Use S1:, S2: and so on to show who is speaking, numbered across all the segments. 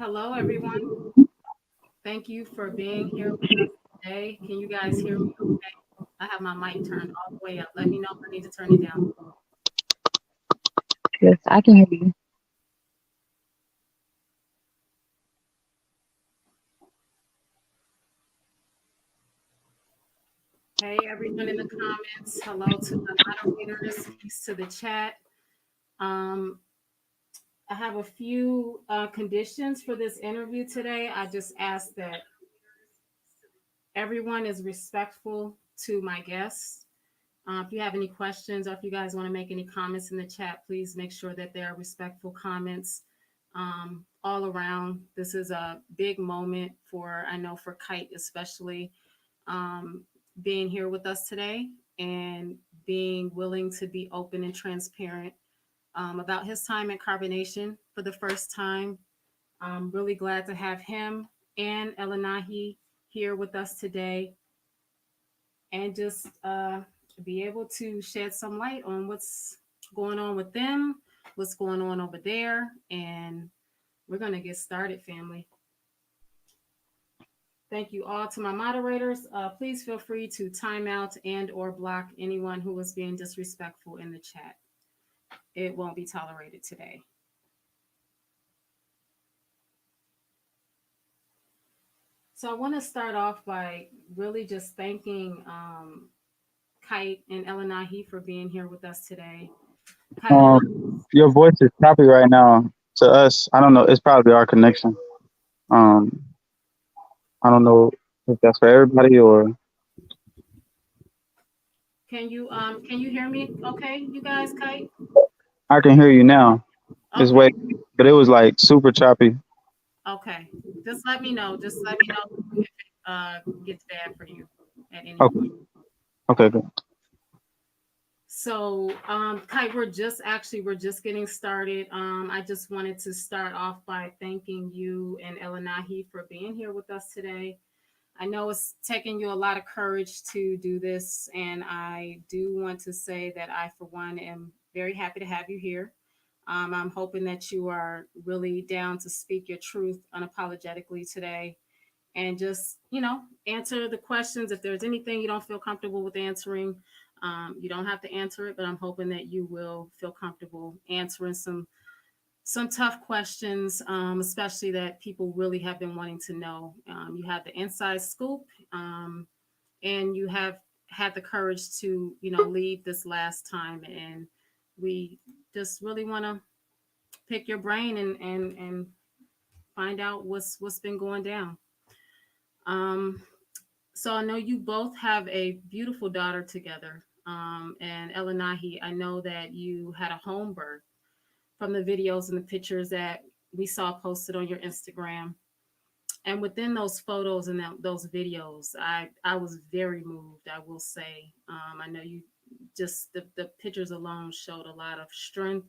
S1: Hello, everyone. Thank you for being here with us today. Can you guys hear me okay? I have my mic turned all the way up. Let me know if I need to turn it down.
S2: Yes, I can hear you.
S1: Hey, everyone in the comments. Hello to the moderators. Peace to the chat. Um, I have a few conditions for this interview today. I just ask that everyone is respectful to my guests. If you have any questions or if you guys want to make any comments in the chat, please make sure that there are respectful comments all around. This is a big moment for, I know for Kite especially, um, being here with us today and being willing to be open and transparent about his time at CarbonNation for the first time. I'm really glad to have him and Elinahi here with us today and just be able to shed some light on what's going on with them, what's going on over there, and we're going to get started, family. Thank you all to my moderators. Please feel free to time out and or block anyone who was being disrespectful in the chat. It won't be tolerated today. So I want to start off by really just thanking Kite and Elinahi for being here with us today.
S3: Your voice is choppy right now to us. I don't know. It's probably our connection. Um, I don't know if that's for everybody or.
S1: Can you hear me okay, you guys, Kite?
S3: I can hear you now. It's
S1: Okay.
S3: way, but it was like super choppy.
S1: Okay. Just let me know. Just let me know if it gets bad for you at any
S3: Okay.
S1: point.
S3: Okay. Good.
S1: So, Kite, we're just getting started. I just wanted to start off by thanking you and Elinahi for being here with us today. I know it's taking you a lot of courage to do this, and I do want to say that I, for one, am very happy to have you here. I'm hoping that you are really down to speak your truth unapologetically today and just, answer the questions. If there's anything you don't feel comfortable with answering, you don't have to answer it, but I'm hoping that you will feel comfortable answering some tough questions, especially that people really have been wanting to know. You have the inside scoop, and you have had the courage to, leave this last time. And we just really want to pick your brain and find out what's been going down. Um, so I know you both have a beautiful daughter together. And Elinahi, I know that you had a home birth from the videos and the pictures that we saw posted on your Instagram. And within those photos and those videos, I was very moved, I will say. I know you just, the pictures alone showed a lot of strength,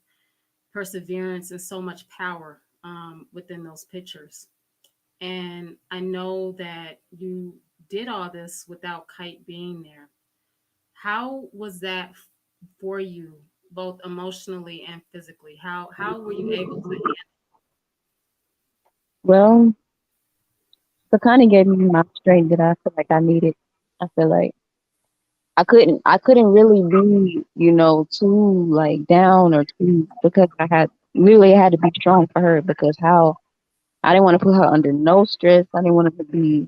S1: perseverance, and so much power within those pictures. And I know that you did all this without Kite being there. How was that for you, both emotionally and physically? How were you able to handle?
S2: Well, so kind of gave me my strength that I feel like I needed. I feel like I couldn't really be, too like down or too because I had literally had to be strong for her because how I didn't want to put her under no stress. I didn't want her to be,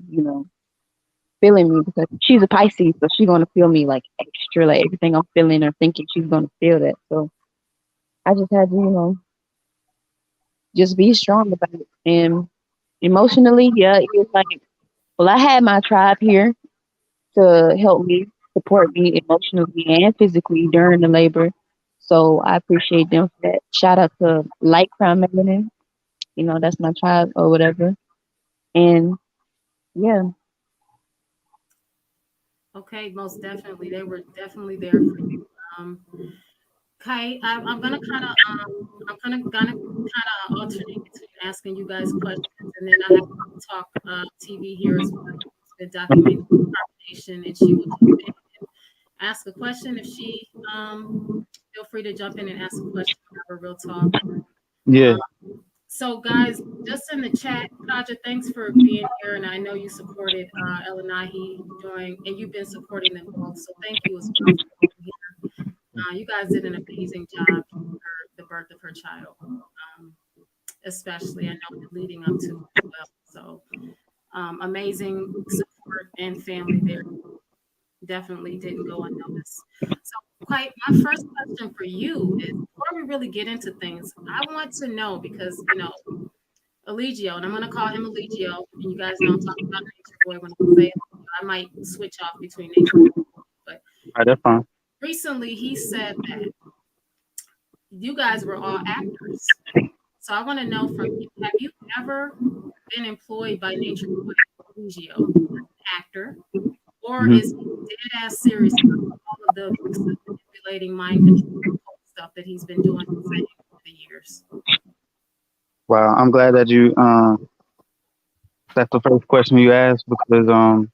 S2: feeling me because she's a Pisces, so she's gonna feel me like extra, like everything I'm feeling or thinking, she's gonna feel that. So I just had to, just be strong about it. And emotionally, yeah, it was like, well, I had my tribe here to help me, support me emotionally and physically during the labor. So I appreciate them for that. Shout out to Light Crown Melanin. That's my tribe or whatever. And yeah,
S1: Okay, most definitely. They were definitely there for you. Um, Kai, I'm gonna kind of I'm gonna kind of alternate between asking you guys questions, and then I have Talk TV here as well. It's been documenting carbonation, and she will jump in and ask a question if she feel free to jump in and ask a question. Have a real talk.
S3: Yeah.
S1: Um, So, guys, just in the chat, Kaja, thanks for being here. And I know you supported Elinahi during, and you've been supporting them both. So, thank you as well for being here. You guys did an amazing job for the birth of her child, um, especially I know leading up to as well. So, amazing support and family there. Definitely didn't go unnoticed. So, quite my first question for you is before we really get into things, I want to know because Eligio, and I'm gonna call him Eligio, and you guys know I'm talking about Nature Boy when I say Eligio. I might switch off between Nature Boy, but
S3: All right, that's fine.
S1: recently he said that you guys were all actors. So I want to know from you, have you ever been employed by Nature Boy Eligio as an actor, or
S3: Mhm.
S1: is he dead ass serious about all of the manipulating mind control stuff that he's been doing and saying over the years?
S3: Wow, I'm glad that you that's the first question you asked because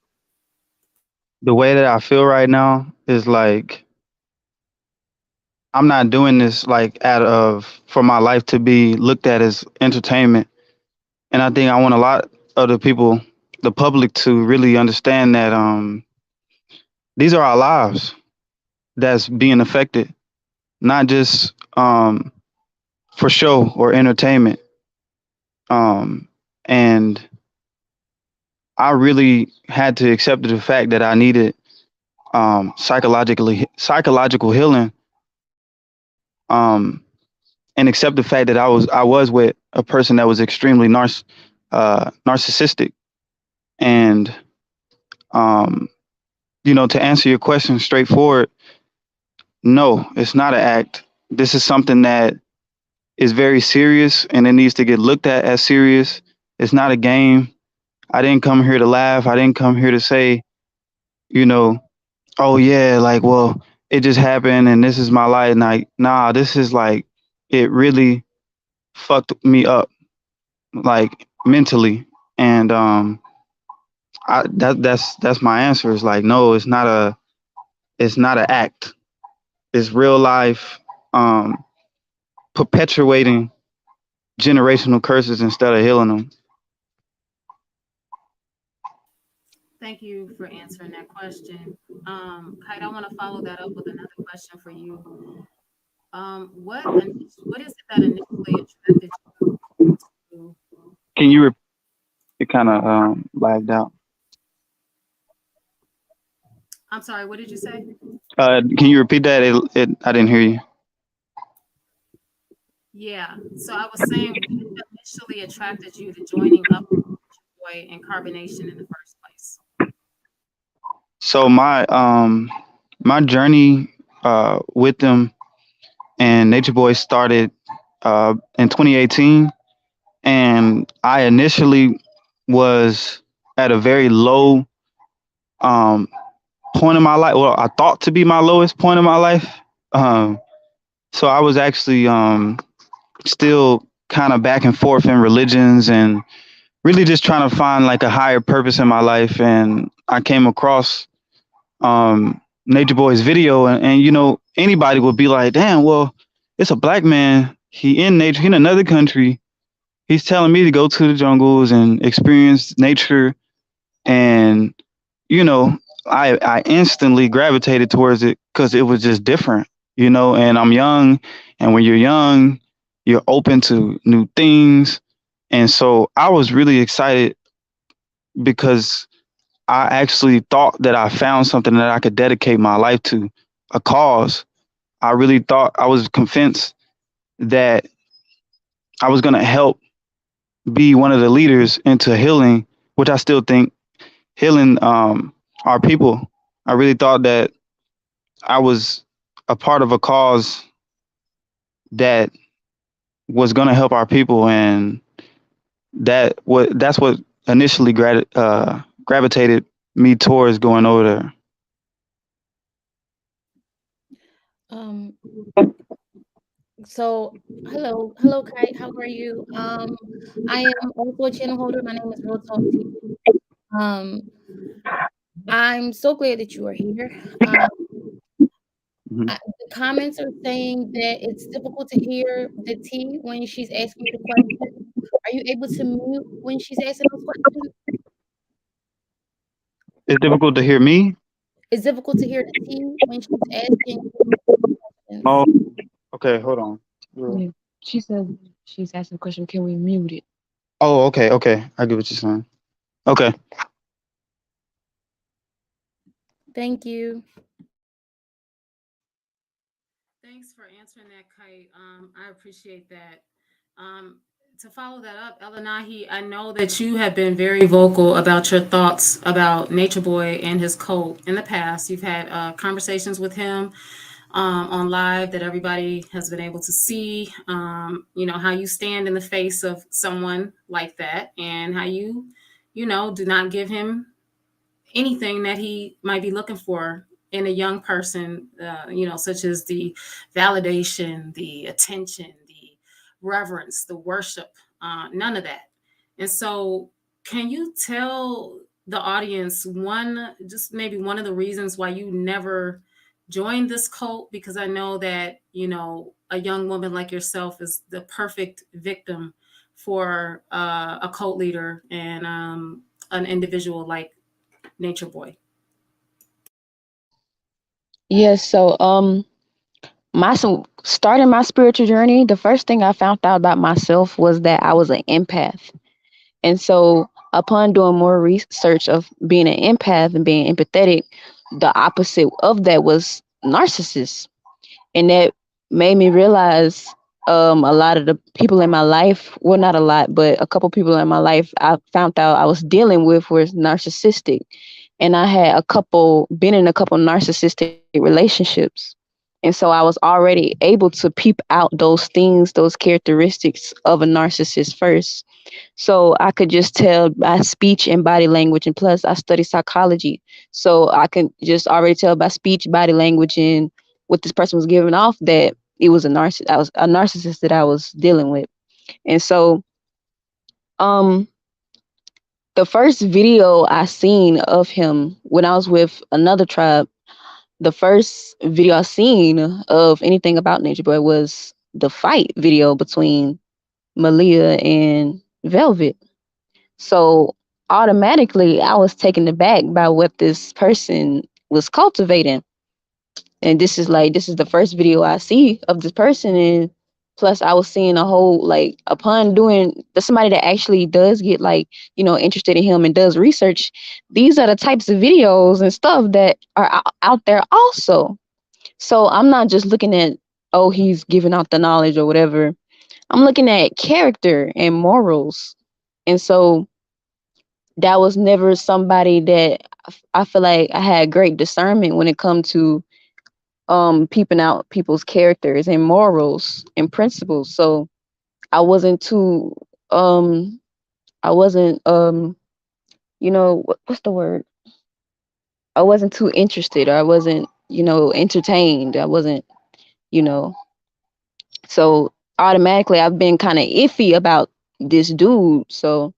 S3: the way that I feel right now is like I'm not doing this like out of for my life to be looked at as entertainment. And I think I want a lot of the people, the public, to really understand that these are our lives that's being affected, not just for show or entertainment. And I really had to accept the fact that I needed psychological healing, um, and accept the fact that I was with a person that was extremely narcissistic. And um, to answer your question straightforward, no, it's not an act. This is something that is very serious and it needs to get looked at as serious. It's not a game. I didn't come here to laugh. I didn't come here to say, you know, oh yeah, like, well, it just happened and this is my life. Like, nah, this is like, it really fucked me up, like mentally. And that's my answer. Is like, no, it's not an act. It's real life, um, perpetuating generational curses instead of healing them.
S1: Thank you for answering that question. Kite, I want to follow that up with another question for you. What is it that initially attracted you to?
S3: Can you? It kind of lagged out.
S1: I'm sorry, what did you say?
S3: Can you repeat that? I didn't hear you.
S1: Yeah. So I was saying, what initially attracted you to joining up with Boy and CarbonNation in the first place?
S3: So my journey with them and Nature Boy started in 2018, and I initially was at a very low um, point in my life. Well, I thought to be my lowest point in my life. Um, so I was actually still kind of back and forth in religions and really just trying to find like a higher purpose in my life. And I came across Nature Boy's video, and anybody would be like, "Damn, well, it's a black man. He in nature. He in another country. He's telling me to go to the jungles and experience nature." And you know, I instantly gravitated towards it because it was just different. And I'm young, and when you're young, you're open to new things, and so I was really excited because I actually thought that I found something that I could dedicate my life to, a cause. I really thought I was convinced that I was going to help be one of the leaders into healing, which I still think healing our people. I really thought that I was a part of a cause that was going to help our people, and that's what initially gravitated me towards going over there.
S2: Um, hello, Kite. How are you? I am also a channel holder. My name is Real Talk TV. Um, I'm so glad that you are here.
S3: Mhm.
S2: The comments are saying that it's difficult to hear the T when she's asking you the question. you able to mute when she's asking those questions?
S3: It's difficult to hear me.
S2: It's difficult to hear the T when she's asking
S3: Oh,
S2: questions.
S3: okay. Hold on.
S2: Yeah. She said she's asking a question. Can we mute it?
S3: Oh, okay, okay. I get what you're saying. Okay.
S2: Thank you.
S1: Thanks for answering that, Kite. I appreciate that. Um, to follow that up, Elinahi, I know that you have been very vocal about your thoughts about Nature Boy and his cult in the past. You've had conversations with him on live that everybody has been able to see. How you stand in the face of someone like that, and how you do not give him anything that he might be looking for in a young person, such as the validation, the attention, the reverence, the worship, none of that. And so, can you tell the audience just maybe one of the reasons why you never joined this cult? Because I know that, a young woman like yourself is the perfect victim for a cult leader and an individual like Nature Boy.
S2: Yes, so starting my spiritual journey, the first thing I found out about myself was that I was an empath. And so upon doing more research of being an empath and being empathetic, the opposite of that was narcissist. And that made me realize a lot of the people in my life, well, not a lot, but a couple people in my life I found out I was dealing with was narcissistic. And I had been in a couple narcissistic relationships. And so I was already able to peep out those things, those characteristics of a narcissist first. So I could just tell by speech and body language. And plus, I study psychology. So I can just already tell by speech, body language, and what this person was giving off that it was I was a narcissist that I was dealing with. And so um the first video I seen of him when I was with another tribe, the first video I seen of anything about Nature Boy was the fight video between Malia and Velvet. So automatically, I was taken aback by what this person was cultivating. And this is the first video I see of this person. And plus, I was seeing a whole, like, upon doing somebody that actually does get, like, interested in him and does research. These are the types of videos and stuff that are out there also. So I'm not just looking at, oh, he's giving out the knowledge or whatever. I'm looking at character and morals. And so that was never somebody that I feel like I had great discernment when it comes to peeping out people's characters and morals and principles. So I wasn't too um I wasn't what's the word? I wasn't too interested, or I wasn't, entertained. I wasn't, you know. So automatically I've been kind of iffy about this dude. So,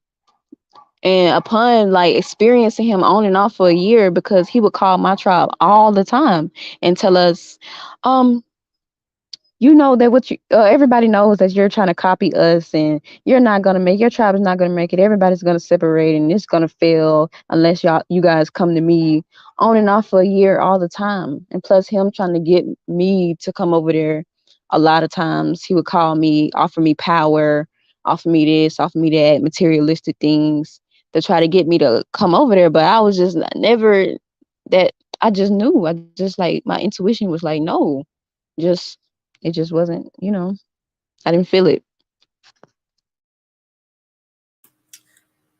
S2: and upon like experiencing him on and off for a year, because he would call my tribe all the time and tell us, um, that what you everybody knows that you're trying to copy us, and your tribe is not gonna make it. Everybody's gonna separate, and it's gonna fail unless you guys come to me. On and off for a year all the time. And plus him trying to get me to come over there. A lot of times he would call me, offer me power, offer me this, offer me that, materialistic things to try to get me to come over there. But I was just never that. I just knew. I just, like, my intuition was like, no, just it just wasn't, I didn't feel it.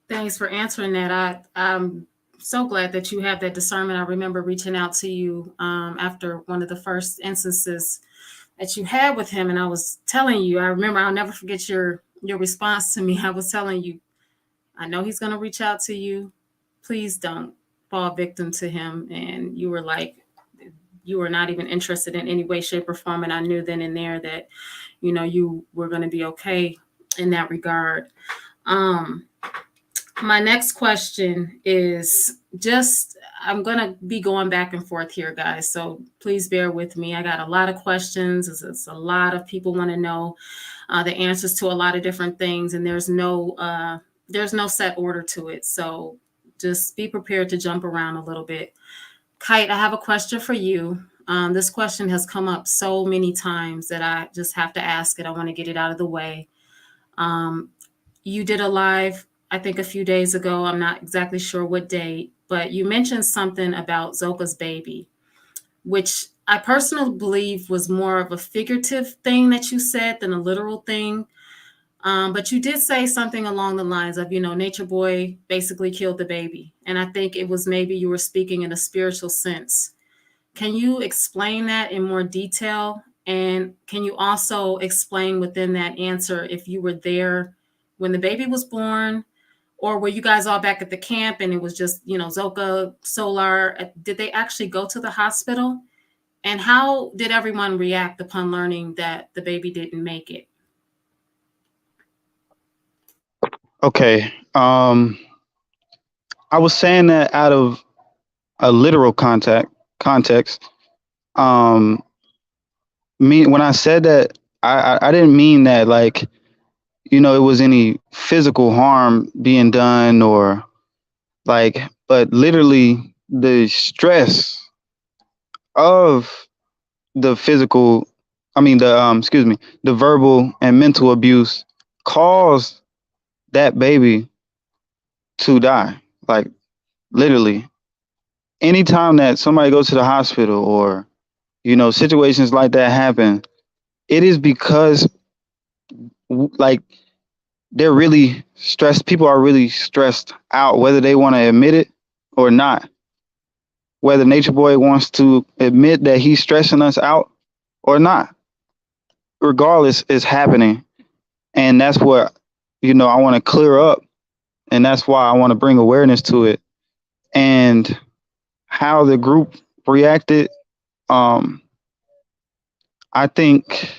S1: Thanks for answering that. I'm so glad that you have that discernment. I remember reaching out to you after one of the first instances that you had with him, and I was telling you. I remember, I'll never forget your response to me. I was telling you, I know he's going to reach out to you. Please don't fall victim to him. And you were like, you were not even interested in any way, shape, or form. And I knew then and there that, you were going to be okay in that regard. Um, My next question is just, I'm going to be going back and forth here, guys. So please bear with me. I got a lot of questions. It's a lot of people want to know the answers to a lot of different things, and there's no set order to it. So just be prepared to jump around a little bit. Kite, I have a question for you. This question has come up so many times that I just have to ask it. I want to get it out of the way. Um, you did a live, I think, a few days ago. I'm not exactly sure what date, but you mentioned something about Zoka's baby, which I personally believe was more of a figurative thing that you said than a literal thing. But you did say something along the lines of, Nature Boy basically killed the baby. And I think it was maybe you were speaking in a spiritual sense. Can you explain that in more detail? And can you also explain within that answer if you were there when the baby was born, or were you guys all back at the camp and it was just, Zoka, Solar? Did they actually go to the hospital? And how did everyone react upon learning that the baby didn't make it?
S3: Okay. I was saying that out of a literal context. Um, me when I said that, I didn't mean that like it was any physical harm being done or like, but literally the stress of the physical, I mean the excuse me, the verbal and mental abuse caused that baby to die. Like literally, anytime that somebody goes to the hospital or situations like that happen, it is because like they're really stressed. People are really stressed out, whether they want to admit it or not. Whether Nature Boy wants to admit that he's stressing us out or not, regardless, it's happening, and that's what I want to clear up, and that's why I want to bring awareness to it. And how the group reacted, um, I think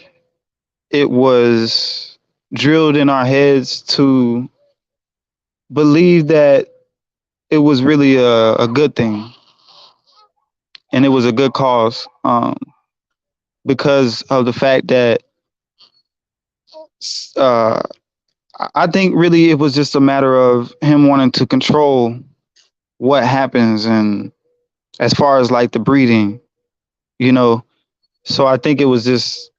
S3: it was drilled in our heads to believe that it was really a good thing and it was a good cause, because of the fact that uh, I think really it was just a matter of him wanting to control what happens and as far as like the breeding, you know. So I think it was just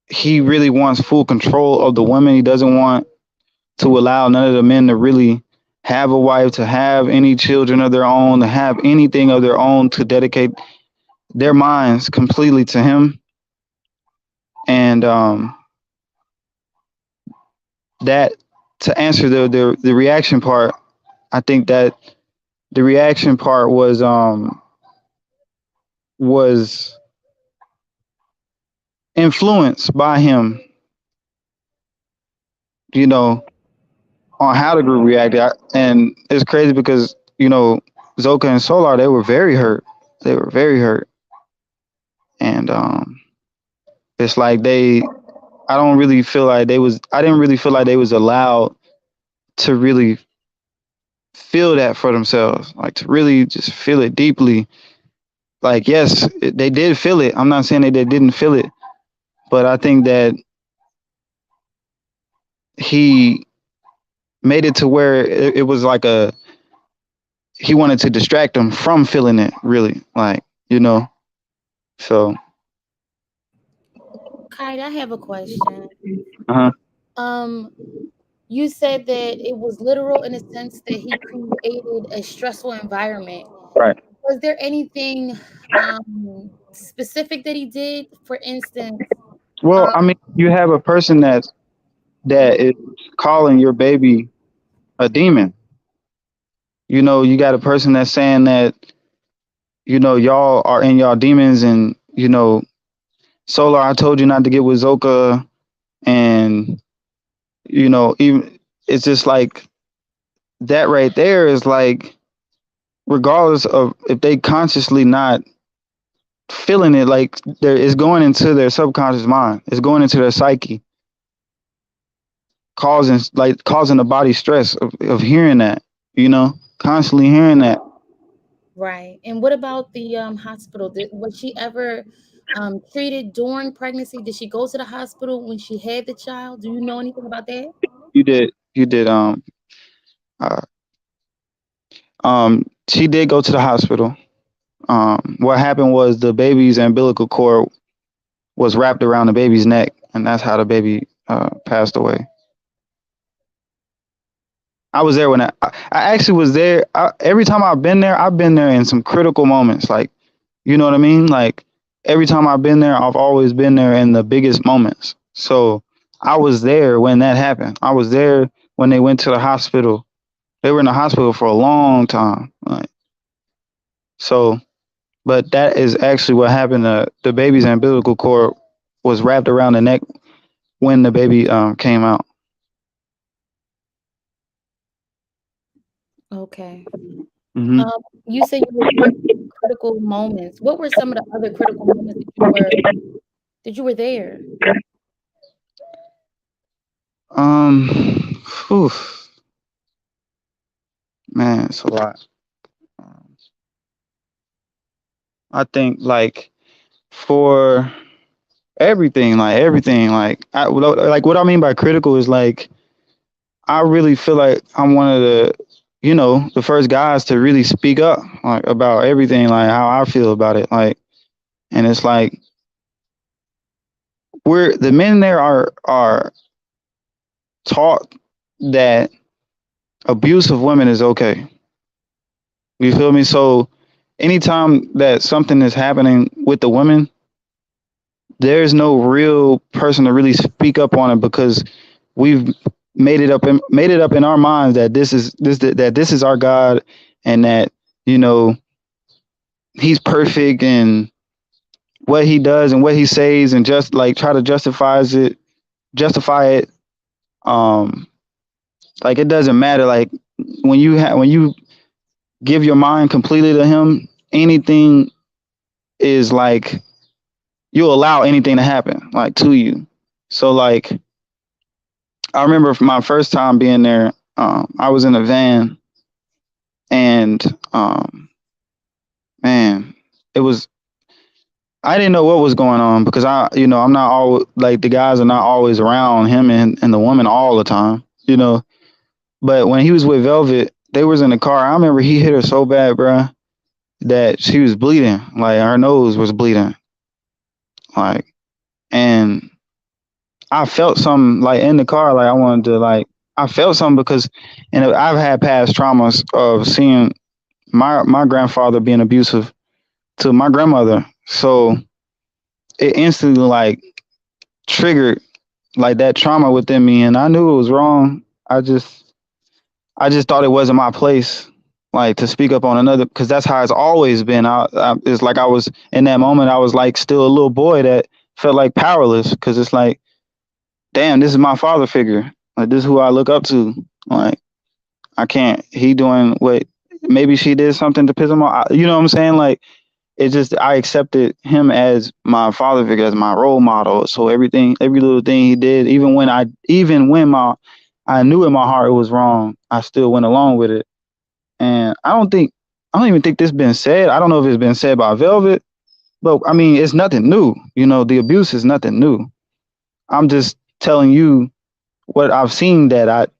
S3: he really wants full control of the women. He doesn't want to allow none of the men to really have a wife, to have any children of their own, to have anything of their own, to dedicate their minds completely to him. And that to answer the reaction part, I think that the reaction part was influenced by him, you know, on how the group reacted. And it's crazy because, Zoka and Solar, they were very hurt. They were very hurt. And it's like I didn't really feel like they was allowed to really feel that for themselves, like to really just feel it deeply. Like, yes, they did feel it. I'm not saying that they didn't feel it, but I think that he made it to where it was like he wanted to distract them from feeling it, really, like, so.
S4: Kite, I have a question.
S3: Uh-huh.
S4: Um, you said that it was literal in a sense that he created a stressful environment.
S3: Right.
S4: Was there anything specific that he did? For instance,
S3: Well,
S4: um,
S3: I mean, you have a person that is calling your baby a demon. You got a person that's saying that, y'all are in y'all demons, and, Solar, I told you not to get with Zoka. And, even it's just like that right there is like, regardless of if they consciously not feeling it, like it's going into their subconscious mind, it's going into their psyche, causing the body stress of hearing that. constantly hearing that.
S4: Right. And what about the hospital? Was she ever treated during pregnancy? Did she go to the hospital when she had the child? Do you know anything about that?
S3: You did uh, she did go to the hospital. What happened was the baby's umbilical cord was wrapped around the baby's neck, and that's how the baby passed away. I was there when I actually was there. Every time I've been there in some critical moments. Like, you know what I mean? Like, every time I've been there, I've always been there in the biggest moments. So I was there when that happened. I was there when they went to the hospital. They were in the hospital for a long time. Like, so, but that is actually what happened. The baby's umbilical cord was wrapped around the neck when the baby came out.
S4: Okay.
S3: Hmm.
S4: You said you were there in critical moments. What were some of the other critical moments that you were there?
S3: Um, whew, man, it's a lot. Um, I think like for everything, like what I mean by critical is like I really feel like I'm one of the first guys to really speak up like about everything, like how I feel about it, like, and it's like we're the men there are taught that abuse of women is okay. You feel me? So anytime that something is happening with the women, there's no real person to really speak up on it because we've made it up in our minds that this is our God, and that you know he's perfect, and what he does and what he says, and just like try to justify it. um like it doesn't matter, like when you give your mind completely to him, anything is like you'll allow anything to happen like to you. So like I remember my first time being there. I was in a van, and man, it was I didn't know what was going on because I'm not all like the guys are not always around him and the woman all the time, But when he was with Velvet, they was in the car. I remember he hit her so bad, bruh, that she was bleeding. Like her nose was bleeding. Like, and I felt something like in the car. Like I wanted to like I felt something because, and I've had past traumas of seeing my grandfather being abusive to my grandmother. So it instantly like triggered like that trauma within me, and I knew it was wrong. I just thought it wasn't my place, like to speak up on another, because that's how it's always been. It's like I was in that moment. I was like still a little boy that felt like powerless, because it's like, damn, this is my father figure. Like this is who I look up to. Like I can't. He doing what? Maybe she did something to piss him off. You know what I'm saying? Like it's just I accepted him as my father figure, as my role model. So every little thing he did, even when I knew in my heart it was wrong, I still went along with it. And I don't even think this been said. I don't know if it's been said by Velvet, but I mean it's nothing new. The abuse is nothing new. I'm just telling you what I've seen that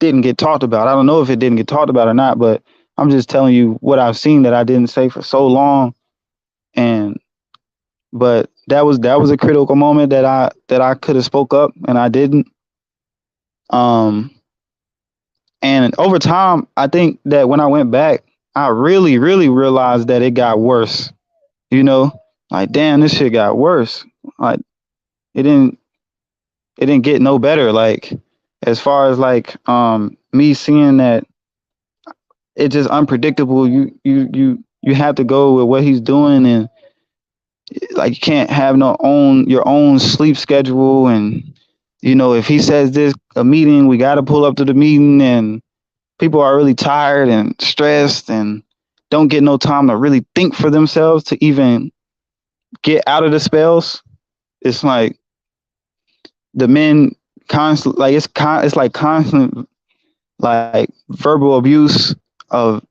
S3: didn't get talked about. I don't know if it didn't get talked about or not, but I'm just telling you what I've seen that I didn't say for so long. And but that was a critical moment that I could have spoke up and I didn't. Um, and over time, I think that when I went back, I really, really realized that it got worse. You know, like damn, this shit got worse. Like it didn't it didn't get no better. Like as far as like me seeing that it's just unpredictable. You have to go with what he's doing, and like you can't have your own sleep schedule. And if he says this a meeting, we got to pull up to the meeting, and people are really tired and stressed and don't get no time to really think for themselves to even get out of the spells. It's like the men constant, like it's like constant like verbal abuse of,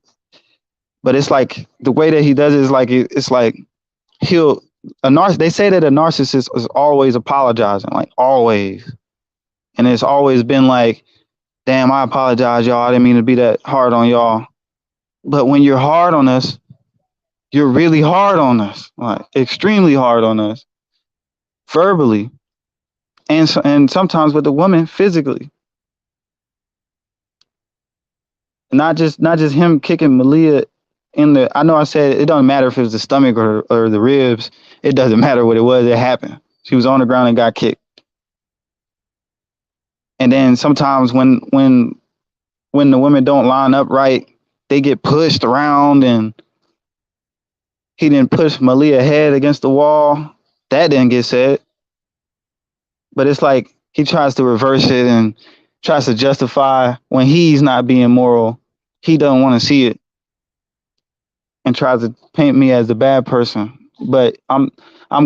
S3: but it's like the way that he does it is like it's like he'll they say that a narcissist is always apologizing, like always, and it's always been like, damn, I apologize, y'all, I didn't mean to be that hard on y'all. But when you're hard on us, you're really hard on us, like extremely hard on us, verbally, and sometimes with the woman physically. Not just him kicking Malia in the. I know I said it doesn't matter if it was the stomach or the ribs. It doesn't matter what it was. It happened. She was on the ground and got kicked. And then sometimes when the women don't line up right, they get pushed around, and he didn't push Malia head against the wall. That didn't get said. But it's like he tries to reverse it and tries to justify when he's not being moral. He doesn't want to see it and tries to paint me as the bad person. But I'm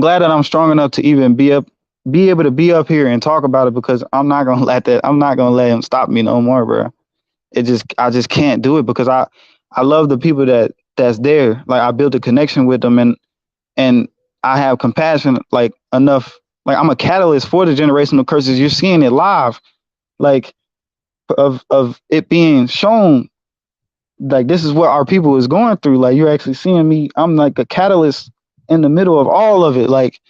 S3: glad that I'm strong enough to even be able to be up here and talk about it, because I'm not gonna let him stop me no more, bro. I just can't do it, because I love the people that's there. Like, I built a connection with them, and I have compassion, like, enough. Like, I'm a catalyst for the generational curses. You're seeing it live, like, of it being shown, like, this is what our people is going through. Like, you're actually seeing me. I'm like a catalyst in the middle of all of it. Like,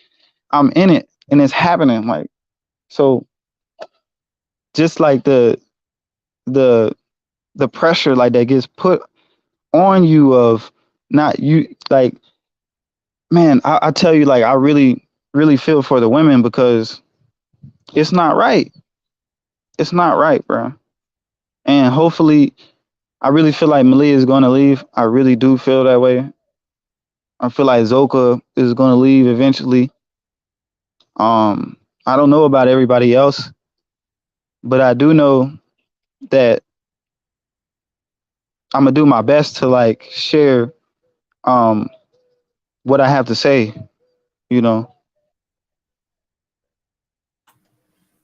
S3: I'm in it and it's happening. Like, so just like the the pressure like that gets put on you of not you, like, man, I tell you, like, I really, really feel for the women, because it's not right. It's not right, bro. And hopefully, I really feel like Malia is going to leave. I really do feel that way. I feel like Zoka is going to leave eventually. I don't know about everybody else, but I do know that I'm gonna do my best to, like, share um what I have to say, you know.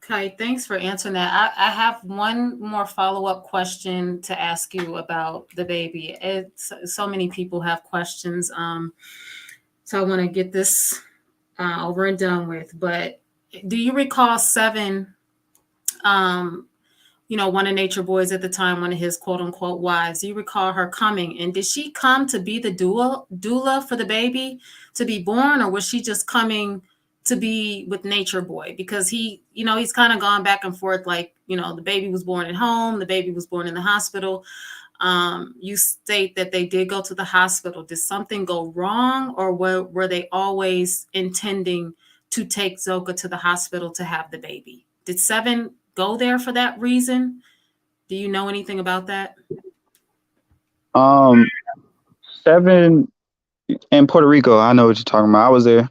S1: Okay, thanks for answering that. I have one more follow-up question to ask you about the baby. It's so many people have questions. So I want to get this over and done with. But do you recall Seven, um, one of Nature Boy's at the time, one of his quote unquote wives? Do you recall her coming? And did she come to be the doula for the baby to be born, or was she just coming to be with Nature Boy? Because he's kind of gone back and forth, like, the baby was born at home, the baby was born in the hospital. You state that they did go to the hospital. Did something go wrong, or were they always intending to take Zoka to the hospital to have the baby? Did Seven go there for that reason? Do you know anything about that?
S3: Um, Seven in Puerto Rico. I know what you're talking about. I was there.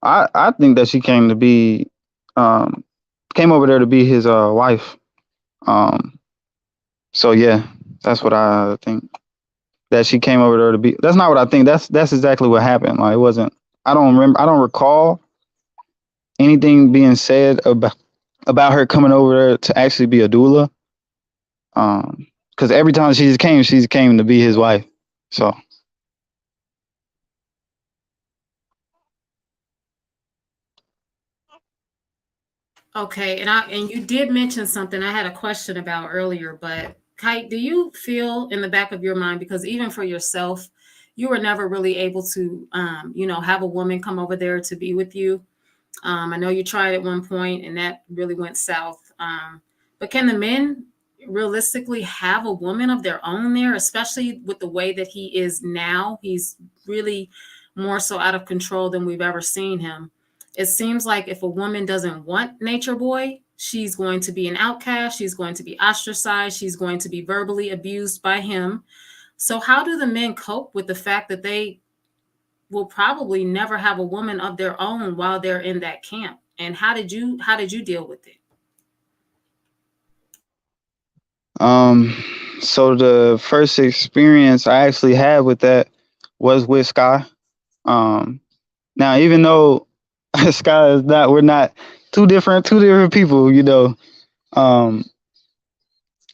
S3: I think that she came over there to be his wife. Um, so yeah, that's what I think. That she came over there to be. That's not what I think. That's exactly what happened. Like, it wasn't. I don't remember. I don't recall anything being said about her coming over there to actually be a doula. Because every time she came to be his wife. So.
S1: Okay, and you did mention something I had a question about earlier, but Kite, do you feel in the back of your mind, because even for yourself, you were never really able to, have a woman come over there to be with you? I know you tried at one point and that really went south. But can the men realistically have a woman of their own there, especially with the way that he is now? He's really more so out of control than we've ever seen him. It seems like if a woman doesn't want Nature Boy, she's going to be an outcast. She's going to be ostracized. She's going to be verbally abused by him. So, how do the men cope with the fact that they will probably never have a woman of their own while they're in that camp? And how did you deal with it?
S3: Um, so the first experience I actually had with that was with Sky. Um, Now, even though Sky is not, we're not two different people, Um,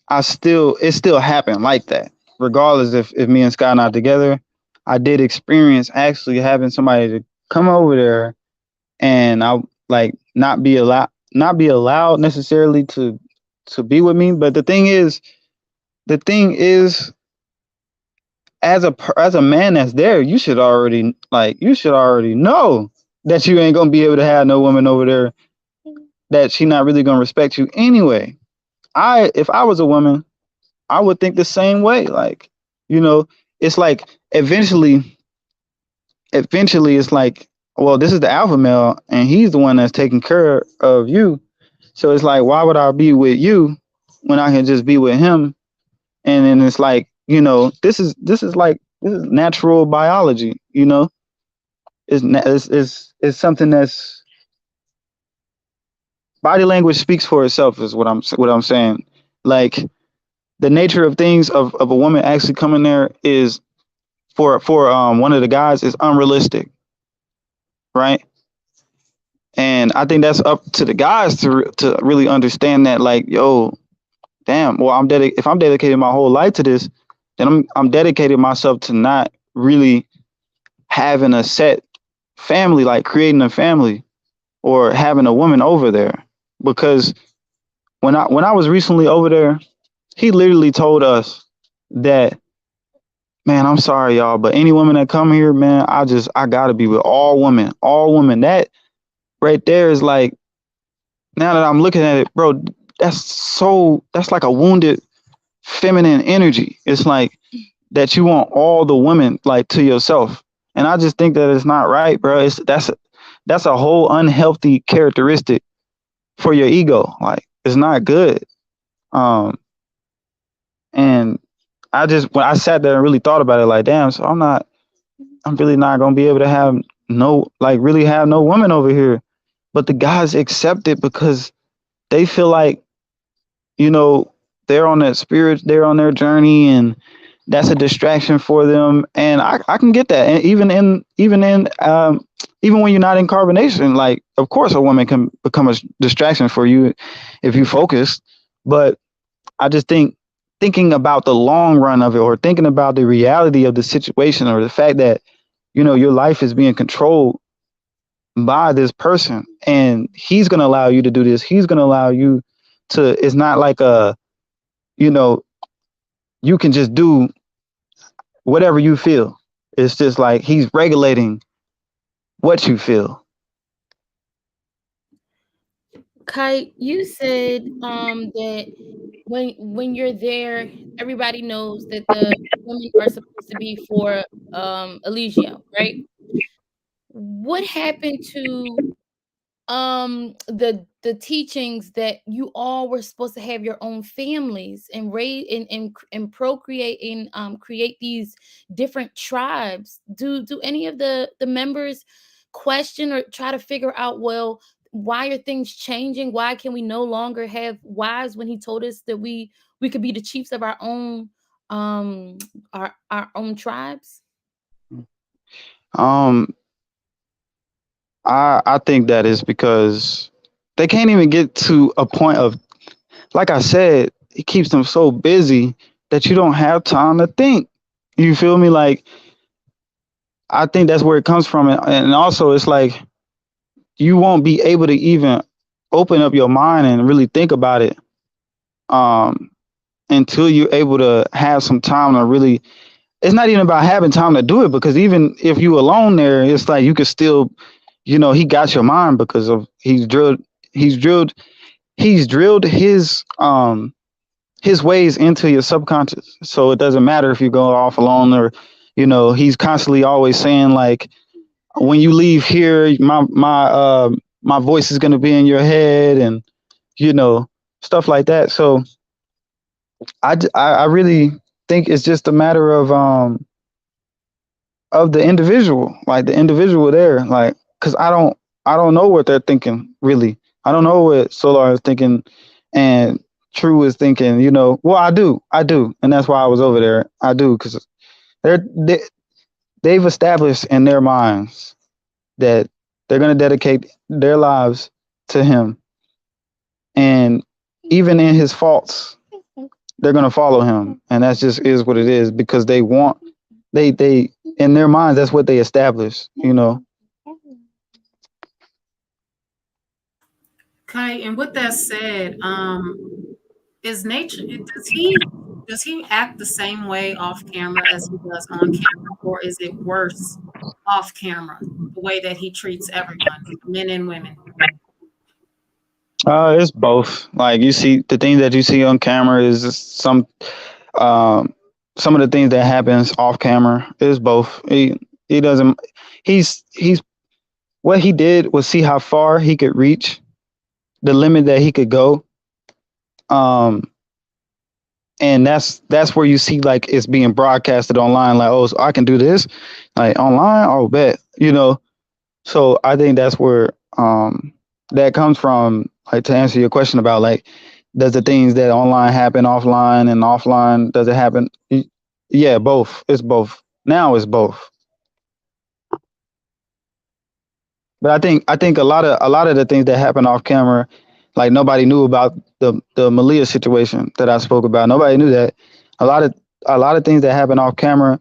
S3: it still happened like that. Regardless if me and Scott not together, I did experience actually having somebody to come over there and I like not be allowed necessarily to be with me. But the thing is, as a man that's there, you should already know that you ain't gonna be able to have no woman over there that she not really gonna respect you anyway. If I was a woman, I would think the same way. Like, you know, it's like eventually it's like, well, this is the alpha male and he's the one that's taking care of you. So it's like, why would I be with you when I can just be with him? And then it's like, this is natural biology, it's something that's body language speaks for itself is what I'm saying. Like the nature of things of a woman actually coming there is for one of the guys is unrealistic, right? And I think that's up to the guys to really understand that, like, yo, damn, well, if I'm dedicating my whole life to this, then I'm dedicating myself to not really having a set family, like creating a family or having a woman over there. Because when I was recently over there, he literally told us that, man, I'm sorry, y'all, but any woman that come here, man, I gotta be with all women, all women. That right there is like, now that I'm looking at it, bro, that's like a wounded feminine energy. It's like that you want all the women like to yourself. And I just think that it's not right, bro. That's a whole unhealthy characteristic for your ego. Like it's not good. Um and when I sat there and really thought about it, like, damn, so I'm really not gonna be able to have really have no woman over here. But the guys accept it because they feel like, you know, they're on that spirit, they're on their journey, and that's a distraction for them. And I can get that. And even when you're not in carbonation, like of course a woman can become a distraction for you if you focus. But I just think thinking about the long run of it, or thinking about the reality of the situation, or the fact that, your life is being controlled by this person, and he's going to allow you to do this. He's going to allow you to, it's not like you know, you can just do whatever you feel. It's just like he's regulating what you feel.
S4: Kite, you said that when you're there, everybody knows that the women are supposed to be for Eligio, right? What happened to the teachings that you all were supposed to have your own families and raise and procreate and create these different tribes? Do any of the members question or try to figure out, well, why are things changing? Why can we no longer have wives when he told us that we could be the chiefs of our own um our own tribes?
S3: Um, I think that is because they can't even get to a point of, like I said, it keeps them so busy that you don't have time to think. You feel me? Like I think that's where it comes from, and also it's like you won't be able to even open up your mind and really think about it um until you're able to have some time to really, it's not even about having time to do it, because even if you alone there, it's like you could still, he got your mind because of he's drilled he's drilled his ways into your subconscious. So it doesn't matter if you go off alone, or he's constantly always saying, like, when you leave here, my voice is going to be in your head, and stuff like that. So I really think it's just a matter of the individual, like the individual there, like, because I don't know what they're thinking, really. I don't know what Solar is thinking and True is thinking. Well, I do, and that's why I was over there. I do, because they they've established in their minds that they're going to dedicate their lives to him, and even in his faults, they're gonna follow him, and that's just is what it is because they want they in their minds that's what they establish. You know.
S1: Okay, and with that said, is nature does he act the same way off camera as he does on camera, or is it worse off camera, the way that he treats everyone, men and women?
S3: It's both. Like you see, the things that you see on camera is just um, some of the things that happens off camera. Is both. He doesn't. He's what he did was see how far he could reach, the limit that he could go. Um, and that's where you see like it's being broadcasted online. Like, oh, so I can do this, like online. Oh, bet you know. So I think that's where that comes from. Like to answer your question about like, does the things that online happen offline and offline does it happen? Yeah, both. It's both. Now it's both. But I think a lot of the things that happen off camera, like nobody knew about the Malia situation that I spoke about. Nobody knew that. A lot of a lot of things that happen off camera.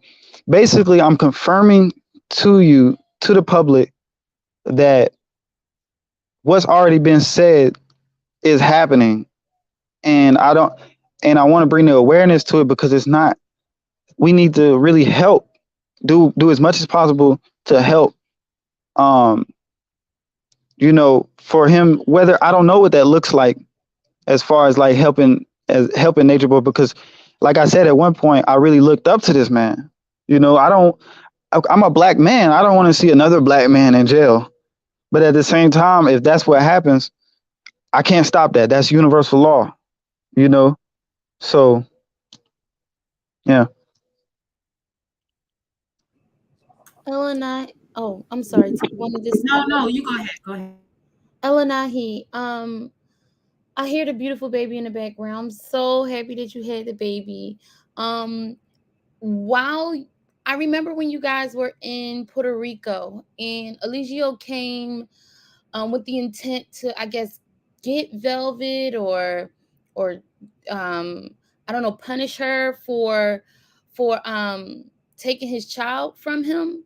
S3: Basically, I'm confirming to you to the public that what's already been said is happening, and I want to bring the awareness to it because it's not. We need to really help do as much as possible to help. Um, for him, whether I don't know what that looks like as far as like helping Nature Boy because, like I said at one point, I really looked up to this man. I don't. I'm a black man. I don't want to see another black man in jail. But at the same time, if that's what happens, I can't stop that. That's universal law. You know. So yeah.
S4: Elena, oh, I'm sorry. Wanted to
S1: No, no, you go ahead. Go ahead.
S4: Elinahi, I hear the beautiful baby in the background. I'm so happy that you had the baby. Um, while I remember when you guys were in Puerto Rico and Eligio came with the intent to, I guess, get Velvet or um, I don't know, punish her for taking his child from him.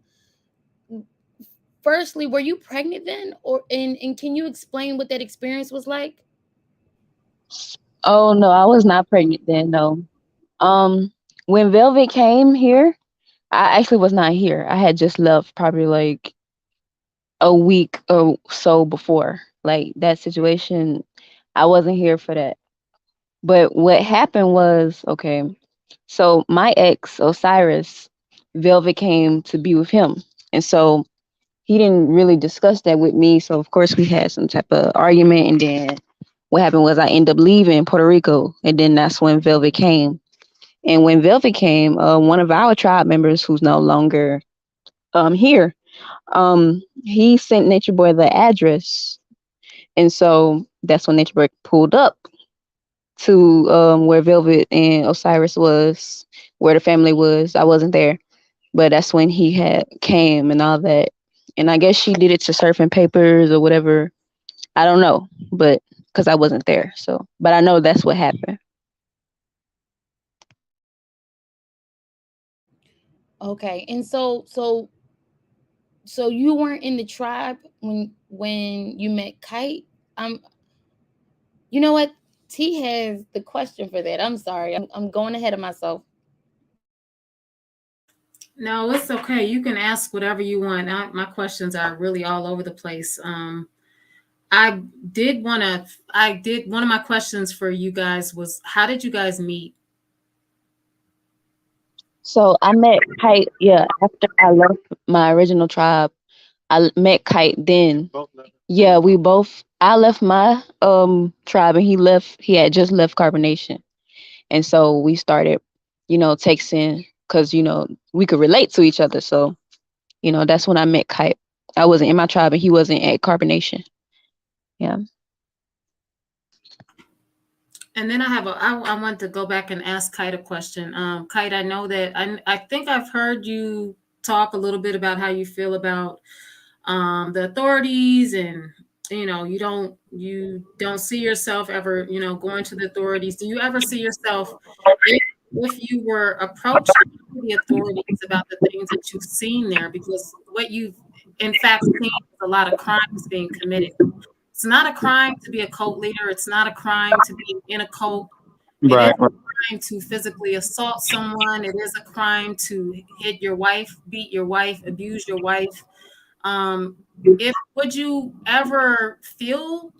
S4: Firstly, were you pregnant then, or and can you explain what that experience was like?
S2: Oh no, I was not pregnant then. No. When Velvet came here, I actually was not here. I had just left probably like a week or so before. Like that situation, I wasn't here for that. But what happened was, okay, so my ex, Osiris, Velvet came to be with him. And so he didn't really discuss that with me. So of course we had some type of argument, and then what happened was I ended up leaving Puerto Rico, and then that's when Velvet came. And when Velvet came, one of our tribe members who's no longer here, he sent Nature Boy the address, and so that's when Nature Boy pulled up to where Velvet and Osiris was, where the family was. I wasn't there, but that's when he had came and all that. And I guess she did it to surfing papers or whatever. I don't know, but because I wasn't there, so but I know that's what happened.
S4: Okay, and so you weren't in the tribe when you met Kite. Um, you know what? T has the question for that. I'm sorry. I'm going ahead of myself.
S1: No, it's okay. You can ask whatever you want. My questions are really all over the place. I I did one of my questions for you guys was how did you guys meet?
S2: So I met Kite, yeah, after I left my original tribe. Met Kite then. Yeah, we both. I left my tribe, and he left. He had just left CarbonNation, and so we started, texting because we could relate to each other. So that's when I met Kite. I wasn't in my tribe, and he wasn't at CarbonNation. Yeah.
S1: And then I want to go back and ask Kite a question. Kite, I know that I think I've heard you talk a little bit about how you feel about the authorities you don't see yourself ever, going to the authorities. Do you ever see yourself, if you were approached by the authorities about the things that you've seen there? Because what you've in fact seen is a lot of crimes being committed. It's not a crime to be a cult leader. It's not a crime to be in a cult. It is
S3: Right.
S1: a crime to physically assault someone. It is a crime to hit your wife, beat your wife, abuse your wife. Um, if would you ever feel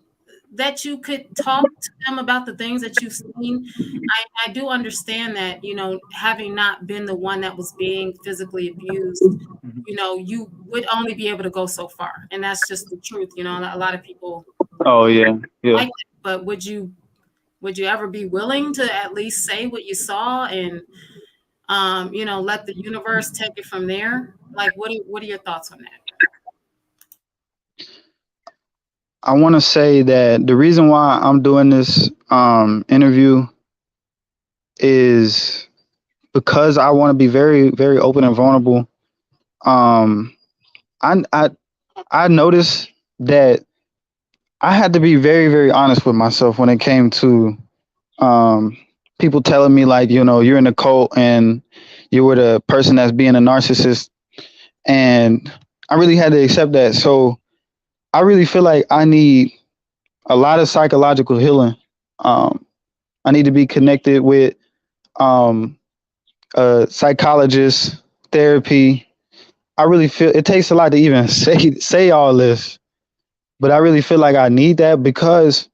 S1: that you could talk to them about the things that you've seen? I do understand that, having not been the one that was being physically abused, you would only be able to go so far. And that's just the truth. A lot of people
S3: Oh yeah, yeah.
S1: like that. But would you ever be willing to at least say what you saw and let the universe take it from there? Like what are your thoughts on that?
S3: I want to say that the reason why I'm doing this interview is because I want to be very, very open and vulnerable. Um, I I I noticed that I had to be very, very honest with myself when it came to um, people telling me like, you're in a cult and you were the person that's being a narcissist, and I really had to accept that. So I really feel like I need a lot of psychological healing. Um, I need to be connected with um, a psychologist, therapy. I really feel it takes a lot to even say all this, but I really feel like I need that because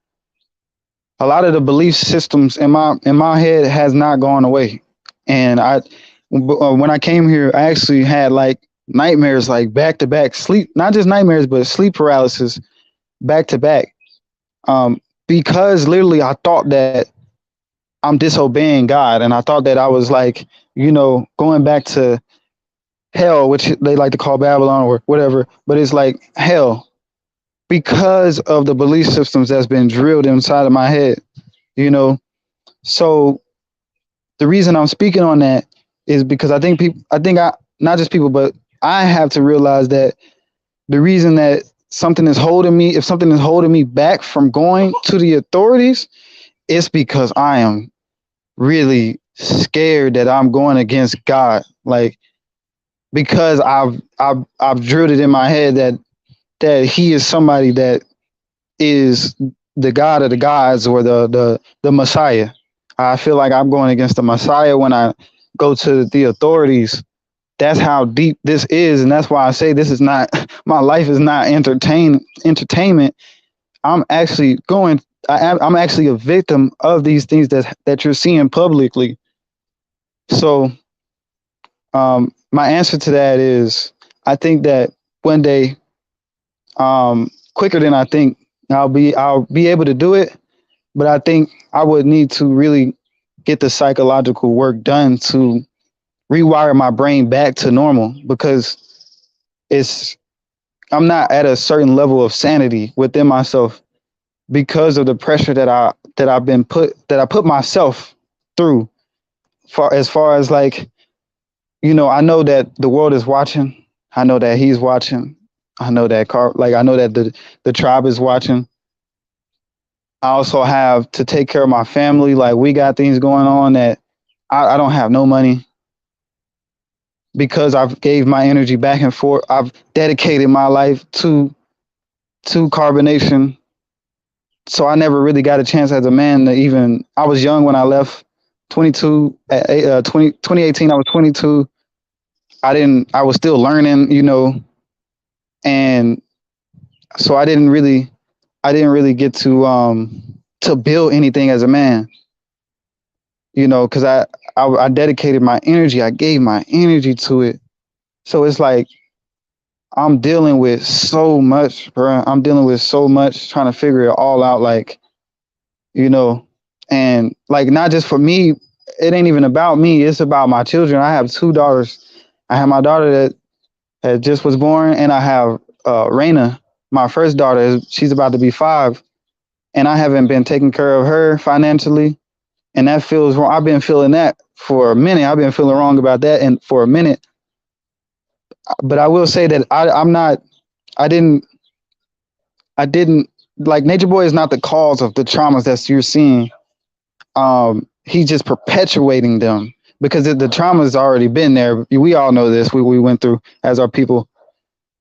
S3: a lot of the belief systems in my head has not gone away. And when I came here, I actually had like nightmares, like back to back sleep, not just nightmares, but sleep paralysis back to back. Because literally I thought that I'm disobeying God, and I thought that I was like, going back to hell, which they like to call Babylon or whatever, but it's like hell because of the belief systems that's been drilled inside of my head, you know. So the reason I'm speaking on that is because I not just people, but I have to realize that the reason that if something is holding me back from going to the authorities, it's because I am really scared that I'm going against God. Like, because I've drilled it in my head that he is somebody that is the God of the gods, or the Messiah. I feel like I'm going against the Messiah when I go to the authorities. That's how deep this is, and that's why I say this is not my life is not entertainment. I'm actually going. I'm actually a victim of these things that you're seeing publicly. So, my answer to that is, I think that one day, quicker than I think, I'll be able to do it. But I think I would need to really get the psychological work done to rewire my brain back to normal, because it's I'm not at a certain level of sanity within myself because of the pressure that I put myself through. As far as like, I know that the world is watching. I know that he's watching. I know that I know that the tribe is watching. I also have to take care of my family. Like, we got things going on that I don't have no money, because I've gave my energy back and forth. I've dedicated my life to CarbonNation. So I never really got a chance as a man to even. I was young when I left. 22 2018. I was 22. I was still learning, and so I didn't really get to build anything as a man, because I dedicated my energy. I gave my energy to it. So it's like I'm dealing with so much, bro. I'm dealing with so much, trying to figure it all out, like, you know, and like, not just for me. It ain't even about me. It's about my children. I have two daughters. I have my daughter that just was born, and I have Raina, my first daughter. She's about to be 5, and I haven't been taking care of her financially, and that feels wrong. I've been feeling that for a minute. I've been feeling wrong about that, and for a minute. But I will say that I'm not. I didn't. I didn't like Nature Boy is not the cause of the traumas that you're seeing. He's just perpetuating them because the trauma's already been there. We all know this. We went through as our people.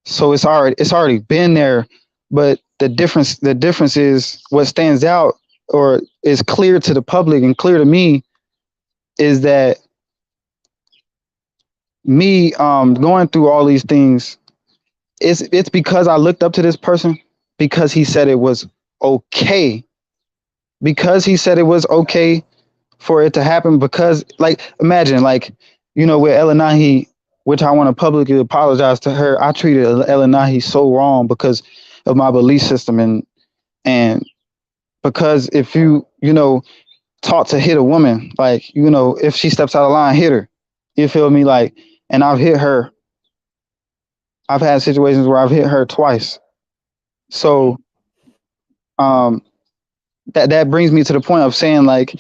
S3: So it's already been there. But the difference is what stands out or is clear to the public and clear to me is that me going through all these things, it's because I looked up to this person because he said it was okay. Because he said it was okay for it to happen, because like imagine like, with Elinahi, which I want to publicly apologize to her. I treated Elinahi so wrong because of my belief system and because if you taught to hit a woman, like, if she steps out of line, hit her. You feel me? Like, and I've hit her. I've had situations where I've hit her twice. So that brings me to the point of saying, like,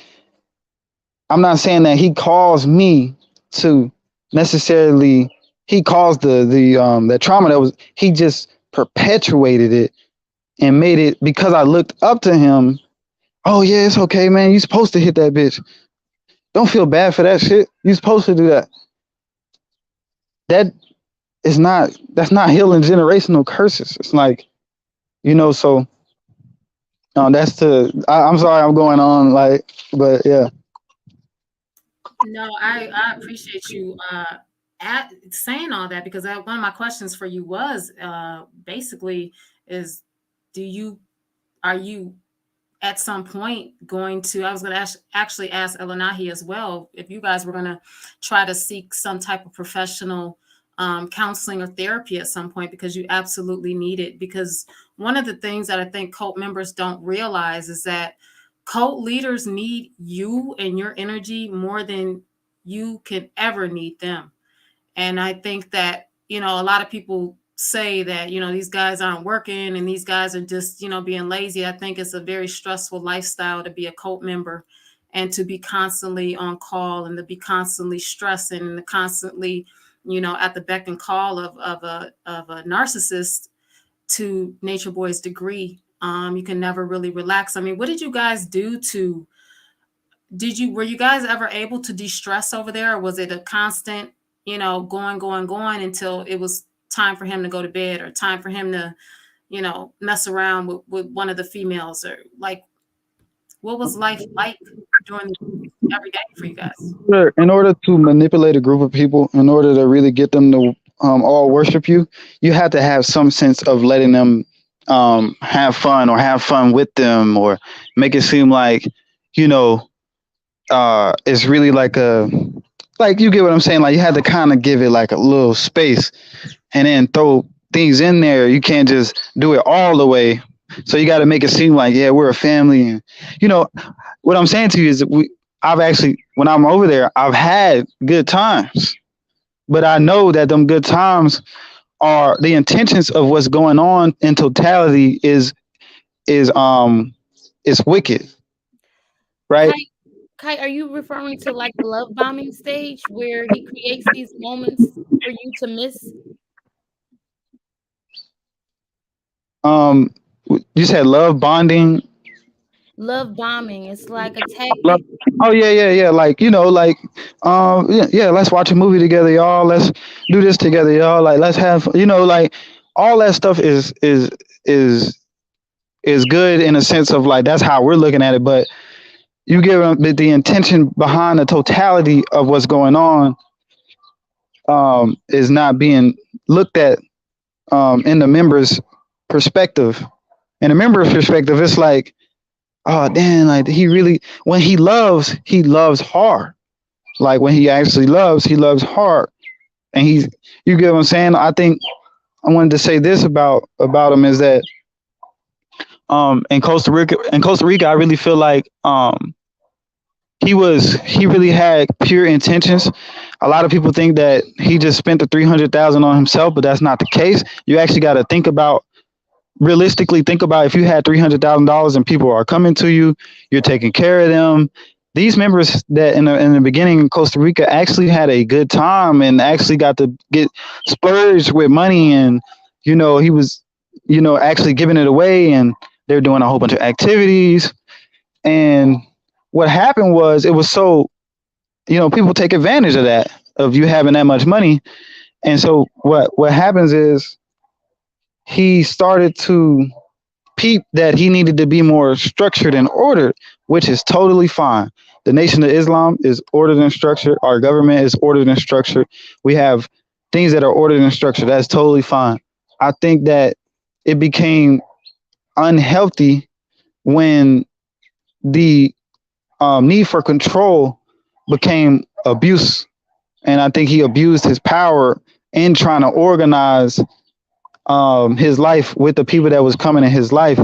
S3: I'm not saying that he caused me to necessarily, he caused the trauma that was, he just perpetuated it and made it because I looked up to him. Oh yeah, it's okay, man. You supposed to hit that bitch. Don't feel bad for that shit. You supposed to do that. That's not healing generational curses. It's like, so I'm sorry I'm going on like, but yeah.
S1: No, I appreciate you saying all that because one of my questions for you was basically is are you at some point going to, I was going to actually ask Elinahi as well, if you guys were going to try to seek some type of professional counseling or therapy at some point, because you absolutely need it. Because one of the things that I think cult members don't realize is that cult leaders need you and your energy more than you can ever need them. And I think that, a lot of people say that, these guys aren't working and these guys are just, being lazy. I think it's a very stressful lifestyle to be a cult member and to be constantly on call and to be constantly stressing and to constantly, at the beck and call of a narcissist to Nature Boy's degree. You can never really relax. I mean, what did you guys do were you guys ever able to de-stress over there? Or was it a constant, going until it was time for him to go to bed or time for him to, mess around with one of the females? Or like, what was life like during every day for you guys?
S3: Sure. In order to manipulate a group of people, in order to really get them to all worship you, you have to have some sense of letting them have fun or have fun with them or make it seem like, it's really like you get what I'm saying? Like you had to kind of give it like a little space and then throw things in there. You can't just do it all the way. So you got to make it seem like, yeah, we're a family. And, what I'm saying to you is I've actually, when I'm over there, I've had good times, but I know that them good times are the intentions of what's going on in totality is wicked. Right.
S4: Kite, are you referring to like the love bombing stage where he creates these moments for you to miss?
S3: You said love bonding.
S4: Love bombing. It's like a tactic.
S3: Oh yeah. Like yeah. Let's watch a movie together, y'all. Let's do this together, y'all. Like let's have like all that stuff is good in a sense of like that's how we're looking at it, but you give them the intention behind the totality of what's going on is not being looked at in the member's perspective. In the member's perspective, it's like, oh damn, like when he loves hard. Like when he actually loves, he loves hard. And you get what I'm saying? I think I wanted to say this about him is that in Costa Rica, I really feel like he really had pure intentions. A lot of people think that he just spent the $300,000 on himself, but that's not the case. You actually got to realistically think about if you had $300,000 and people are coming to you, you're taking care of them. These members that in the beginning in Costa Rica actually had a good time and actually got to get splurged with money, and he was actually giving it away, and they're doing a whole bunch of activities. And what happened was, it was so, people take advantage of that, of you having that much money. And so what happens is, he started to peep that he needed to be more structured and ordered, which is totally fine. The Nation of Islam is ordered and structured. Our government is ordered and structured. We have things that are ordered and structured. That's totally fine. I think that it became unhealthy when the need for control became abuse. And I think he abused his power in trying to organize his life with the people that was coming in his life.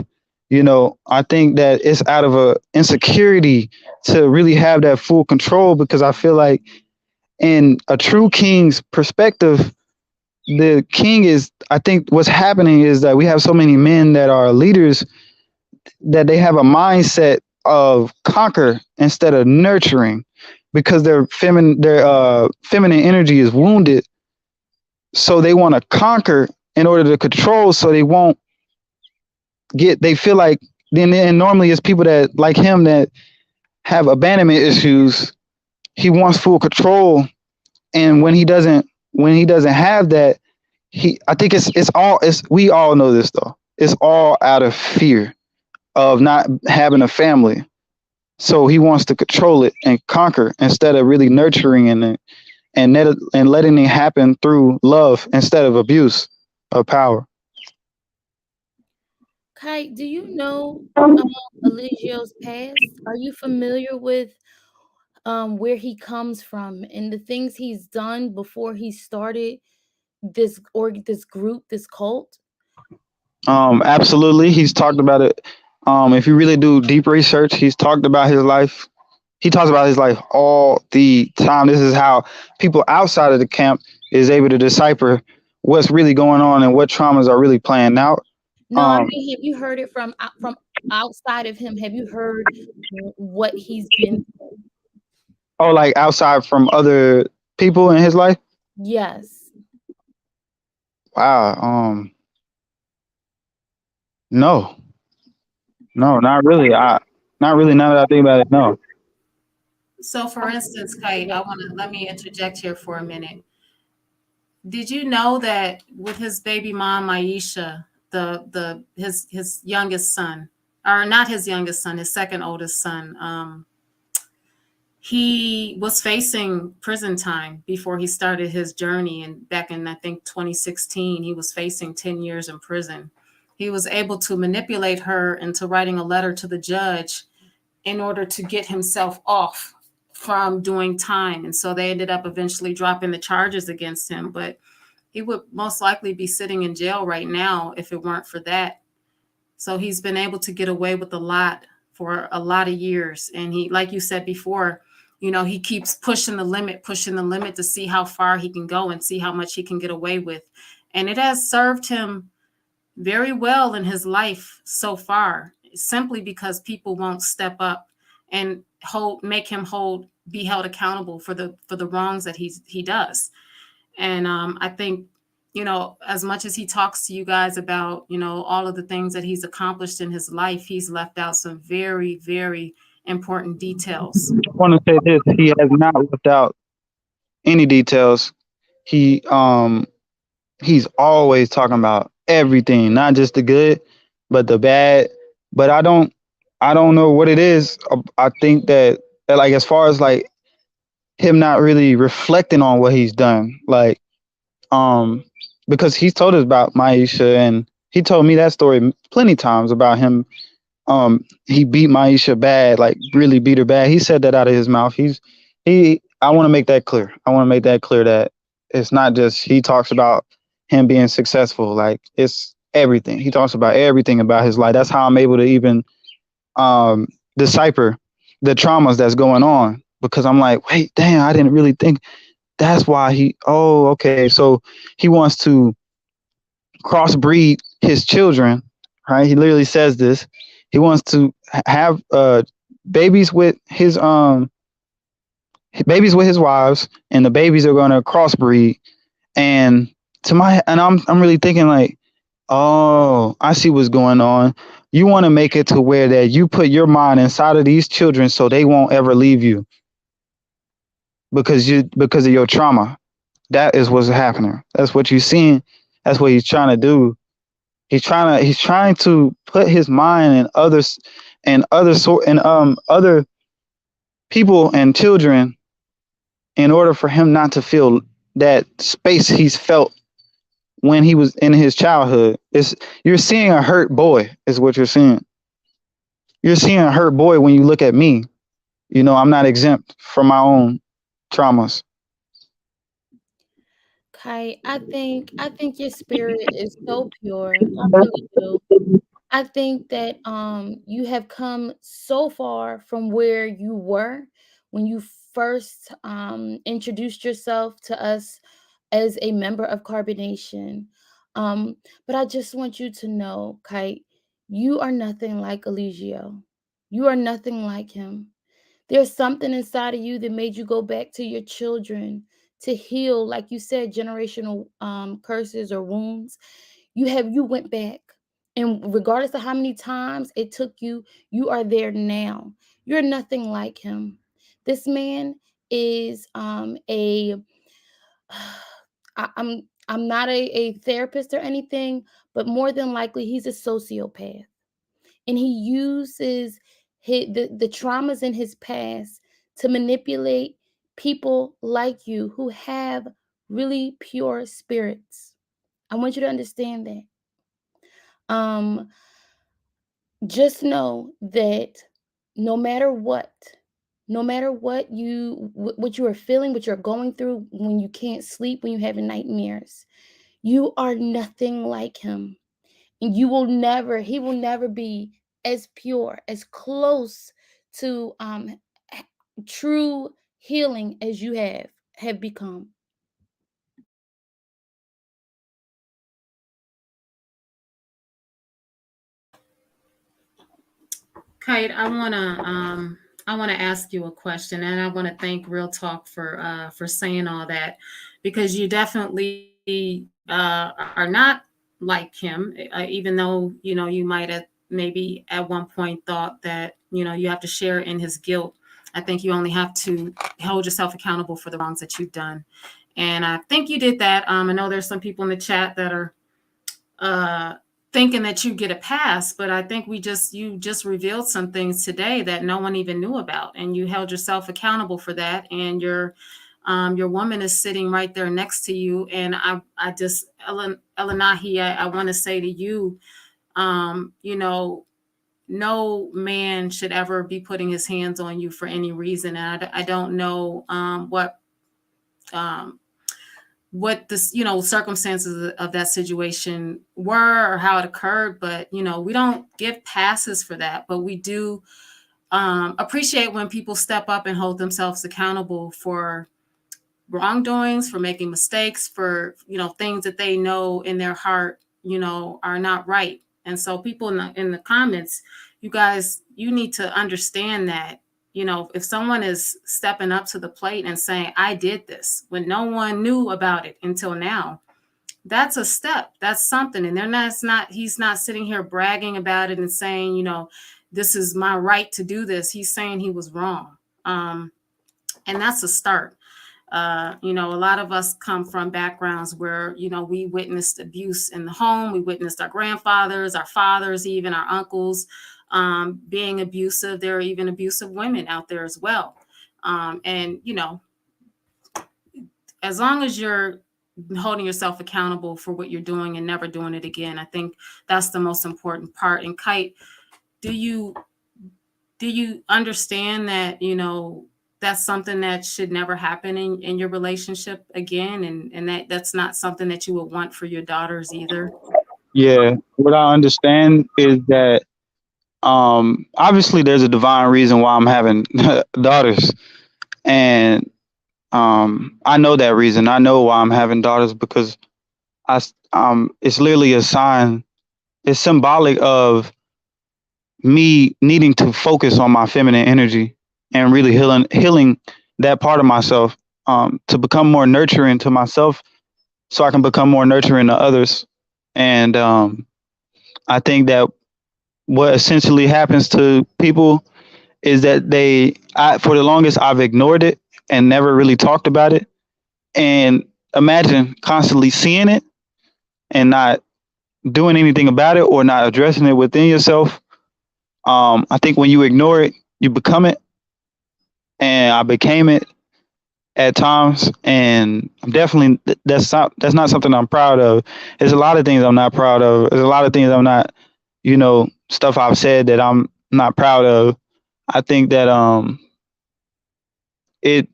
S3: I think that it's out of a insecurity to really have that full control, because I feel like, in a true king's perspective, the king is, I think what's happening is that we have so many men that are leaders, that they have a mindset of conquer instead of nurturing, because their feminine energy is wounded. So they want to conquer in order to control, so they won't they feel like, and normally it's people that like him that have abandonment issues. He wants full control. And when he doesn't have that, I think we all know this though. It's all out of fear of not having a family. So he wants to control it and conquer, instead of really nurturing and letting it happen through love instead of abuse of power.
S4: Kite, do you know Eligio's past? Are you familiar with where he comes from and the things he's done before he started this group, this cult?
S3: Absolutely. He's talked about it. If you really do deep research, he's talked about his life. He talks about his life all the time. This is how people outside of the camp is able to decipher what's really going on and what traumas are really playing out.
S4: No, I mean, have you heard it from outside of him? Have you heard what he's been through?
S3: Oh, like outside from other people in his life?
S4: Yes.
S3: Wow. No, not really. Not really. Now that I think about it, no.
S1: So, for instance, Kite, let me interject here for a minute. Did you know that with his baby mom Aisha, his youngest son, or not his youngest son, his second oldest son, he was facing prison time before he started his journey, and back in, I think, 2016, he was facing 10 years in prison. He was able to manipulate her into writing a letter to the judge in order to get himself off from doing time. And so they ended up eventually dropping the charges against him, but he would most likely be sitting in jail right now if it weren't for that. So he's been able to get away with a lot for a lot of years. And he, like you said before, he keeps pushing the limit to see how far he can go and see how much he can get away with. And it has served him very well in his life so far, simply because people won't step up and be held accountable for the wrongs that he does. And I think, as much as he talks to you guys about, all of the things that he's accomplished in his life, he's left out some very, very important details.
S3: I want to say this: he has not left out any details. He's always talking about everything, not just the good, but the bad. But I don't know what it is. I think that like, as far as like him not really reflecting on what he's done, like because he's told us about Maisha, and he told me that story plenty times about him. He beat Maisha bad, like really beat her bad. He said that out of his mouth. I want to make that clear. That it's not just, he talks about him being successful. Like, it's everything. He talks about everything about his life. That's how I'm able to even decipher the traumas that's going on, because I'm like, wait, damn, I didn't really think that's why okay. So he wants to crossbreed his children, right? He literally says this. He wants to have babies with his wives, and the babies are going to crossbreed. And I'm really thinking like, Oh, I see what's going on. You want to make it to where that you put your mind inside of these children so they won't ever leave you because of your trauma. That is what's happening. That's what you're seeing. That's what he's trying to do. He's trying to put his mind in others and other people and children in order for him not to feel that space he's felt when he was in his childhood. It's You're seeing a hurt boy is what you're seeing. You're seeing a hurt boy when you look at me. I'm not exempt from my own traumas.
S4: Kite, I think your spirit is so pure. I really do. I think that you have come so far from where you were when you first introduced yourself to us as a member of CarbonNation. Um, but I just want you to know, Kite, you are nothing like Eligio. You are nothing like him. There's something inside of you that made you go back to your children to heal, like you said, generational curses or wounds. You went back, and regardless of how many times it took you, you are there now. You're nothing like him. This man is a I'm not a therapist or anything, but more than likely he's a sociopath, and he uses the traumas in his past to manipulate people like you who have really pure spirits. I want you to understand that. Um, just know that no matter what, what you are feeling, what you're going through when you can't sleep, when you're having nightmares, you are nothing like him. And he will never be as pure, as close to true healing as you have become.
S1: Kite, I wanna ask you a question, and I want to thank Real Talk for saying all that, because you definitely are not like him, even though you might have maybe at one point thought that you have to share in his guilt. I think you only have to hold yourself accountable for the wrongs that you've done, and I think you did that. I know there's some people in the chat that are uh, thinking that you get a pass, but I think you just revealed some things today that no one even knew about, and you held yourself accountable for that. And your woman is sitting right there next to you, and I just Elinahi, I want to say to you, no man should ever be putting his hands on you for any reason. And I don't know um, what this circumstances of that situation were or how it occurred, but we don't give passes for that, but we do appreciate when people step up and hold themselves accountable for wrongdoings, for making mistakes, for things that they know in their heart are not right. And so people in the comments, you guys, you need to understand that if someone is stepping up to the plate and saying, I did this when no one knew about it until now, that's a step. That's something. And he's not sitting here bragging about it and saying, this is my right to do this. He's saying he was wrong. And that's a start. A lot of us come from backgrounds where, we witnessed abuse in the home. We witnessed our grandfathers, our fathers, even our uncles being abusive. There are even abusive women out there as well. And, as long as you're holding yourself accountable for what you're doing and never doing it again, I think that's the most important part. And Kite, do you understand that, that's something that should never happen in your relationship again, and that's not something that you would want for your daughters either?
S3: Yeah, what I understand is that obviously there's a divine reason why I'm having daughters, and I know that reason. I know why I'm having daughters because it's literally a sign. It's symbolic of me needing to focus on my feminine energy and really healing that part of myself, to become more nurturing to myself so I can become more nurturing to others. And I think that what essentially happens to people is that for the longest, I've ignored it and never really talked about it. And imagine constantly seeing it and not doing anything about it or not addressing it within yourself. I think when you ignore it, you become it. And I became it at times, and I'm definitely that's not something I'm proud of. There's a lot of things I'm not proud of. There's a lot of things I'm not, stuff I've said that I'm not proud of. I think that it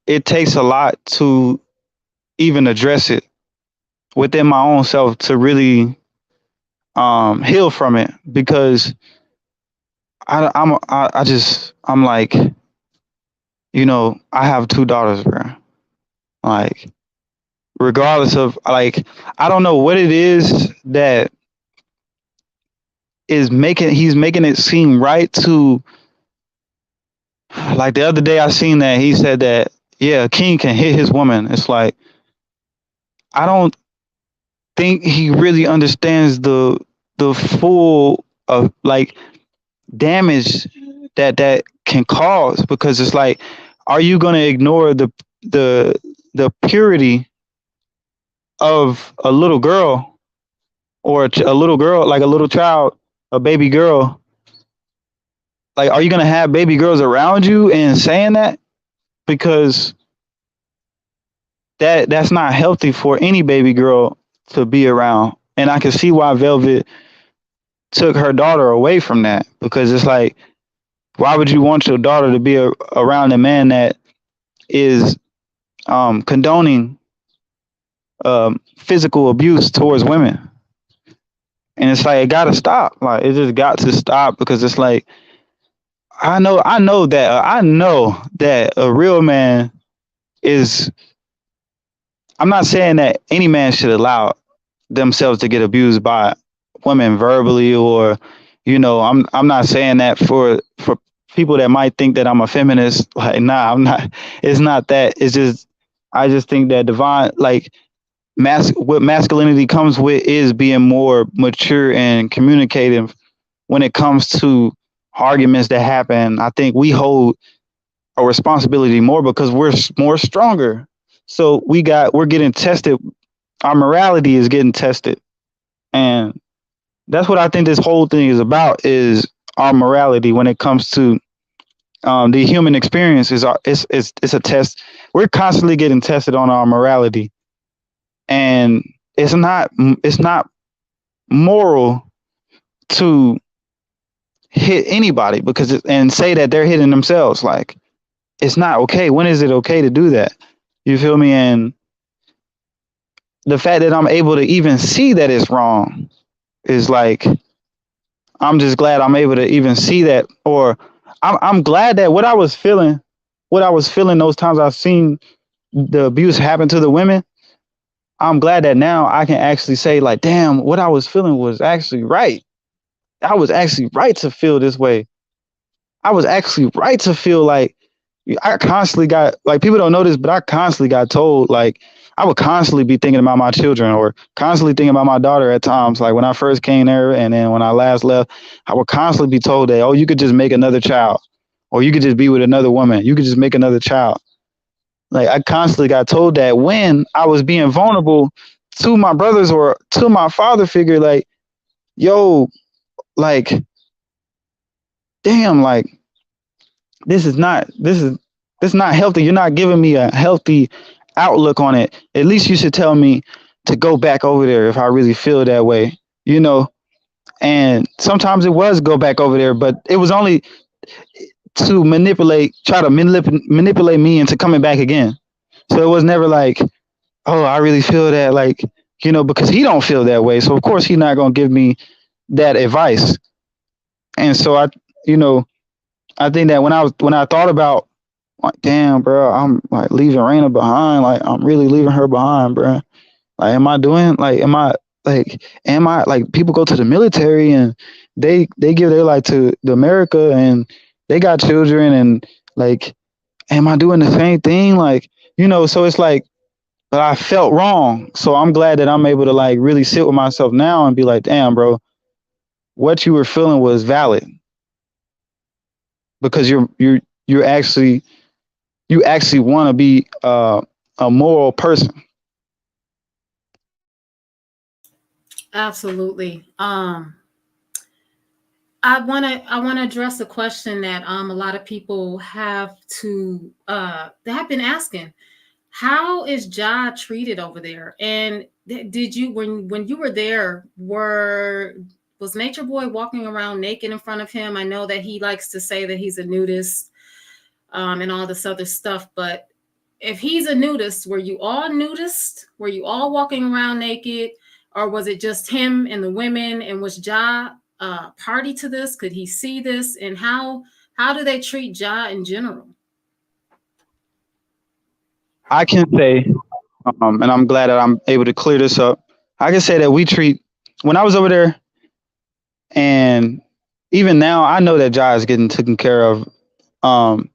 S3: it takes a lot to even address it within my own self to really heal from it, because I'm like, I have two daughters, bro. Like, regardless of, like, I don't know what it is that he's making it seem right to, like, the other day I seen that he said that, yeah, a king can hit his woman. It's like, I don't think he really understands the full of, like, damage that can cause, because it's like, are you going to ignore the the purity of a little girl, or a little girl, like a little child, a baby girl? Like, are you going to have baby girls around you and saying that? Because that's not healthy for any baby girl to be around. And I can see why Velvet took her daughter away from that, because it's like, why would you want your daughter to be around a man that is condoning physical abuse towards women? And it's like, it got to stop. Like, it just got to stop, because it's like, I know that a real man is. I'm not saying that any man should allow themselves to get abused by women verbally, or, I'm not saying that for people that might think that I'm a feminist. Like, nah, I'm not. It's not that. It's just, I just think that divine, like, what masculinity comes with is being more mature and communicative when it comes to arguments that happen. I think we hold a responsibility more because we're more stronger. So we're getting tested. Our morality is getting tested. And that's what I think this whole thing is about, is our morality when it comes to the human experience. It's a test. We're constantly getting tested on our morality. And it's not moral to hit anybody and say that they're hitting themselves. Like, it's not okay. When is it okay to do that? You feel me? And the fact that I'm able to even see that it's wrong is like, I'm just glad I'm able to even see that. Or I'm glad that what I was feeling those times I've seen the abuse happen to the women, I'm glad that now I can actually say, like, damn, what I was feeling was actually right. I was actually right to feel this way. I was actually right to feel like, I constantly got, like, people don't know this, but I constantly got told, like, I would constantly be thinking about my children, or constantly thinking about my daughter at times. Like, when I first came there, and then when I last left, I would constantly be told that, oh, you could just make another child, or you could just be with another woman. You could just make another child. Like, I constantly got told that when I was being vulnerable to my brothers or to my father figure, like, yo, like, damn, like, this is not healthy. You're not giving me a healthy outlook on it. At least you should tell me to go back over there if I really feel that way, you know? And sometimes it was go back over there, but it was only to try to manipulate me into coming back again. So it was never like, oh, I really feel that, like, because he don't feel that way. So of course he's not going to give me that advice. And so I think that when I thought about, like, damn, bro, I'm like leaving Raina behind. Like, I'm really leaving her behind, bro. Like, am I like, people go to the military and they give their life to the America, and they got children, and, like, am I doing the same thing? Like, so it's like, but I felt wrong. So I'm glad that I'm able to like really sit with myself now and be like, damn, bro, what you were feeling was valid because you're actually you actually want to be a moral person.
S1: Absolutely. I want to address a question that a lot of people have to they have been asking. How is Ja treated over there? And did you when you were there, was Nature Boy walking around naked in front of him? I know that he likes to say that he's a nudist and all this other stuff, but if he's a nudist, were you all nudist? Were you all walking around naked? Or was it just him and the women? And was Ja party to this? Could he see this? And how do they treat Ja in general?
S3: I can say, and I'm glad that I'm able to clear this up. I can say that we treat when I was over there, and even now, I know that Ja is getting taken care of. Um,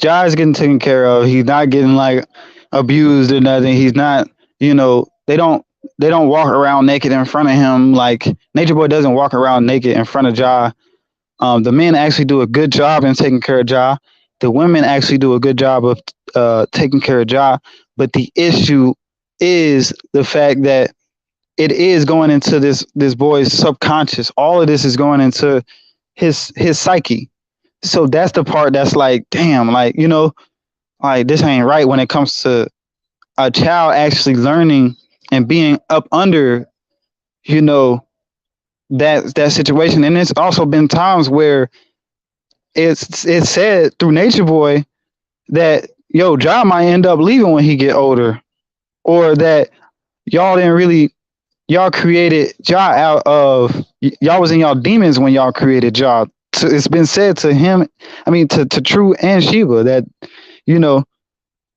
S3: Ja is getting taken care of. He's not getting like abused or nothing. He's not, they don't walk around naked in front of him. Like Nature Boy doesn't walk around naked in front of Ja. The men actually do a good job in taking care of Ja. The women actually do a good job of taking care of Ja. But the issue is the fact that it is going into this boy's subconscious. All of this is going into his psyche. So that's the part that's like, damn, like like this ain't right when it comes to a child actually learning and being up under, you know, that situation. And it's also been times where it's said through Nature Boy that Ja might end up leaving when he get older, or that y'all didn't really y'all created Ja out of y'all was in y'all demons when y'all created Ja. So it's been said to him, I mean to True and Sheba that you know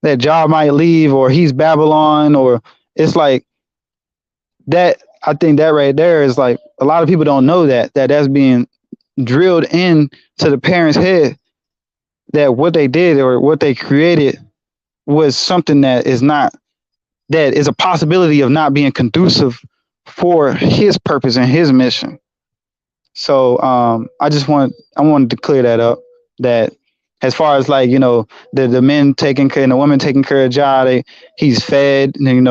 S3: that Ja might leave or he's Babylon or it's like that. I think that right there is like a lot of people don't know that's being drilled in to the parents' head that what they did or what they created was something that is not that is a possibility of not being conducive for his purpose and his mission. So I wanted to clear that up. That as far as like the men taking care and the women taking care of Ja, he's fed. And,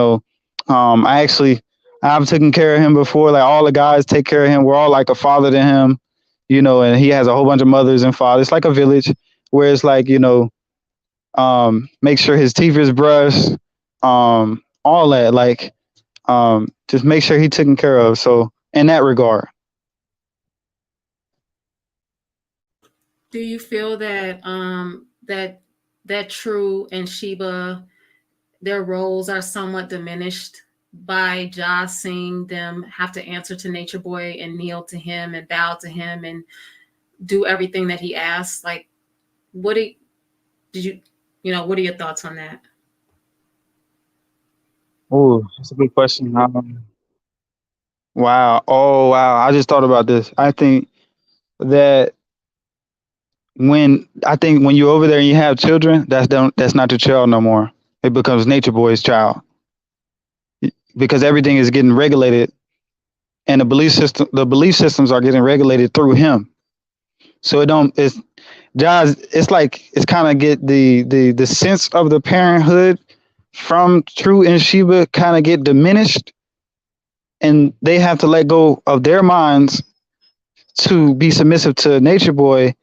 S3: I actually I've taken care of him before. Like all the guys take care of him. We're all like a father to him, and he has a whole bunch of mothers and fathers. It's like a village where it's like make sure his teeth is brushed, all that like just make sure he's taken care of. So in that regard.
S1: Do you feel that that True and Sheba, their roles are somewhat diminished by Ja seeing them have to answer to Nature Boy and kneel to him and bow to him and do everything that he asks? Like, what did you what are your thoughts on that?
S3: Oh, that's a good question. Wow. Oh, wow. I just thought about this. That I think when you're over there and you have children, that's not your child no more. It becomes Nature Boy's child because everything is getting regulated, and the belief systems are getting regulated through him. So it's like it's kind of get the sense of the parenthood from True and Sheba kind of get diminished, and they have to let go of their minds to be submissive to Nature Boy.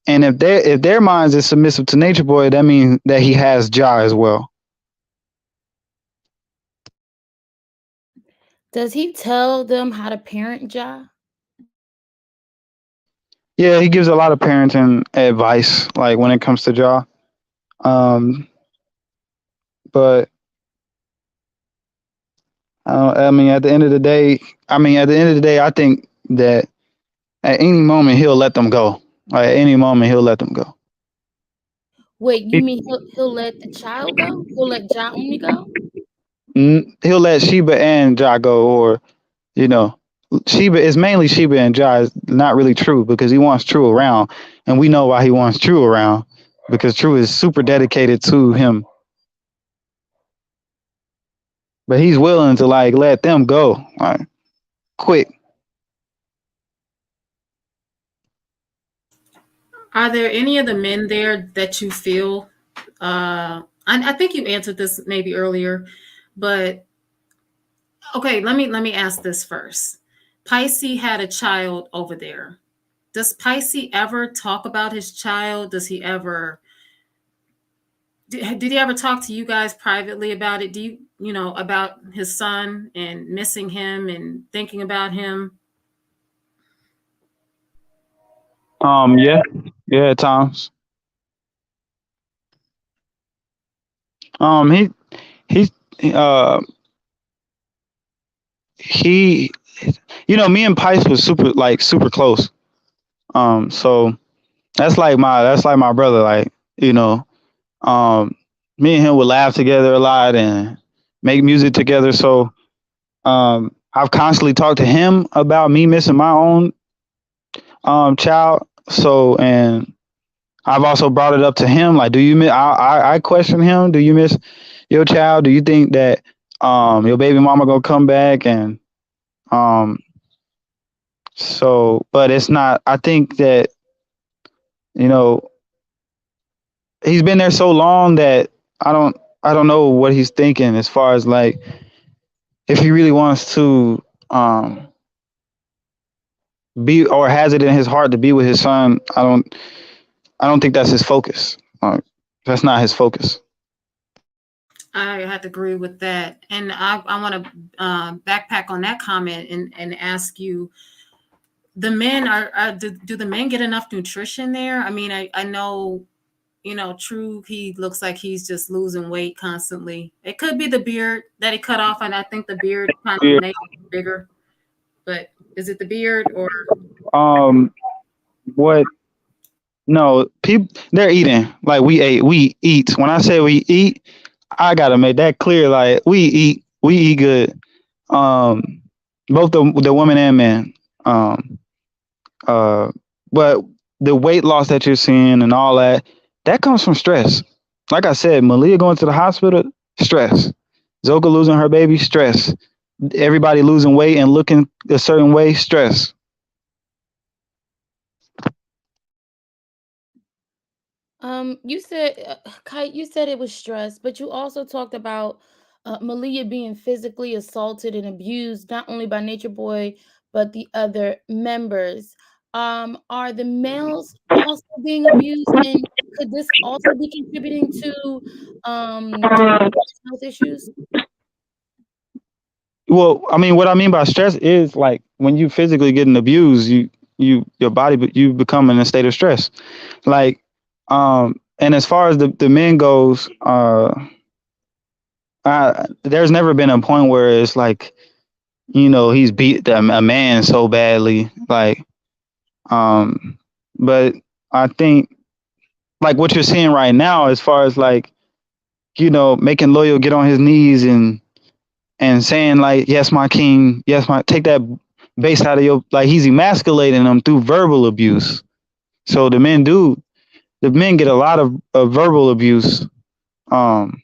S3: And if their minds is submissive to Nature Boy, that means that he has Ja as well.
S4: Does he tell them how to parent Ja?
S3: Yeah, he gives a lot of parenting advice, like when it comes to Ja. But I mean, at the end of the day, I think that at any moment he'll let them go. Like, at any moment he'll let them go.
S4: Wait, you mean he'll let the child go? He'll let Ja only go?
S3: He'll let Sheba and Ja go, or you know, Sheba is mainly Sheba and Ja is not really True because he wants True around, and we know why he wants True around because True is super dedicated to him. but he's willing to like let them go like quick.
S1: Are there any of the men there that you feel? I think you answered this maybe earlier, but okay. Let me ask this first. Pisces had a child over there. Does Pisces ever talk about his child? Does he ever? Did he ever talk to you guys privately about it? Do you know about his son and missing him and thinking about him?
S3: Yeah, yeah, at times. Um, he he's uh he me and Pice was super close. So that's like my brother. Like you know, um, me and him would laugh together a lot and make music together. So I've constantly talked to him about me missing my own child. So and I've also brought it up to him. Like, do you miss? I question him. Do you miss your child? Do you think that your baby mama gonna come back? And um but it's not. I think that you know he's been there so long that I don't I don't know what he's thinking as far as like if he really wants to be or has it in his heart to be with his son. I don't think that's his focus. That's not his focus.
S1: I have to agree with that, and I want to backpack on that comment and ask you: the men do the men get enough nutrition there? I mean, I know True, he looks like he's just losing weight constantly. It could be the beard that he cut off, and I think the beard kind of
S3: Yeah.
S1: makes him bigger. But is it the beard or
S3: Um. What? No. People. They're eating. Like we ate. We eat. When I say we eat, I gotta make that clear. Like we eat. We eat good. Um. Both the women and men. Um. Uh. But the weight loss that you're seeing and all that, that comes from stress. Like I said, Malia going to the hospital, stress. Zoka losing her baby, stress. Everybody losing weight and looking a certain way, stress.
S4: You said, Kite, you said it was stress, but you also talked about Malia being physically assaulted and abused, not only by Nature Boy, but the other members. Are the males also being abused, and could this also be contributing to health issues?
S3: Well, I mean, what I mean by stress is like when you physically getting abused, your body, but you become in a state of stress. Like, and as far as the men goes, there's never been a point where it's like, he's beat a man so badly. Like, um, but I think like what you're seeing right now, as far as like, making Loyal get on his knees and saying like, yes, my king, yes, my take that bass out of your like he's emasculating them through verbal abuse. So the men get a lot of verbal abuse. Um,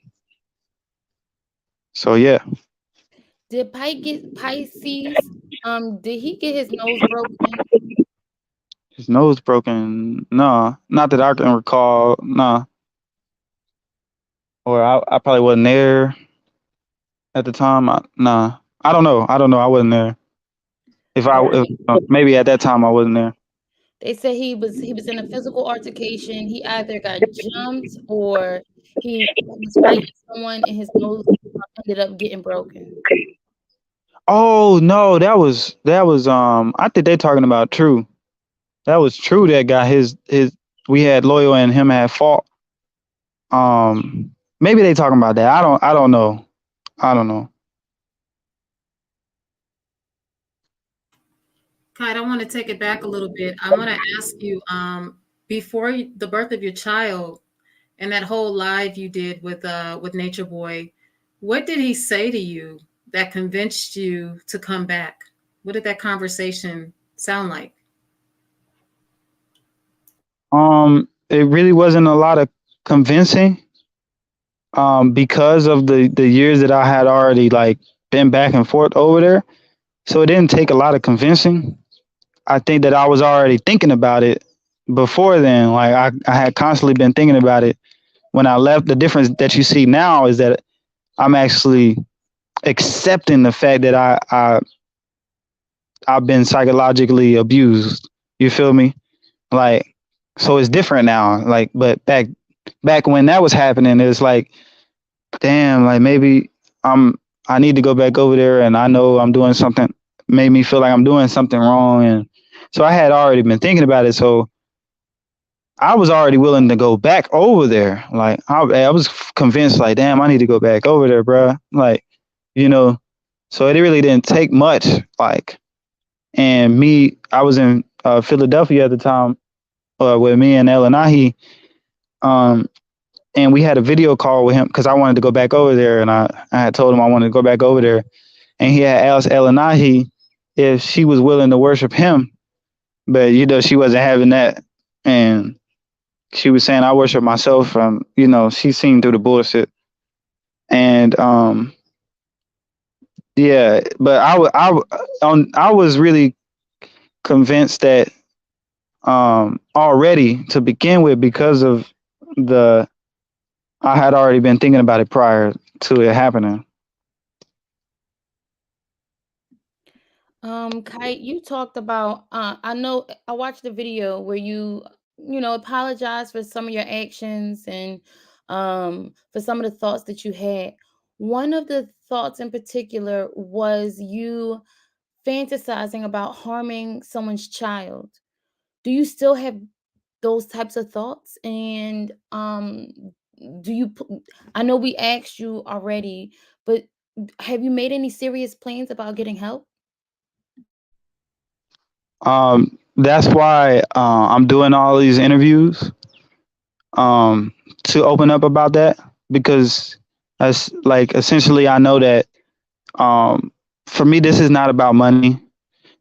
S3: so yeah,
S4: Did Pike get Pisces? Did he get his nose broken?
S3: his nose broken. No, not that I can recall. No, or I probably wasn't there at the time. Nah, I don't know. I don't know. I wasn't there.
S4: All
S3: If,
S4: right.
S3: maybe at that time I wasn't there.
S4: They said he was in a physical altercation. He either got jumped or he was fighting someone and his nose ended up getting broken.
S3: Oh no, that was I think they talking about True. That was True that got his we had Loyal and him had fought. Maybe they talking about that. I don't know. I don't know.
S1: Kite? I want to take it back a little bit. I want to ask you, before the birth of your child and that whole live you did with Nature Boy, what did he say to you that convinced you to come back? What did that conversation sound like?
S3: It really wasn't a lot of convincing. because of the years that I had already like been back and forth over there. So it didn't take a lot of convincing. I think that I was already thinking about it before then. Like I had constantly been thinking about it when I left. The difference that you see now is that I'm actually accepting the fact that I've been psychologically abused. You feel me? Like, so it's different now. Like, but back when that was happening, it's like, damn, like maybe I'm I need to go back over there, and I know I'm doing something. Made me feel like I'm doing something wrong, and so I had already been thinking about it. So I was already willing to go back over there. Like I was convinced, like, damn, I need to go back over there, bro. Like, you know, so it really didn't take much. Like, and me, I was in Philadelphia at the time with me and Elinahi, um, and we had a video call with him because I wanted to go back over there, and I had told him I wanted to go back over there, and he had asked Elinahi if she was willing to worship him, but she wasn't having that, and she was saying I worship myself. She seen through the bullshit, and yeah, but I was really convinced that already to begin with because of the I had already been thinking about it prior to it happening.
S4: Kite, you talked about I know I watched the video where you apologize for some of your actions and for some of the thoughts that you had. One of the thoughts in particular was you fantasizing about harming someone's child. Do you still have those types of thoughts? And do you I know we asked you already, but have you made any serious plans about getting help?
S3: That's why I'm doing all these interviews to open up about that because that's like essentially I know that for me this is not about money.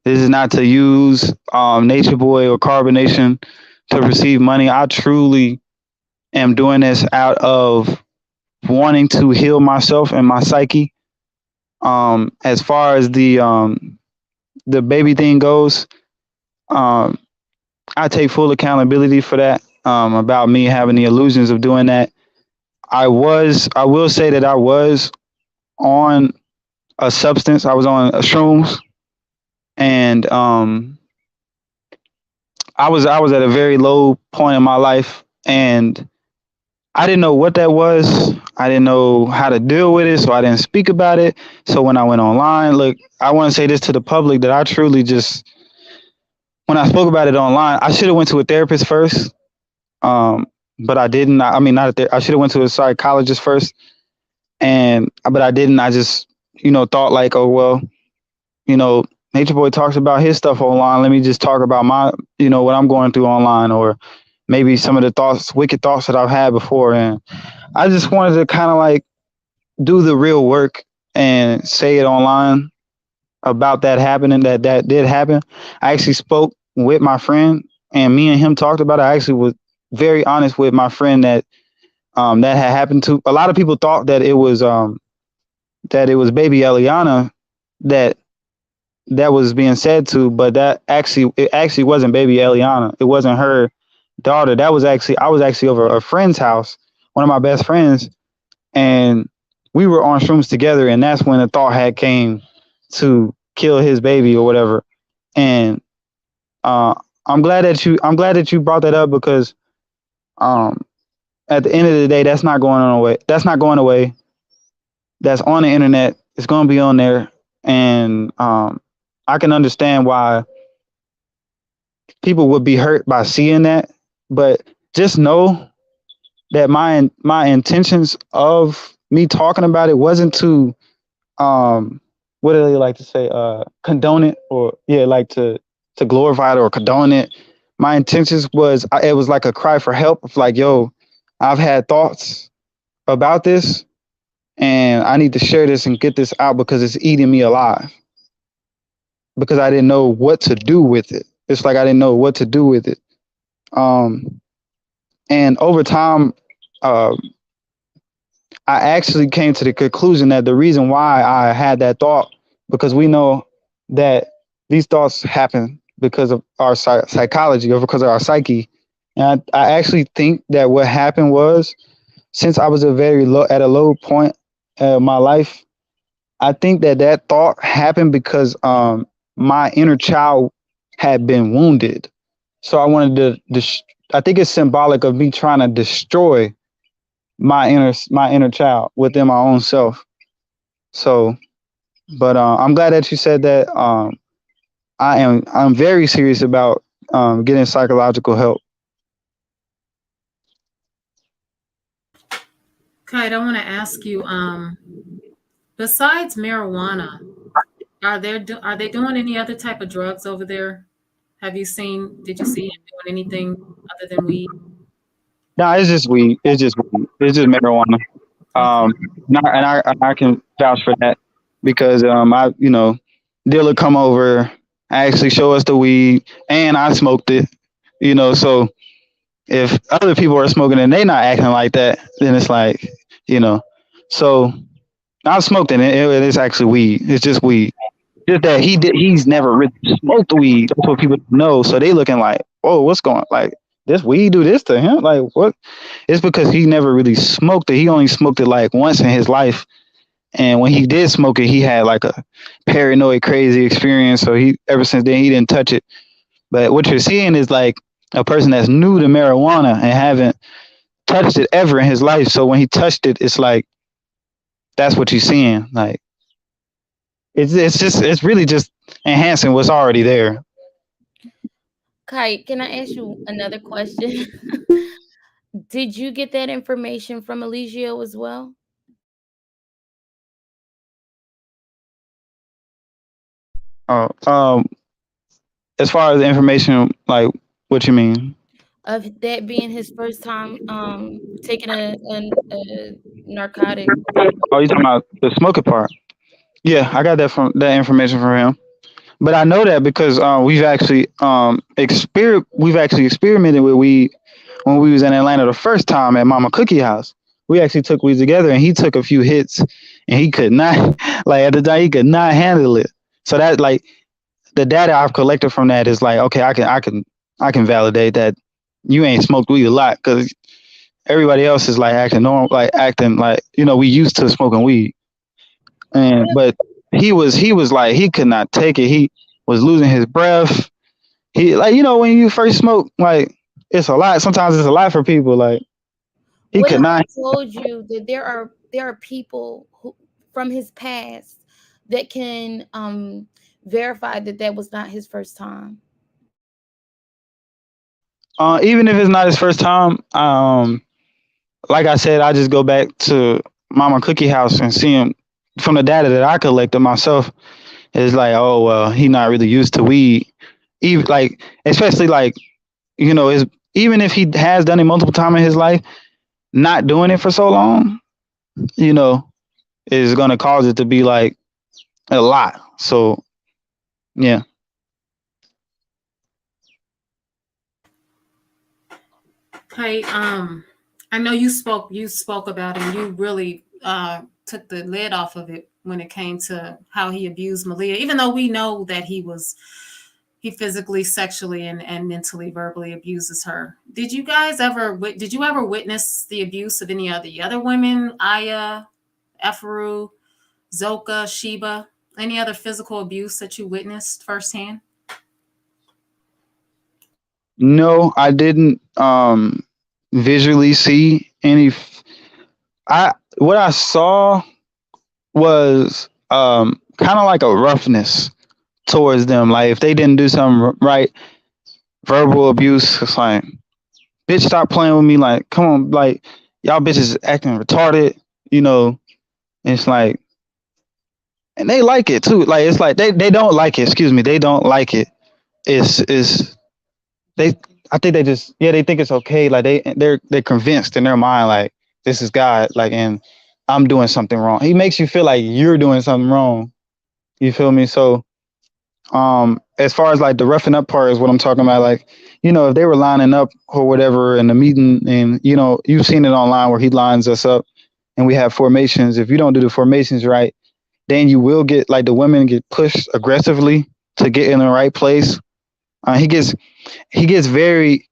S3: This is not to use Nature Boy or CarbonNation to receive money. I truly am doing this out of wanting to heal myself and my psyche. As far as the baby thing goes, um, I take full accountability for that. About me having the illusions of doing that. I will say that I was on a substance. I was on shrooms, and I was at a very low point in my life, and I didn't know what that was. I didn't know how to deal with it, so I didn't speak about it. So when I went online, look, I want to say this to the public that I truly just when I spoke about it online, I should have went to a therapist first, but I didn't. I mean, not a I should have went to a psychologist first, and but I didn't. I just thought like, oh well, you know, Nature Boy talks about his stuff online. Let me just talk about my what I'm going through online, or maybe some of the thoughts, wicked thoughts that I've had before, and I just wanted to kind of like do the real work and say it online about that happening. That did happen. I actually spoke with my friend, and me and him talked about it. I actually was very honest with my friend that that had happened to. A lot of people thought that it was baby Eliana that was being said to, but it actually wasn't baby Eliana. It wasn't her daughter. That was actually I was actually over a friend's house, one of my best friends, and we were on shrooms together, and that's when the thought had came to kill his baby or whatever. And uh, I'm glad that you brought that up because um, at the end of the day, that's not going on away. That's not going away. That's on the internet. It's going to be on there, and I can understand why people would be hurt by seeing that. But just know that my intentions of me talking about it wasn't to what do they like to say condone it, or yeah, like to glorify it or condone it. My intentions was it was like a cry for help of like, yo, I've had thoughts about this, and I need to share this and get this out because it's eating me alive, because I didn't know what to do with it. It's like I didn't know what to do with it. Um, and over time, uh, I actually came to the conclusion that the reason why I had that thought, because we know that these thoughts happen because of our psychology or because of our psyche. And I actually think that what happened was, since I was at a low point of my life, I think that that thought happened because my inner child had been wounded. So I wanted I think it's symbolic of me trying to destroy my inner child within my own self. So, but I'm glad that you said that. I'm very serious about getting psychological help.
S1: Kite, I want to ask you, besides marijuana, are they doing any other type of drugs over there? Did you see him doing anything other than weed?
S3: No, it's just weed. It's just weed. It's just marijuana.
S1: Okay.
S3: Um, and I can vouch for that because I dealer come over, actually show us the weed, and I smoked it. So if other people are smoking and they not acting like that, then it's like, you know. So I've smoked it. It's actually weed. It's just weed. Just that he's never really smoked weed. That's what people know. So they looking like, oh, what's going like this weed do this to him? Like what? It's because he never really smoked it. He only smoked it like once in his life. And when he did smoke it, he had like a paranoid, crazy experience. So he ever since then he didn't touch it. But what you're seeing is like a person that's new to marijuana and haven't touched it ever in his life. So when he touched it, it's like that's what you're seeing. Like it's really just enhancing what's already there.
S4: Kite, can I ask you another question? Did you get that information from Eligio as well?
S3: Oh, as far as the information, like what you mean?
S4: Of that being his first time taking a narcotic?
S3: Oh, you talking about the smoking part? Yeah, I got that information from him. But I know that because we've actually experimented with weed when we was in Atlanta the first time at Mama Cookie House. We actually took weed together, and he took a few hits, and he could not like at the time he could not handle it. So that like the data I've collected from that is like, okay, I can validate that you ain't smoked weed a lot because everybody else is like acting normal, like acting like we used to smoking weed, and but he was like he could not take it. He was losing his breath. He like when you first smoke, like it's a lot. Sometimes it's a lot for people. Like he
S4: What
S3: could
S4: if
S3: not.
S4: I told you that there are people who from his past that can verify that that was not his first time?
S3: Even if it's not his first time, like I said, I just go back to Mama Cookie House and see him from the data that I collected myself. It's like, oh well, he not really used to weed. Even like, especially like, is even if he has done it multiple times in his life, not doing it for so long, you know, is gonna cause it to be like a lot. So yeah.
S1: Hey, I know you spoke about it and you really took the lid off of it when it came to how he abused Malia, even though we know that he physically, sexually, and mentally, verbally abuses her. Did you ever witness the abuse of any of the other women, Aya, Efaru, Zoka, Sheba, any other physical abuse that you witnessed firsthand?
S3: No, I didn't visually see any I what I saw was kind of like a roughness towards them. Like if they didn't do something right, verbal abuse. It's like, bitch, stop playing with me. Like, come on, like y'all bitches acting retarded. You know, and it's like, and they like it too. Like it's like they don't like it. Excuse me, they don't like it. It's they. I think they just they think it's okay. Like they're convinced in their mind like this is God. Like and I'm doing something wrong. He makes you feel like you're doing something wrong. You feel me? So as far as like the roughing up part is what I'm talking about. Like if they were lining up or whatever in the meeting, and you've seen it online where he lines us up and we have formations. If you don't do the formations right, then you will get like the women get pushed aggressively to get in the right place. He gets very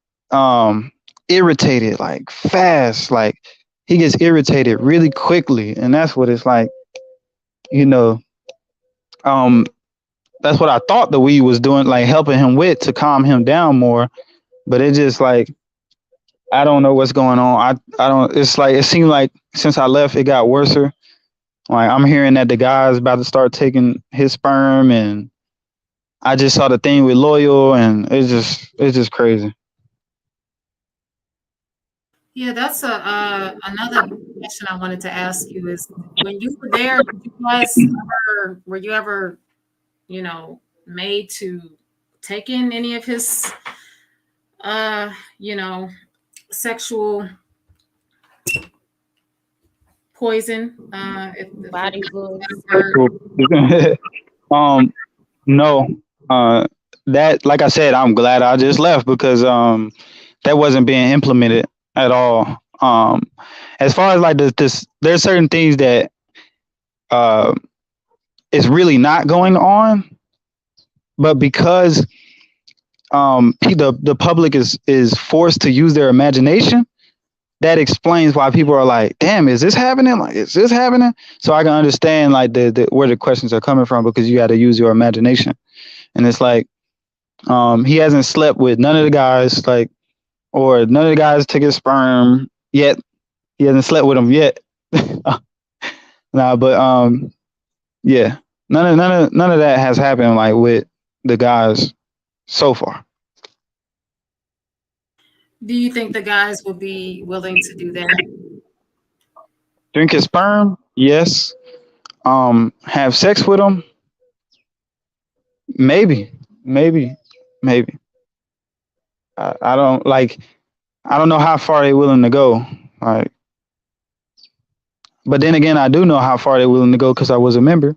S3: irritated like fast, like he gets irritated really quickly, and that's what it's like. You know, um, that's what I thought the weed was doing, like helping him with to calm him down more. But it just like I don't know what's going on. I don't. It's like it seemed like since I left, it got worse. Like I'm hearing that the guy's about to start taking his sperm, and I just saw the thing with Loyal, and it's just crazy.
S1: Yeah, that's a another question I wanted to ask you is when you were there, were you ever, you know, made to take in any of his you know, sexual poison, if
S4: Body
S1: that
S4: fluids.
S1: word.
S3: um, no, that like I said, I'm glad I just left because that wasn't being implemented at all. As far as like this, there's certain things that uh is really not going on, but because the public is forced to use their imagination, that explains why people are like, damn, is this happening? Like, is this happening? So I can understand like the where the questions are coming from because you got to use your imagination. And it's like he hasn't slept with none of the guys, like, or none of the guys took his sperm yet. He hasn't slept with them yet. Nah, but yeah, none of that has happened like with the guys so far.
S1: Do you think the guys will be willing to do that?
S3: Drink his sperm, yes. Have sex with him, maybe, maybe, maybe. I don't like. I don't know how far they're willing to go. Like, but then again, I do know how far they're willing to go because I was a member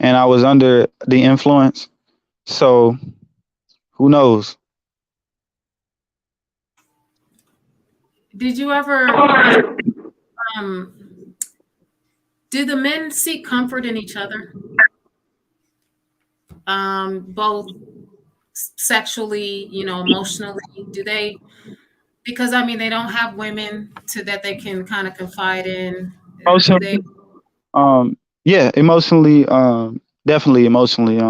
S3: and I was under the influence. So who knows?
S1: Did you ever um did the men seek comfort in each other? Both sexually, you know, emotionally? Do they, because I mean they don't have women to that they can kind of confide in. Do they?
S3: Emotionally, yeah, emotionally, definitely emotionally.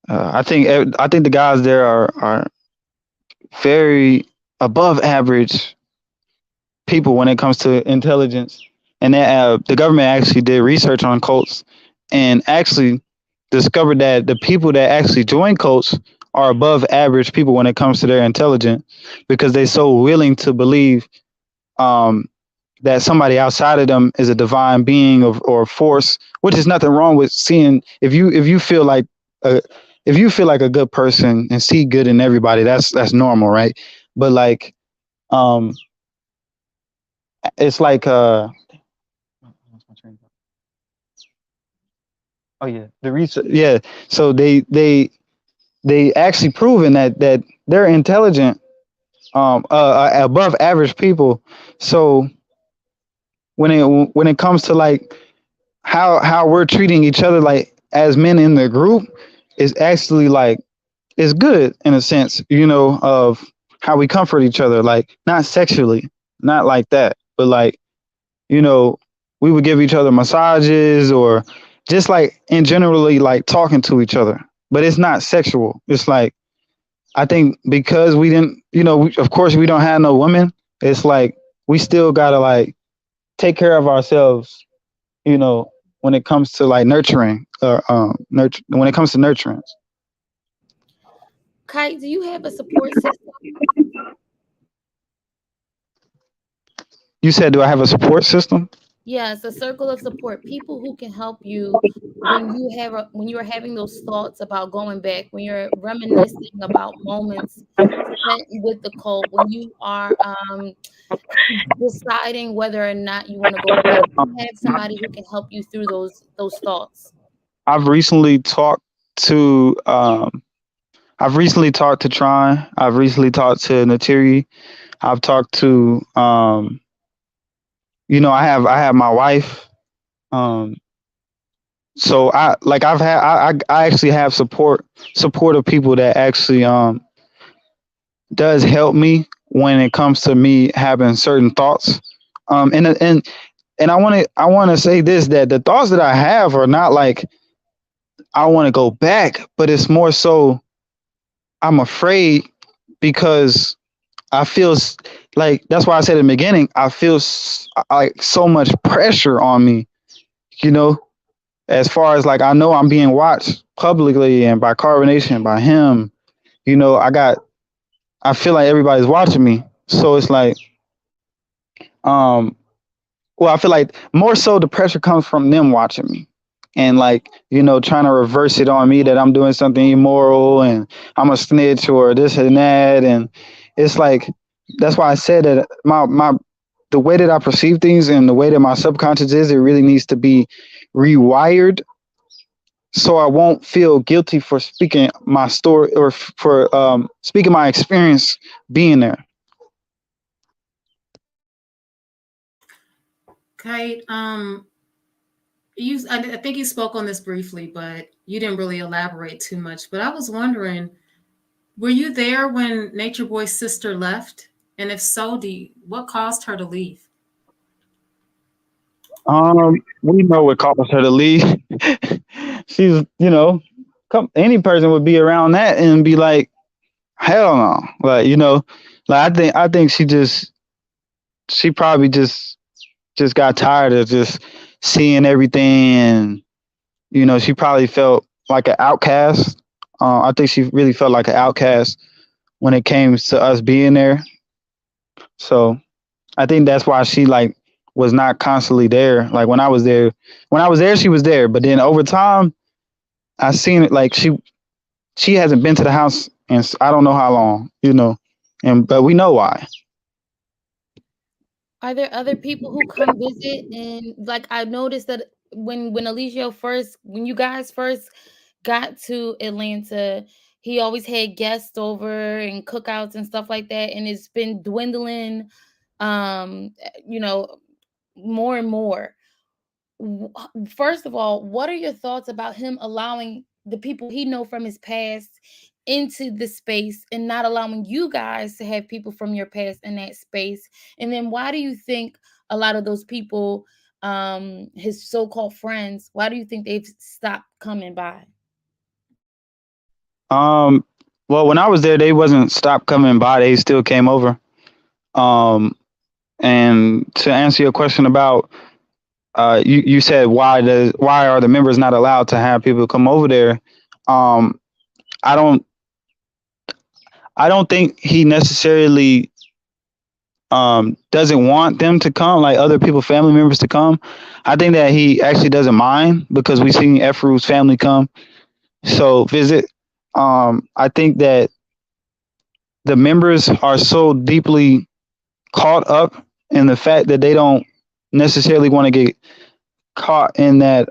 S3: I think the guys there are very above average people when it comes to intelligence, and the government actually did research on cults and actually discovered that the people that actually join cults are above average people when it comes to their intelligence because they're so willing to believe um, that somebody outside of them is a divine being or force, which is nothing wrong with seeing if you feel like a, if you feel like a good person and see good in everybody, that's normal, right? But like um it's like oh yeah, the research, yeah, so they actually proven that they're intelligent, above average people. So when it comes to like how we're treating each other like as men in the group is actually like it's good in a sense, of how we comfort each other, like not sexually, not like that, but like, you know, we would give each other massages or just like in generally like talking to each other. But it's not sexual. It's like I think because we didn't, of course we don't have no women. It's like we still gotta like take care of ourselves, you know, when it comes to like nurturing, when it comes to nurturance.
S4: Kite, do you have a support system?
S3: You said, do I have a support system?
S4: Yes, a circle of support, people who can help you when when you are having those thoughts about going back, when you're reminiscing about moments spent with the cult, when you are deciding whether or not you want to go back. You have somebody who can help you through those thoughts.
S3: I've recently talked to Tron. I've recently talked to Natiri. I've talked to I have my wife. Um, so I actually have supportive people that actually does help me when it comes to me having certain thoughts. And I want to say this, that the thoughts that I have are not like I want to go back, but it's more so I'm afraid because I feel like that's why I said in the beginning I feel like so much pressure on me, you know, as far as like I know I'm being watched publicly and by CarbonNation, by him, I feel like everybody's watching me. So it's like um well, I feel like more so the pressure comes from them watching me and like, trying to reverse it on me that I'm doing something immoral and I'm a snitch or this and that. And it's like, that's why I said that the way that I perceive things and the way that my subconscious is, it really needs to be rewired so I won't feel guilty for speaking my story or for speaking my experience being there.
S1: Kite, I think you spoke on this briefly, but you didn't really elaborate too much. But I was wondering, were you there when Nature Boy's sister left? And if so, what caused her to leave?
S3: We know what caused her to leave. She's, any person would be around that and be like, hell no. Like, like I think she probably just got tired of just seeing everything, and she probably felt like an outcast. I think she really felt like an outcast when it came to us being there. So I think that's why she like was not constantly there. Like when I was there, she was there. But then over time, I seen it like she hasn't been to the house in I don't know how long, and but we know why.
S4: Are there other people who come visit? And like I noticed that when Eligio first, when you guys first got to Atlanta, he always had guests over and cookouts and stuff like that, and it's been dwindling, you know, more and more. First of all, what are your thoughts about him allowing the people he know from his past into the space and not allowing you guys to have people from your past in that space? And then why do you think a lot of those people, his so-called friends, why do you think they've stopped coming by?
S3: Um, well, when I was there, they wasn't stopped coming by. They still came over. Um, and to answer your question about, you said why are the members not allowed to have people come over there? Um, I don't I don't think he necessarily doesn't want them to come, like other people, family members to come. I think that he actually doesn't mind because we seen Efru's family come so visit. I think that the members are so deeply caught up in the fact that they don't necessarily want to get caught in that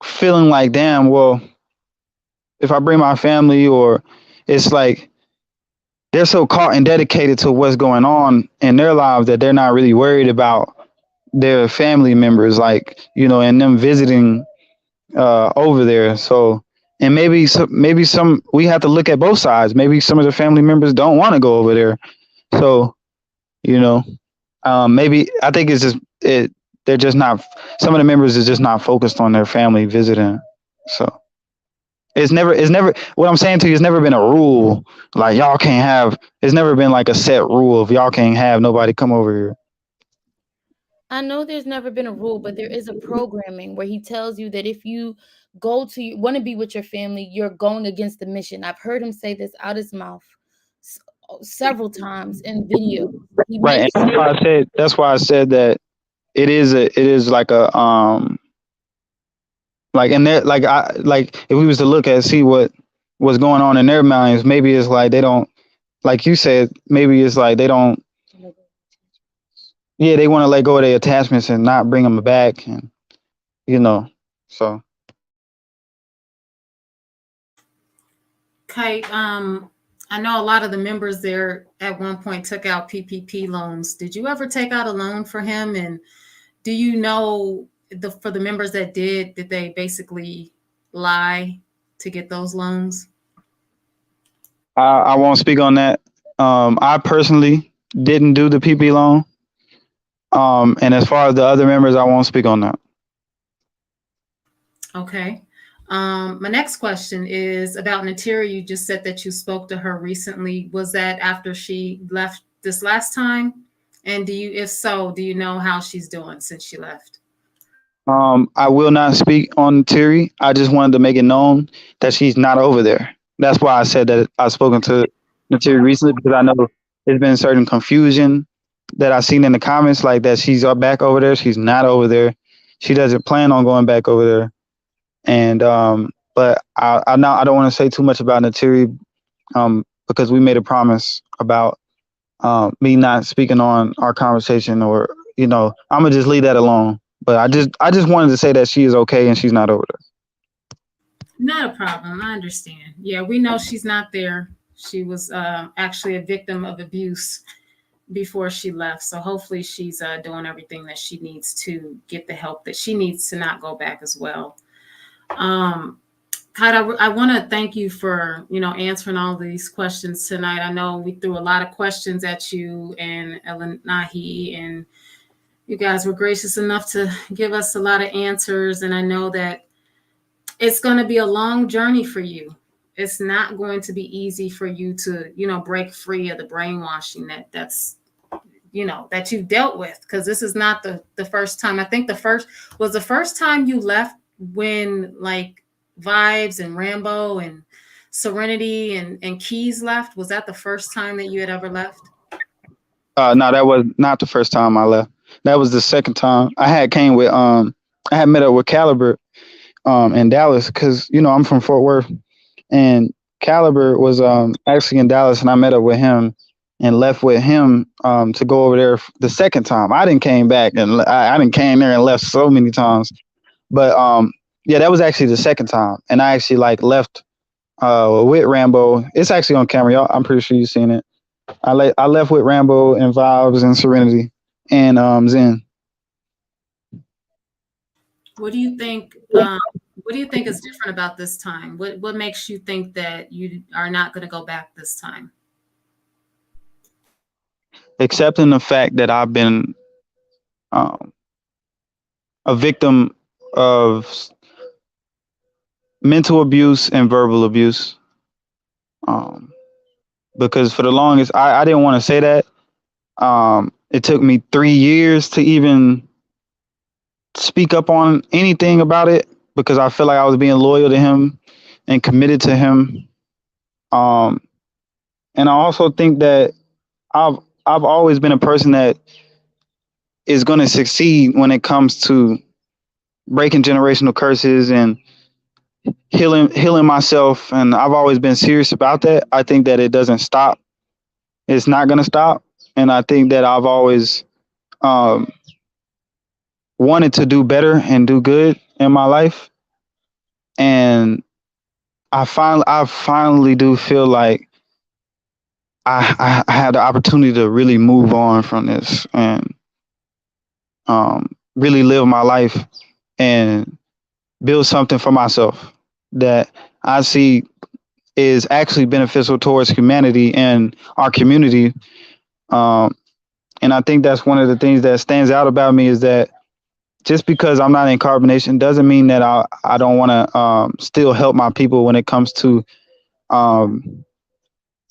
S3: feeling like, damn, well, if I bring my family, or it's like they're so caught and dedicated to what's going on in their lives that they're not really worried about their family members, like, and them visiting over there. So, and maybe some we have to look at both sides. Maybe some of the family members don't want to go over there. So, you know, maybe I think it's just it. They're just not. Some of the members is just not focused on their family visiting. So it's never. What I'm saying to you, it's never been a rule like y'all can't have. It's never been like a set rule of y'all can't have nobody come over here.
S4: I know there's never been a rule, but there is a programming where he tells you that if you want to be with your family, you're going against the mission. I've heard him say this out his mouth several times in video. He
S3: Right, and
S4: makes it.
S3: that's why I said that it is like a like, and there, like I like if we was to look at see what's going on in their minds, maybe it's like they don't, like you said, maybe it's like they don't, yeah, they want to let go of their attachments and not bring them back, and you know, so
S1: Kite, I know a lot of the members there at one point took out PPP loans. Did you ever take out a loan for him? And do you know for the members that did they basically lie to get those loans?
S3: I won't speak on that. I personally didn't do the PP loan. And as far as the other members, I won't speak on that.
S1: Okay. My next question is about Natira. You just said that you spoke to her recently. Was that after she left this last time? And if so, do you know how she's doing since she left?
S3: I will not speak on Terry. I just wanted to make it known that she's not over there. That's why I said that I've spoken to Terry recently, because I know there's been certain confusion that I've seen in the comments, like that she's back over there. She's not over there. She doesn't plan on going back over there. And but I don't want to say too much about Natiri, because we made a promise about me not speaking on our conversation, or I'm gonna just leave that alone. But I just wanted to say that she is okay and she's not over there.
S1: Not a problem. I understand. Yeah, we know she's not there. She was actually a victim of abuse before she left. So hopefully she's doing everything that she needs to get the help that she needs to not go back as well. Kite, I want to thank you for answering all these questions tonight. I know we threw a lot of questions at you and Elinahi, and you guys were gracious enough to give us a lot of answers. And I know that it's going to be a long journey for you. It's not going to be easy for you to break free of the brainwashing that's that you've dealt with, because this is not the first time. I think the first time you left when like Vibes and Rambo and Serenity and Keys left. Was that the first time that you had ever left?
S3: No, that was not the first time I left. That was the second time. I had met up with Caliber in Dallas, because I'm from Fort Worth, and Caliber was actually in Dallas, and I met up with him and left with him to go over there the second time. I didn't came back, and I didn't came there and left so many times. But yeah, that was actually the second time, and I actually left with Rambo. It's actually on camera, y'all. I'm pretty sure you've seen it. I left with Rambo and Vibes and Serenity and Zen.
S1: What do you think? What do you think is different about this time? What makes you think that you are not going to go back this time?
S3: Accepting the fact that I've been a victim of mental abuse and verbal abuse. Because for the longest, I didn't want to say that. It took me 3 years to even speak up on anything about it, because I feel like I was being loyal to him and committed to him. And I also think that I've always been a person that is going to succeed when it comes to breaking generational curses and healing myself. And I've always been serious about that. I think that it doesn't stop. It's not going to stop. And I think that I've always wanted to do better and do good in my life. And I finally do feel like I had the opportunity to really move on from this and really live my life and build something for myself that I see is actually beneficial towards humanity and our community. And I think that's one of the things that stands out about me, is that just because I'm not in CarbonNation doesn't mean that I don't want to still help my people when it comes to,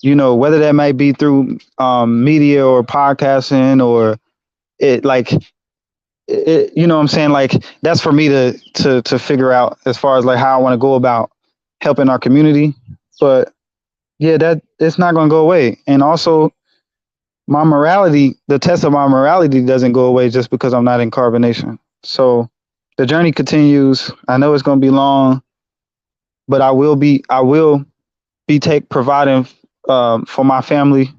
S3: whether that might be through media or podcasting, or it what I'm saying? Like, that's for me to figure out, as far as like how I want to go about helping our community. But yeah, that it's not going to go away. And also, my morality, the test of my morality doesn't go away just because I'm not in CarbonNation. So the journey continues. I know it's going to be long, but I will be providing for my family,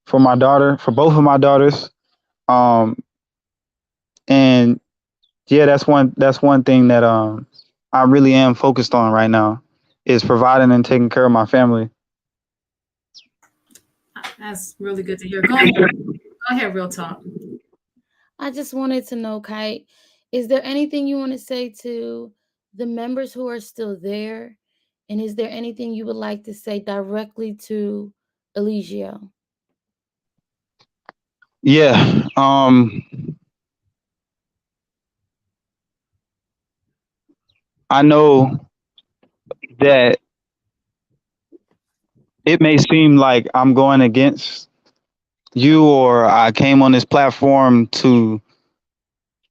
S3: for my daughter, for both of my daughters. And yeah, that's one thing that I really am focused on right now, is providing and taking care of my family.
S1: That's really good to hear. Go ahead. Go ahead, real talk.
S4: I just wanted to know, Kite, is there anything you want to say to the members who are still there? And is there anything you would like to say directly to Eligio?
S3: Yeah. I know that it may seem like I'm going against you, or I came on this platform to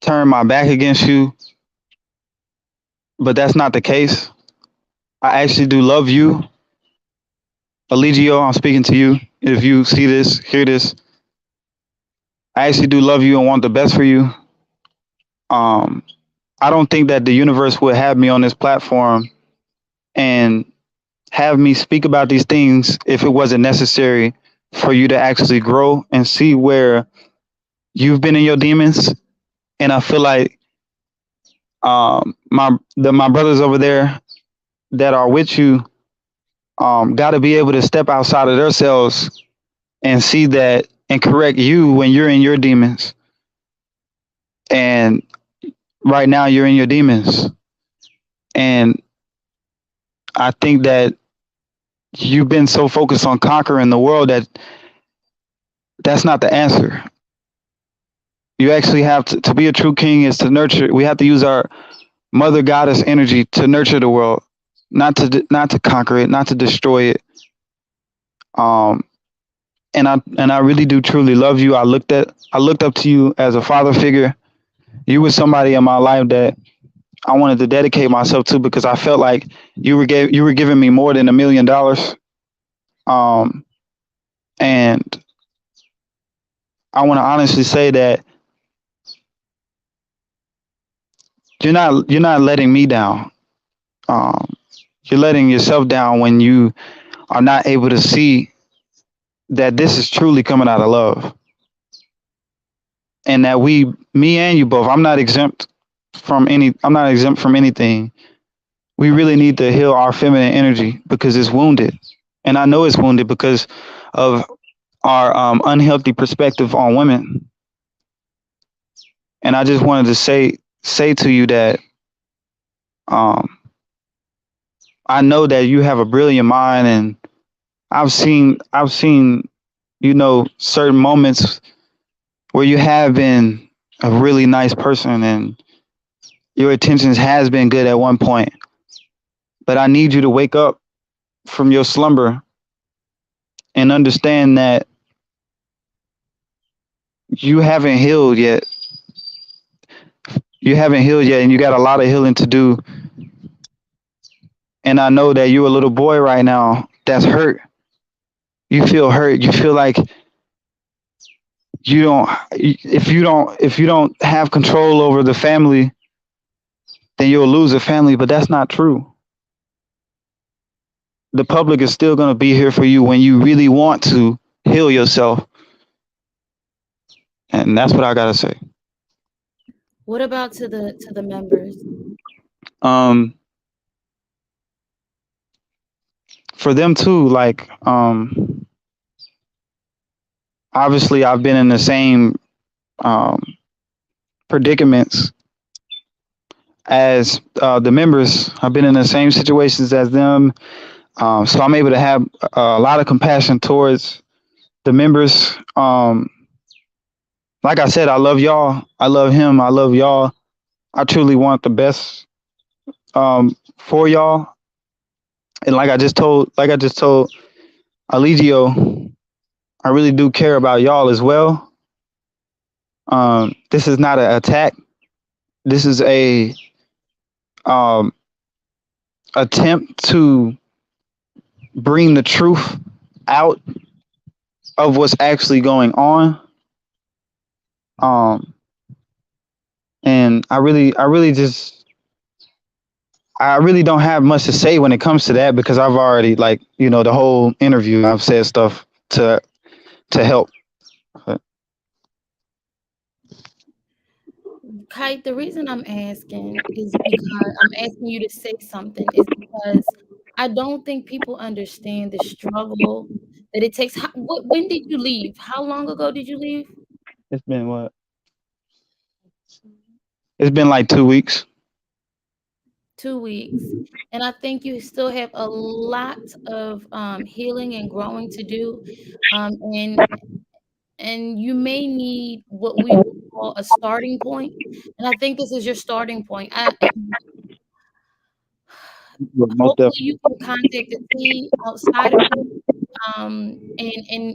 S3: turn my back against you, but that's not the case. I actually do love you. Eligio, I'm speaking to you. If you see this, hear this, I actually do love you and want the best for you. Um, I don't think that the universe would have me on this platform and have me speak about these things if it wasn't necessary for you to actually grow and see where you've been in your demons. And I feel like my brothers over there that are with you got to be able to step outside of themselves and see that and correct you when you're in your demons. And right now you're in your demons. And I think that you've been so focused on conquering the world that that's not the answer. You actually have to be a true king is to nurture. We have to use our mother goddess energy to nurture the world, not to conquer it, not to destroy it. Um, and I really do truly love you. I looked up to you as a father figure. You were somebody in my life that I wanted to dedicate myself to because I felt like you were giving me more than $1 million. Um, and I want to honestly say that you're not letting me down. Um, you're letting yourself down when you are not able to see that this is truly coming out of love, and that me and you both. I'm not exempt from anything. We really need to heal our feminine energy because it's wounded, and I know it's wounded because of our unhealthy perspective on women. And I just wanted to say to you that um, I know that you have a brilliant mind, and I've seen certain moments where you have been a really nice person and your intentions has been good at one point. But I need you to wake up from your slumber and understand that you haven't healed yet. You haven't healed yet, and you got a lot of healing to do. And I know that you're a little boy right now that's hurt. You feel hurt. You feel like you don't if you don't have control over the family, then you'll lose a family, but that's not true. The public is still going to be here for you when you really want to heal yourself. And that's what I got to say.
S4: What about to the members?
S3: Um, for them too, like, obviously I've been in the same, um, predicaments as, the members. I've been in the same situations as them. So I'm able to have a lot of compassion towards the members. Like I said, I love y'all. I love him. I love y'all. I truly want the best, for y'all. And like I just told Eligio, I really do care about y'all as well. This is not an attack. This is a, um, attempt to bring the truth out of what's actually going on. Um, and I really don't have much to say when it comes to that because I've already, like, the whole interview I've said stuff to help.
S4: Kite, the reason I'm asking is because I'm asking you to say something is because I don't think people understand the struggle that it takes. When did you leave? How long ago did you leave?
S3: It's been what? It's been like 2 weeks.
S4: 2 weeks. And I think you still have a lot of healing and growing to do. Um, and and you may need what we would call a starting point. And I think this is your starting point.
S3: Yeah, most
S4: Hopefully
S3: definitely.
S4: you can contact a team outside of this,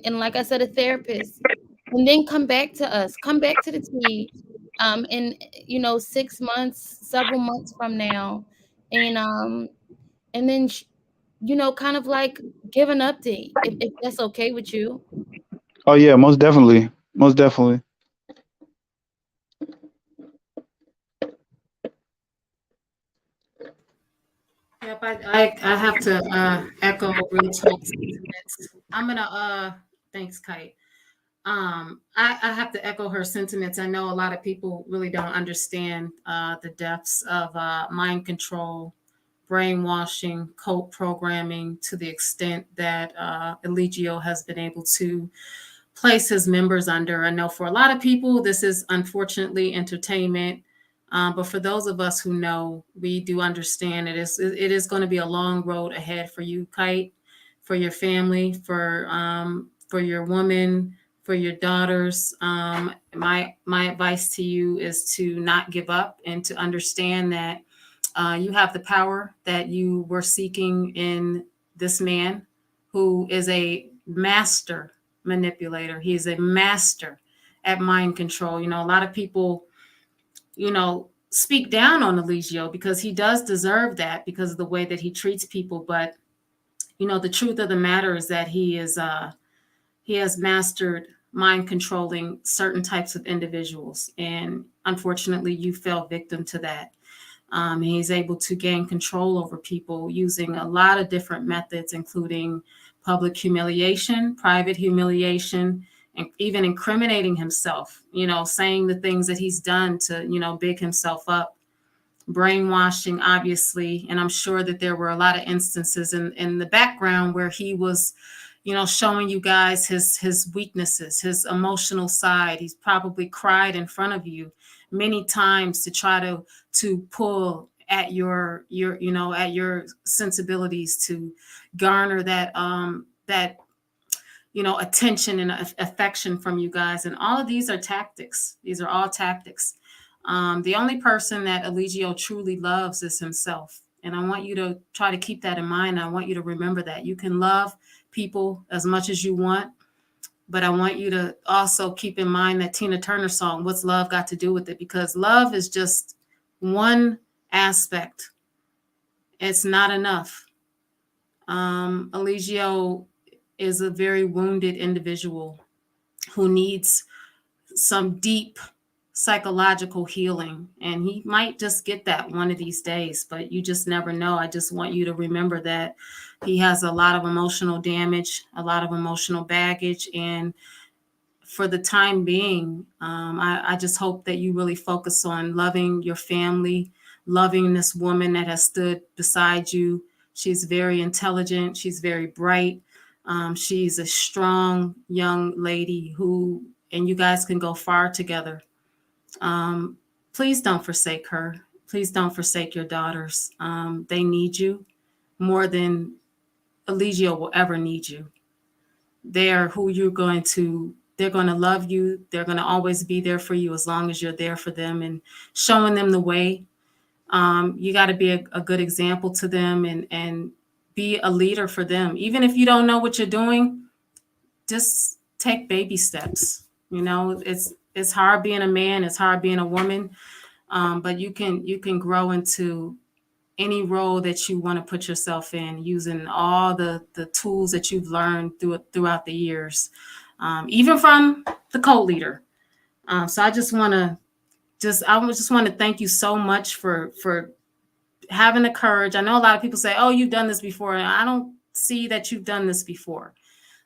S4: and like I said, a therapist, and then come back to us, come back to the tea, in 6 months, several months from now, and then kind of like give an update if that's okay with you.
S3: Oh yeah, most definitely. Most definitely.
S1: Yep, I have to echo real talk sentiments. I'm gonna thanks, Kite. I have to echo her sentiments. I know a lot of people really don't understand the depths of mind control, brainwashing, cult programming to the extent that Eligio has been able to place his members under. I know for a lot of people, this is unfortunately entertainment. But for those of us who know, we do understand it is going to be a long road ahead for you, Kite, for your family, for your woman, for your daughters. My advice to you is to not give up and to understand that you have the power that you were seeking in this man, who is a master manipulator. He is a master at mind control. A lot of people, speak down on Eligio because he does deserve that because of the way that he treats people. But the truth of the matter is that he has mastered mind controlling certain types of individuals, and unfortunately, you fell victim to that. He's able to gain control over people using a lot of different methods, including public humiliation, private humiliation, and even incriminating himself, saying the things that he's done to, big himself up, brainwashing, obviously. And I'm sure that there were a lot of instances in the background where he was, showing you guys his weaknesses, his emotional side. He's probably cried in front of you many times to try to pull at your sensibilities, to garner that attention and affection from you guys. And all of these are tactics. These are all tactics. The only person that Eligio truly loves is himself. And I want you to try to keep that in mind. I want you to remember that you can love people as much as you want, but I want you to also keep in mind that Tina Turner song, "What's Love Got to Do with It?" Because love is just one aspect. It's not enough. Eligio is a very wounded individual who needs some deep psychological healing, and he might just get that one of these days, but you just never know. I just want you to remember that he has a lot of emotional damage, a lot of emotional baggage, and for the time being, I just hope that you really focus on loving your family, loving this woman that has stood beside you. She's very intelligent, she's very bright. She's a strong young lady who, and you guys can go far together. um, please don't forsake her. Please don't forsake your daughters. They need you more than Eligio will ever need you. They're who you're going to, they're going to love you. They're going to always be there for you as long as you're there for them and showing them the way. You got to be a good example to them, and be a leader for them. Even if you don't know what you're doing, just take baby steps. It's hard being a man. It's hard being a woman. But you can grow into any role that you want to put yourself in using all the tools that you've learned throughout the years, even from the co-leader. So I just want to thank you so much for having the courage. I know a lot of people say, "Oh, you've done this before," and I don't see that you've done this before.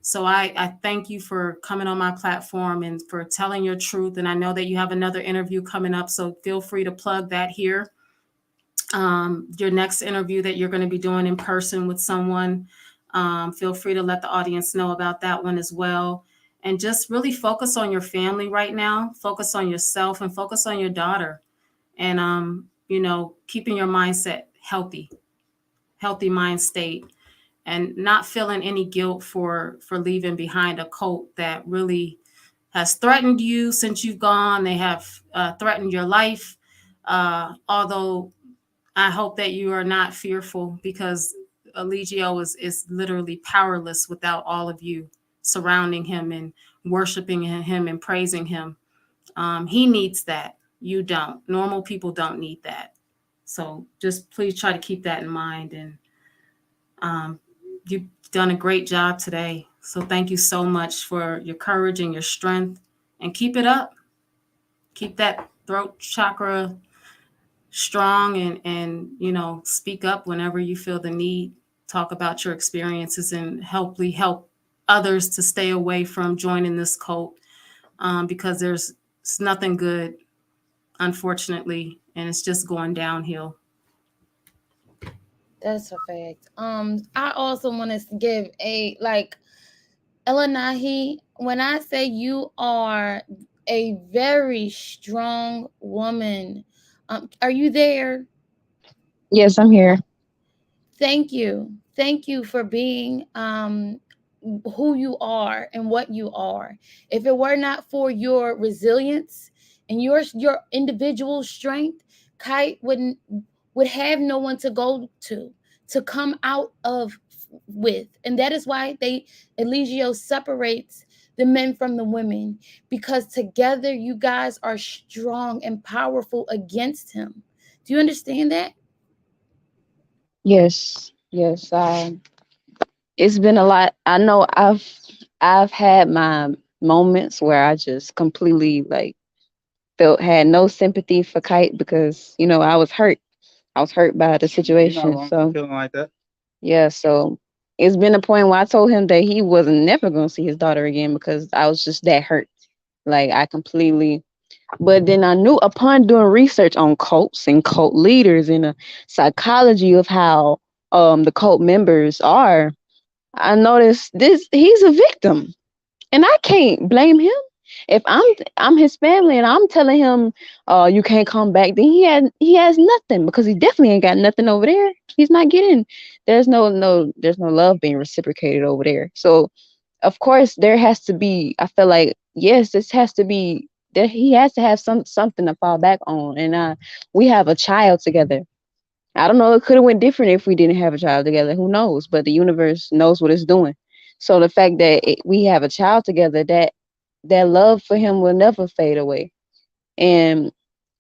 S1: So I thank you for coming on my platform and for telling your truth. And I know that you have another interview coming up, so feel free to plug that here. Your next interview that you're going to be doing in person with someone. Feel free to let the audience know about that one as well. And just really focus on your family right now. Focus on yourself and focus on your daughter. And, keeping your mindset healthy mind state, and not feeling any guilt for leaving behind a cult that really has threatened you since you've gone. They have threatened your life. Although I hope that you are not fearful, because Eligio is literally powerless without all of you surrounding him and worshiping him and praising him. He needs that. You don't. Normal people don't need that. So just please try to keep that in mind. And you've done a great job today. So thank you so much for your courage and your strength. And keep it up. Keep that throat chakra strong, and speak up whenever you feel the need. Talk about your experiences and help others to stay away from joining this cult, because it's nothing good, unfortunately, and it's just going downhill.
S4: That's a fact. I also want to give a Elinahi, when I say you are a very strong woman, are you there?
S2: Yes, I'm here.
S4: Thank you. Thank you for being who you are and what you are. If it were not for your resilience and your individual strength, Kite would have no one to go to come out of with. And that is why Eligio separates the men from the women, because together you guys are strong and powerful against him. Do you understand that?
S2: Yes, yes. It's been a lot. I know I've had my moments where I just completely like had no sympathy for Kite because I was hurt. I was hurt by the situation. So
S3: feeling like that.
S2: yeah, so it's been a point where I told him that he wasn't never gonna see his daughter again because I was just that hurt. Like I completely. But then I knew upon doing research on cults and cult leaders and the psychology of how the cult members are, I noticed this he's a victim. And I can't blame him. If I'm his family and I'm telling him you can't come back, then he has nothing because he definitely ain't got nothing over there. He's not getting there's no love being reciprocated over there. So of course there has to be, I feel like, yes, this has to be that he has to have something to fall back on. And we have a child together. I don't know, it could have went different if we didn't have a child together. Who knows? But the universe knows what it's doing. So the fact that we have a child together, that love for him will never fade away. And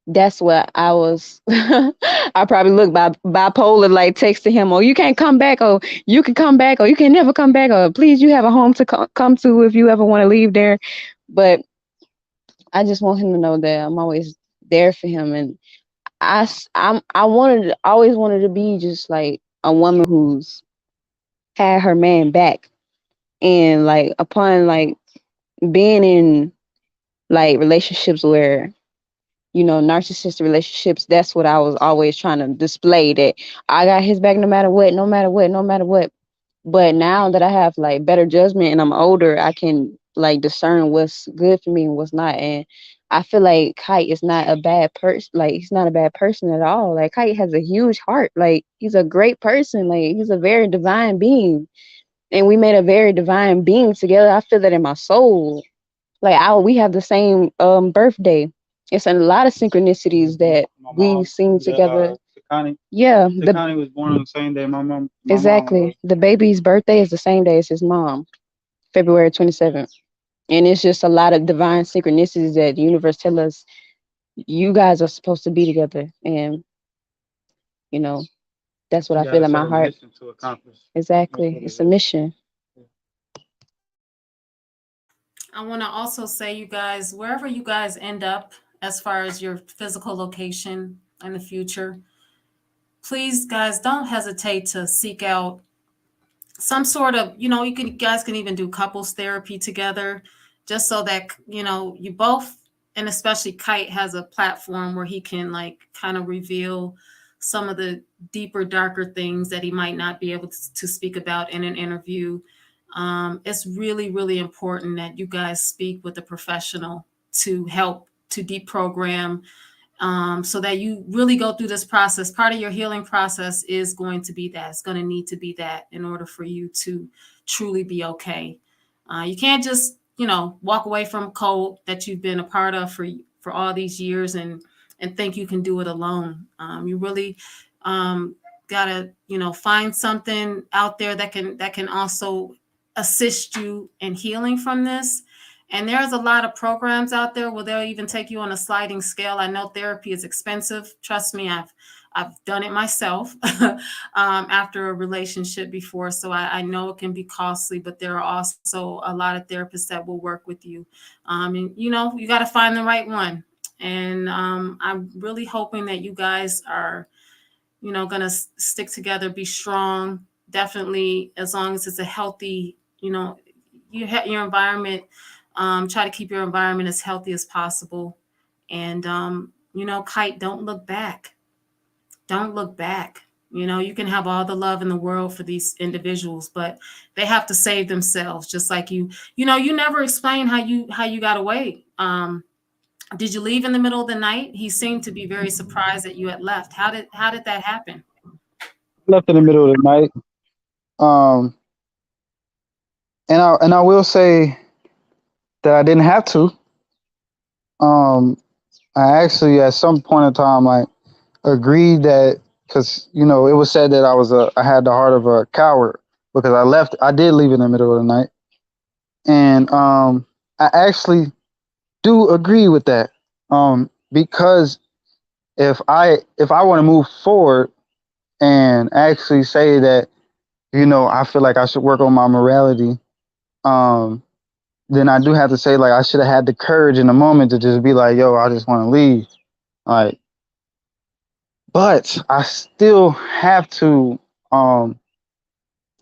S2: that's what I was. I probably look bipolar, like texting him, "Oh, you can't come back," or "You can come back," or "You can never come back," or "Please, you have a home to come to if you ever want to leave there." But I just want him to know that I'm always there for him, and always wanted to be just like a woman who's had her man back, and like upon like being in like relationships where narcissistic relationships, that's what I was always trying to display, that I got his back no matter what, no matter what, no matter what. But now that I have like better judgment and I'm older, I can like discern what's good for me and what's not. And I feel like Kite is not a bad person. Like he's not a bad person at all. Like Kite has a huge heart. Like he's a great person. Like he's a very divine being. And we made a very divine being together. I feel that in my soul. Like we have the same birthday. It's a lot of synchronicities that we seen together. Yeah,
S3: Sakani was born on the same day my mom.
S2: exactly. The baby's birthday is the same day as his mom, February 27th. And it's just a lot of divine synchronicities that the universe tell us you guys are supposed to be together. And you know, that's what I feel in my heart. Exactly. It's a mission.
S1: I want to also say, you guys, wherever you guys end up as far as your physical location in the future, please, guys, don't hesitate to seek out some sort of, you guys can even do couples therapy together, just so that, you both, and especially Kite has a platform where he can like kind of reveal some of the deeper, darker things that he might not be able to speak about in an interview. It's really, really important that you guys speak with a professional to help to deprogram, so that you really go through this process. Part of your healing process is going to be that. It's going to need to be that in order for you to truly be okay. You can't just, walk away from a cult that you've been a part of for all these years and think you can do it alone. You really gotta, find something out there that can also assist you in healing from this. And there's a lot of programs out there where they'll even take you on a sliding scale. I know therapy is expensive. Trust me, I've done it myself after a relationship before. So I know it can be costly, but there are also a lot of therapists that will work with you. And you got to find the right one. And I'm really hoping that you guys are, going to stick together, be strong. Definitely, as long as it's a healthy, your environment. Try to keep your environment as healthy as possible. And, Kite, don't look back. Don't look back. You can have all the love in the world for these individuals, but they have to save themselves. Just like you never explain how you got away. Did you leave in the middle of the night? He seemed to be very surprised that you had left. How did that happen?
S3: Left in the middle of the night. Um, and I will say that I didn't have to. Um, I actually at some point in time like agreed that because it was said that I had the heart of a coward because I did leave in the middle of the night, and I actually do agree with that, because if I want to move forward and actually say that I feel like I should work on my morality, um then I do have to say like I should have had the courage in the moment to just be like, yo, I just want to leave. Like, but I still have to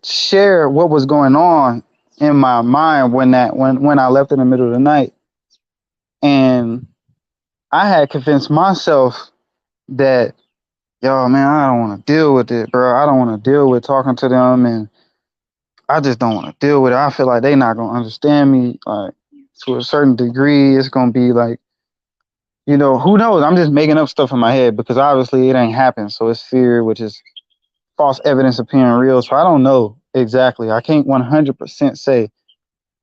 S3: share what was going on in my mind when I left in the middle of the night. And I had convinced myself that, yo, man, I don't want to deal with it, bro. I don't want to deal with talking to them, and I just don't want to deal with it. I feel like they not gonna understand me. Like, to a certain degree, it's gonna be like, who knows? I'm just making up stuff in my head because obviously it ain't happened. So it's fear, which is false evidence appearing real. So I don't know exactly. I can't 100% say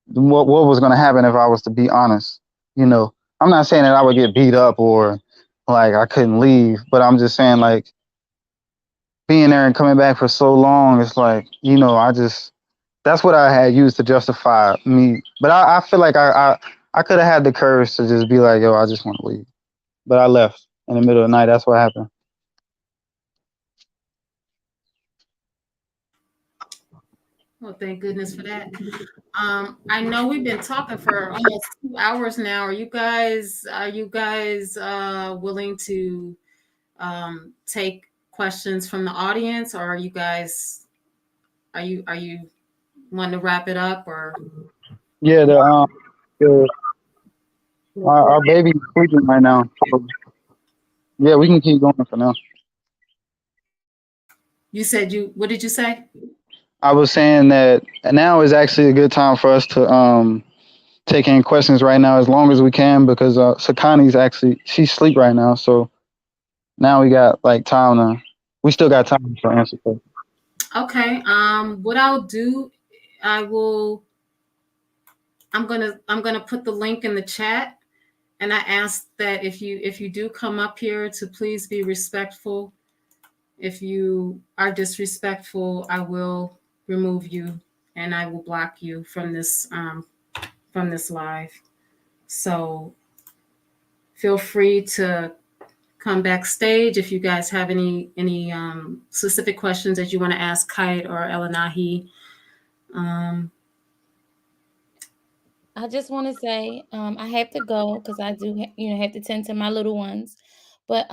S3: what was going to happen if I was to be honest. I'm not saying that I would get beat up or like I couldn't leave, but I'm just saying like being there and coming back for so long, it's like, that's what I had used to justify me. But I feel like I could have had the courage to just be like, yo, I just want to leave. But I left in the middle of the night. That's what happened.
S1: Well, thank goodness for that. I know we've been talking for almost 2 hours now. Are you guys willing to take questions from the audience, or are you wanting to wrap it up, or
S3: Yeah, the our baby's sleeping right now. So, yeah, we can keep going for now.
S1: you said what did you say?
S3: I was saying that now is actually a good time for us to take in questions right now as long as we can because Sakani's actually she's asleep right now. So now we got like time to we still got time for answer questions.
S1: Okay. What I'll do, I will. I'm gonna put the link in the chat, and I ask that if you do come up here to please be respectful. If you are disrespectful, I will remove you and I will block you from this live. So feel free to come backstage if you guys have any specific questions that you want to ask Kite or Elinahi. Um,
S4: I just want to say I have to go because I do have to tend to my little ones. But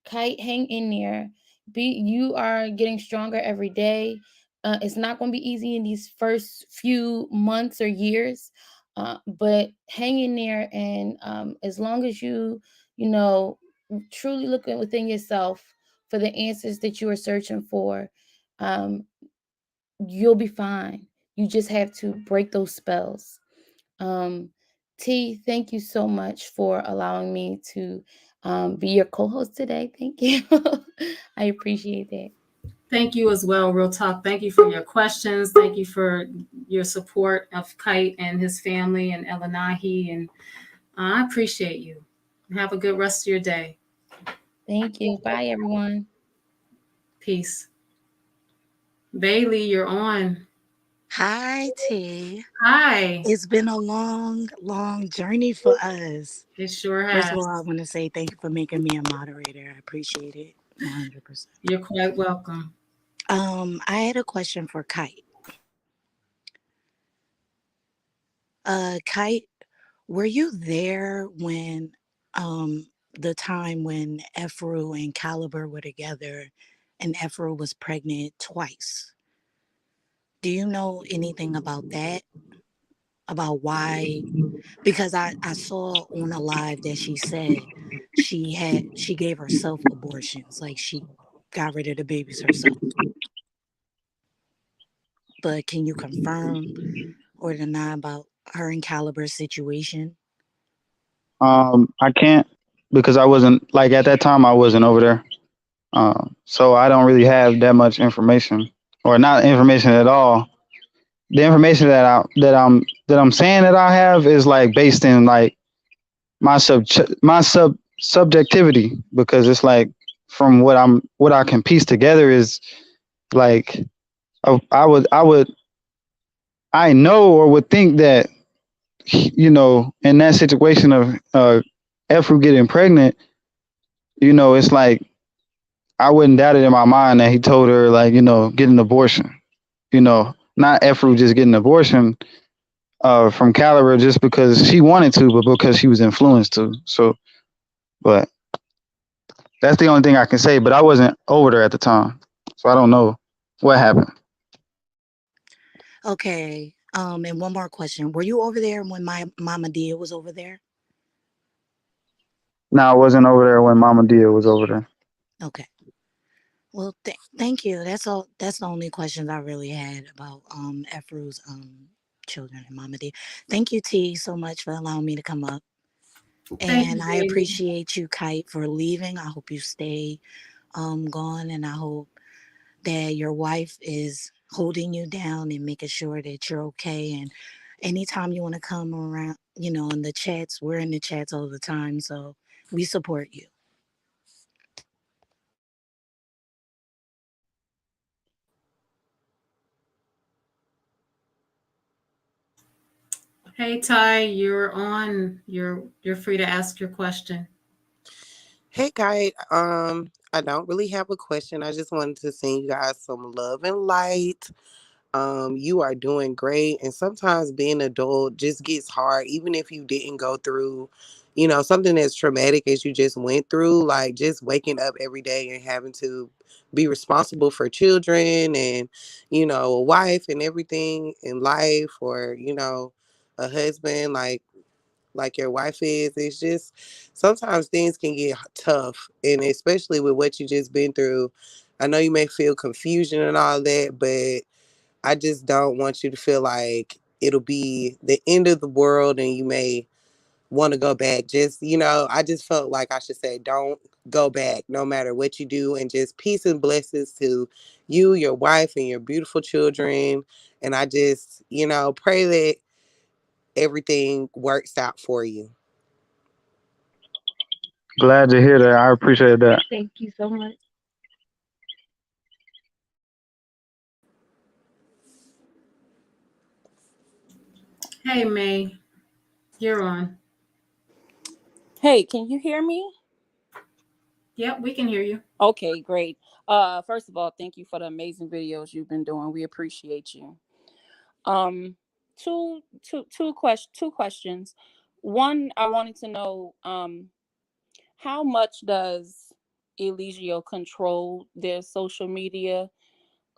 S4: Kite, hang in there. You are getting stronger every day. It's not going to be easy in these first few months or years, but hang in there. And as long as you truly look within yourself, for the answers that you are searching for. You'll be fine. You just have to break those spells. T, thank you so much for allowing me to be your co-host today. Thank you. I appreciate that.
S1: Thank you as well, Real Talk. Thank you for your questions. Thank you for your support of Kite and his family and Elinahi. And I appreciate you. Have a good rest of your day.
S4: Thank you. Bye, everyone.
S1: Peace. Bailey, you're on.
S5: Hi, T.
S1: Hi.
S5: It's been a long, long journey for us.
S1: It sure
S5: First
S1: has.
S5: of all, I want to say thank you for making me a moderator. I appreciate it 100%.
S1: You're quite welcome.
S5: I had a question for Kite. Kite, were you there when the time when Efru and Caliber were together and Efru was pregnant twice? Do you know anything about that? About why? Because I saw on a live that she said she gave herself abortions, like she got rid of the babies herself. But can you confirm or deny about her and Caliber's situation?
S3: I can't because I wasn't like at that time I wasn't over there. So I don't really have that much information, or not information at all. The information that I'm saying that I have is like based in like my subjectivity, because it's like from what I can piece together is like I know or would think that, in that situation of Efru getting pregnant, it's like I wouldn't doubt it in my mind that he told her, like, get an abortion. Not Efru just getting an abortion from Caliber just because she wanted to, but because she was influenced to. So, but that's the only thing I can say. But I wasn't over there at the time, so I don't know what happened.
S5: Okay. And one more question. Were you over there when my Mama Dia was over there?
S3: No, I wasn't over there when Mama Dia was over there.
S5: Okay. Well, thank you. That's all. That's the only questions I really had about Efru's children and Mama Dia. Thank you, T, so much for allowing me to come up.
S1: Thank you,
S5: And I
S1: Bailey.
S5: appreciate you, Kite, for leaving. I hope you stay gone, and I hope that your wife is holding you down and making sure that you're okay. And anytime you want to come around, in the chats, we're in the chats all the time, so we support you.
S1: Hey Ty, you're on. You're free to ask your question.
S6: Hey, guy. I don't really have a question. I just wanted to send you guys some love and light. You are doing great, and sometimes being adult just gets hard, even if you didn't go through, something as traumatic as you just went through. Like just waking up every day and having to be responsible for children and, a wife and everything in life, or a husband. Like your wife is. It's just sometimes things can get tough, and especially with what you just been through. I know you may feel confusion and all that, but I just don't want you to feel like it'll be the end of the world and you may want to go back. Just, I just felt like I should say, don't go back no matter what you do, and just peace and blessings to you, your wife, and your beautiful children. And I just, pray that everything works out for you.
S3: Glad to hear that. I appreciate that.
S2: Thank you so much.
S1: Hey May, you're on.
S7: Hey, can you hear me?
S1: Yep, we can hear you.
S7: Okay, great. First of all, thank you for the amazing videos you've been doing. We appreciate you. Um, two questions. One, I wanted to know, how much does Eligio control their social media?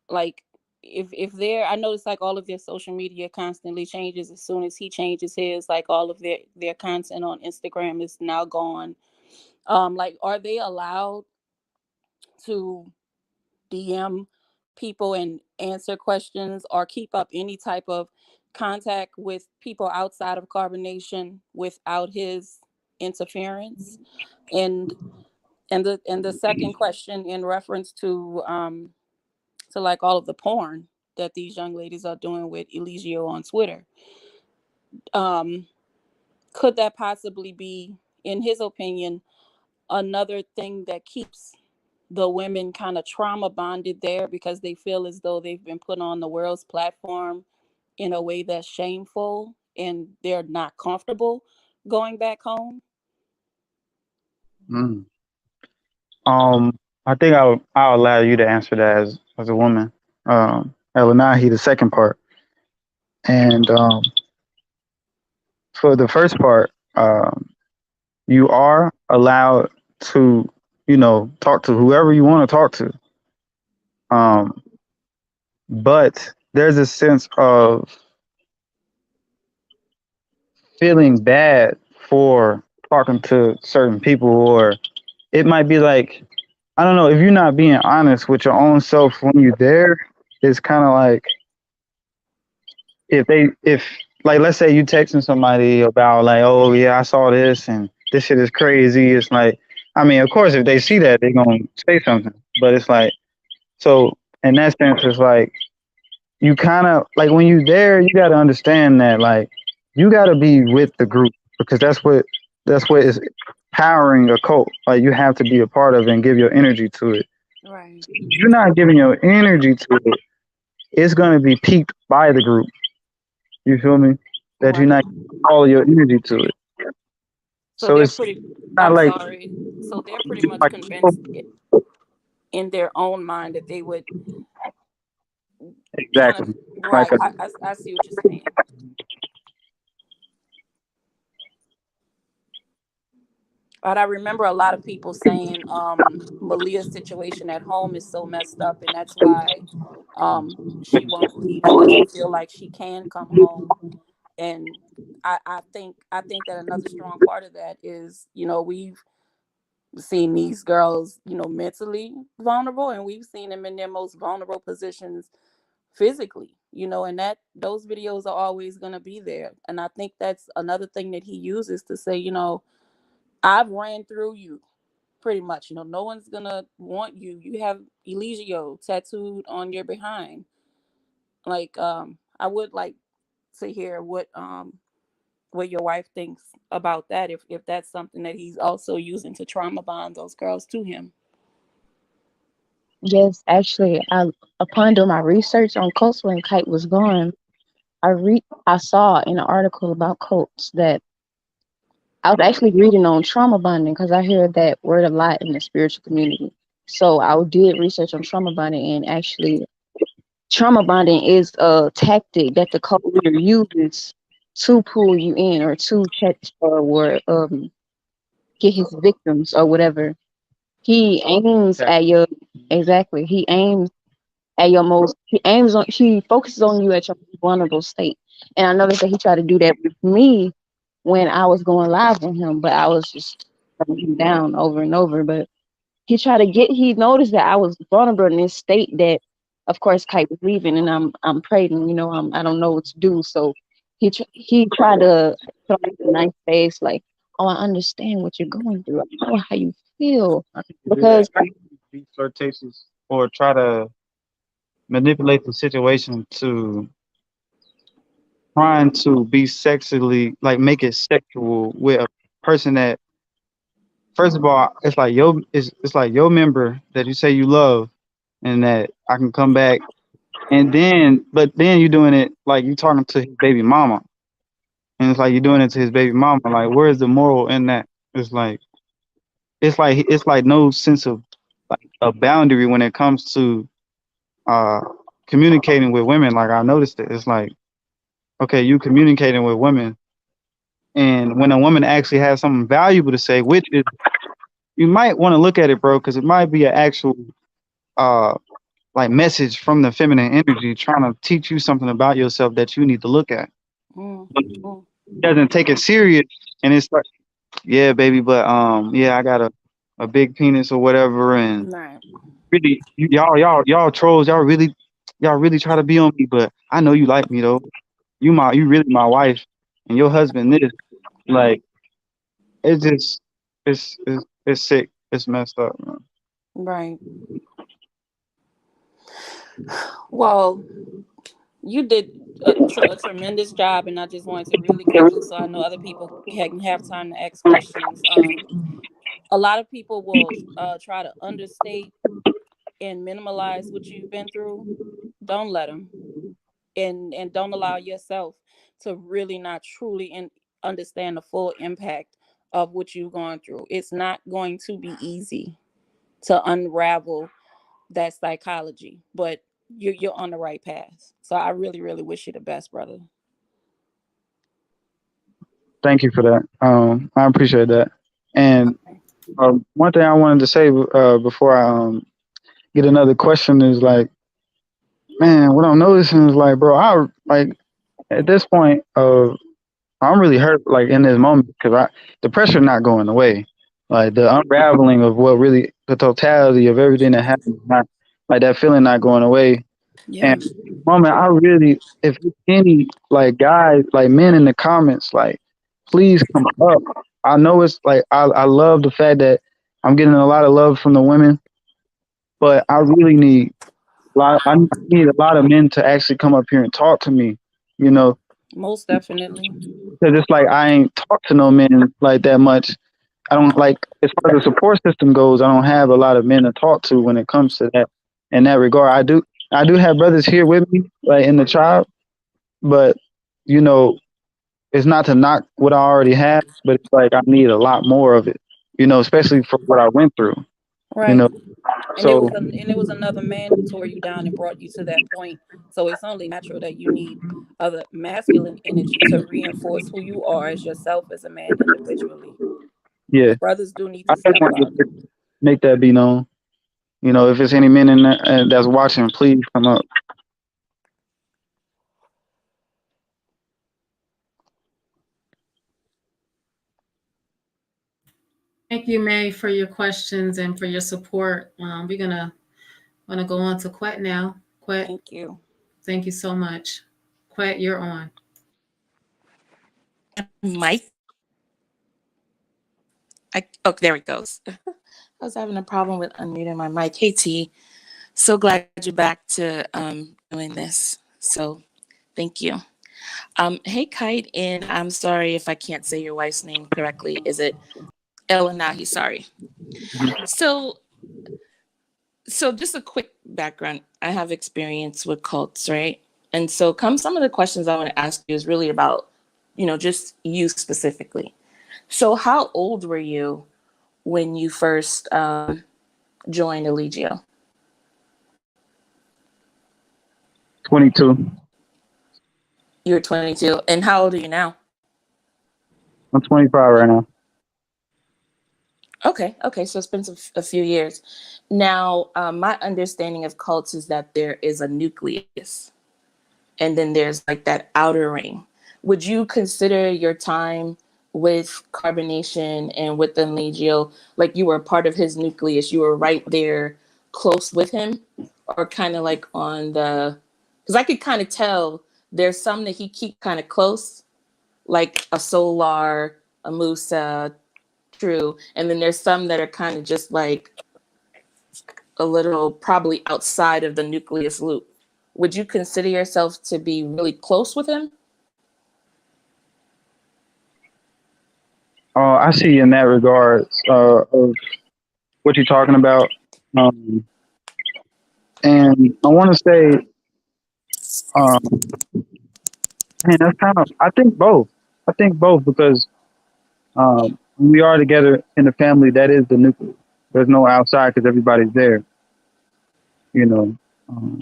S7: Like, if they're, I notice like all of their social media constantly changes. As soon as he changes his, like all of their content on Instagram is now gone. Like, are they allowed to DM people and answer questions or keep up any type of contact with people outside of CarbonNation without his interference? And the second question in reference to like all of the porn that these young ladies are doing with Eligio on Twitter. Um, could that possibly be, in his opinion, another thing that keeps the women kind of trauma bonded there because they feel as though they've been put on the world's platform in a way that's shameful and they're not comfortable going back home?
S3: Mm. I think I'll allow you to answer that as a woman. Elinahi, the second part, and for the first part, you are allowed to, talk to whoever you want to talk to. Um, but there's a sense of feeling bad for talking to certain people, or it might be like, I don't know, if you're not being honest with your own self when you're there, it's kind of like, if like, let's say you texting somebody about like, oh yeah, I saw this and this shit is crazy. It's like, I mean, of course, if they see that, they're gonna say something. But it's like, so in that sense, it's like, you kind of like, when you're there, you got to understand that like, you got to be with the group, because that's what is powering a cult. Like, you have to be a part of it and give your energy to it.
S7: Right.
S3: So if you're not giving your energy to it, it's going to be peaked by the group. You feel me? That you're
S7: Right.
S3: not giving all of your energy to it.
S7: So
S3: So
S7: they're
S3: it's
S7: pretty,
S3: not
S7: I'm
S3: like,
S7: sorry. So they're pretty much convinced in their own mind that they would kind of,
S3: exactly like
S7: right. I see what you're saying. But I remember a lot of people saying Malia's situation at home is so messed up, and that's why she won't leave. She doesn't feel like she can come home. And I think that another strong part of that is, we've seen these girls, mentally vulnerable, and we've seen them in their most vulnerable positions physically, and that those videos are always going to be there. And I think that's another thing that he uses to say, I've ran through you pretty much. No one's gonna want you. You have Eligio tattooed on your behind. Like, I would like to hear what your wife thinks about that, if that's something that he's also using to trauma bond those girls to him.
S2: Yes, actually, upon doing my research on cults when Kite was gone, I saw in an article about cults that I was actually reading on trauma bonding because I hear that word a lot in the spiritual community. So I did research on trauma bonding, and actually, trauma bonding is a tactic that the cult leader uses to pull you in or to catch or get his victims or whatever. He aims at your exactly. He aims at your most. He focuses on you at your most vulnerable state. And I noticed that he tried to do that with me when I was going live with him, but I was just shutting him down over and over. But he noticed that I was vulnerable in this state that, of course, Kite was leaving, and I'm pregnant, I don't know what to do. So he tried to put on a nice face, like, oh, I understand what you're going through. I know how you feel.
S3: I think to do that,
S2: Because
S3: be flirtatious or try to manipulate the situation to trying to be sexually, like, make it sexual with a person that, first of all, it's like your member that you say you love, and that I can come back, and then you're doing it like you talking to his baby mama, and it's like you're doing it to his baby mama. Like, where's the moral in that? It's like it's like no sense of like a boundary when it comes to uh communicating with women. Like, I noticed it. It's like, okay, you communicating with women, and when a woman actually has something valuable to say, which is, you might want to look at it, bro, because it might be an actual uh like message from the feminine energy trying to teach you something about yourself that you need to look at.
S7: Mm,
S3: But
S7: mm,
S3: he doesn't take it serious, and it's like, yeah, baby, but yeah, I gotta. a big penis or whatever, and
S7: Right.
S3: really, y'all trolls, y'all really try to be on me, but I know you like me though. You really my wife, and your husband this. Like, it's just, it's sick. It's messed up, man.
S7: Right. Well, you did a tremendous job, and I just wanted to really quickly, so I know other people can have time to ask questions. A lot of people will try to understate and minimize what you've been through. Don't let them, and don't allow yourself to really not truly understand the full impact of what you've gone through. It's not going to be easy to unravel that psychology, but you're on the right path. So I really, really wish you the best, brother.
S3: Thank you for that. I appreciate that. And
S7: Okay.
S3: one thing I wanted to say before I get another question is like, man, what I'm noticing is like, bro, I like at this point of I'm really hurt like in this moment because the pressure not going away, like the unraveling of what really the totality of everything that happened, not like that feeling not going away. And
S7: Yeah.
S3: moment, I really, if any like guys, like men in the comments, like please come up. I know it's like I love the fact that I'm getting a lot of love from the women, but I really need I need a lot of men to actually come up here and talk to me, you know,
S7: Most definitely.
S3: because it's like I ain't talked to no men like that much. I don't like as far as the support system goes. I don't have a lot of men to talk to when it comes to that. In that regard, I do have brothers here with me, like in the tribe, but you know, it's not to knock what I already have, but it's like I need a lot more of it, you know, especially for what I went through, you
S7: Right.
S3: know. So
S7: And it was another man who tore you down and brought you to that point. So it's only natural that you need other masculine energy to reinforce who you are as yourself as a man individually.
S3: yeah,
S7: Brothers do need
S3: I
S7: to
S3: just
S7: step
S3: want
S7: up.
S3: to make that be known. You know, if there's any men in that, that's watching, please come up.
S1: Thank you, May, for your questions and for your support. We're gonna go on to Quet now. Quet,
S7: Thank you.
S1: thank you so much. Quet, you're on.
S5: Mike. Oh, there it goes. I was having a problem with unmuting my mic. Hey T, so glad you're back to doing this. So thank you. Hey Kite, and I'm sorry if I can't say your wife's name correctly. Is it Elinahi? Sorry. So just a quick background. I have experience with cults, right? And so some of the questions I want to ask you is really about, just you specifically. So how old were you when you first joined Eligio?
S3: 22.
S5: You were 22. And how old are you now?
S3: I'm 25 right now.
S5: Okay. So it's been a few years. Now, my understanding of cults is that there is a nucleus, and then there's like that outer ring. Would you consider your time with CarbonNation and with the Eligio like you were a part of his nucleus? You were right there close with him, or kind of like on the, because I could kind of tell there's some that he keep kind of close, like a Solar, a Musa, True, and then there's some that are kind of just like a little probably outside of the nucleus loop. Would you consider yourself to be really close with him?
S3: I see in that regard of what you're talking about. Um, and I want to say, um, man, that's kind of, I think both. I think both because when we are together in the family, that is the nucleus. There's no outside because everybody's there, you know. Um,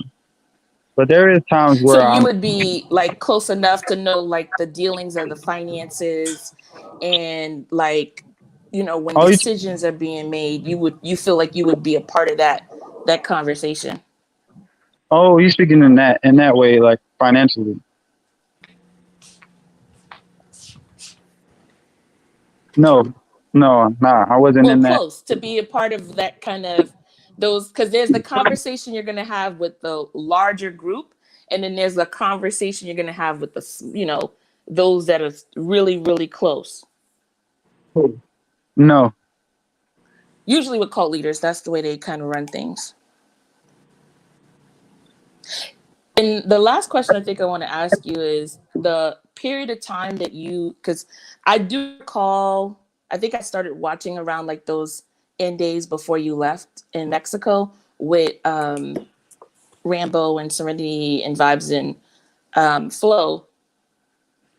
S3: but there is times
S5: So
S3: where
S5: you
S3: I'm,
S5: would be like close enough to know like the dealings of the finances, and like, when
S3: oh,
S5: decisions are being made, you feel like you would be a part of that conversation.
S3: you speaking in that way, like financially. No, No, nah, I wasn't
S4: Well,
S3: in that.
S4: close to be a part of that kind of those, because there's the conversation you're going to have with the larger group, and then there's the conversation you're going to have with those that are really really close.
S3: No.
S4: Usually with cult leaders, that's the way they kind of run things. And the last question I think I want to ask you is the period of time that because I do recall, I think I started watching around like those end days before you left in Mexico with Rambo and Serenity and Vibes and Flow.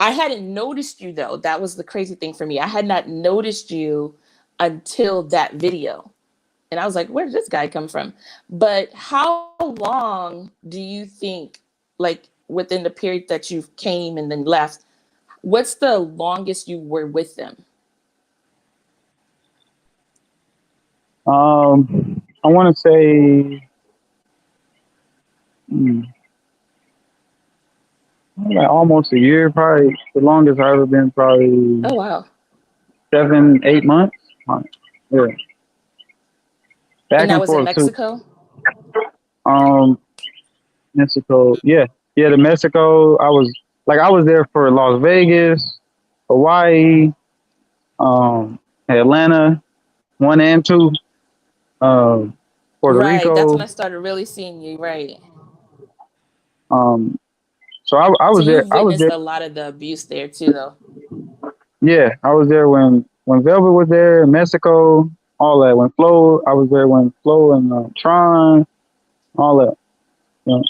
S4: I hadn't noticed you though. That was the crazy thing for me. I had not noticed you until that video. And I was like, where did this guy come from? But how long do you think, like within the period that you came and then left, what's the longest you were with them?
S3: I want to say hmm, like almost a year. Probably the longest I've ever been. Probably
S4: Oh, wow.
S3: 7, 8 months. Yeah,
S4: And
S3: back
S4: that
S3: and
S4: was in
S3: forth too.
S4: Mexico?
S3: Um, Mexico. Yeah, yeah. The Mexico. I was there for Las Vegas, Hawaii, um, Atlanta, 1 and 2, um, Puerto
S4: Right. That's when
S3: Rico.
S4: I started really seeing you. Right.
S3: Um, so I
S4: So
S3: was there.
S4: you've
S3: I was
S4: witnessed
S3: there.
S4: a lot of the abuse there too, though.
S3: Yeah, I was there when Velvet was there, Mexico, all that. When Flo, I was there when Flo and Tron, all that. Yeah.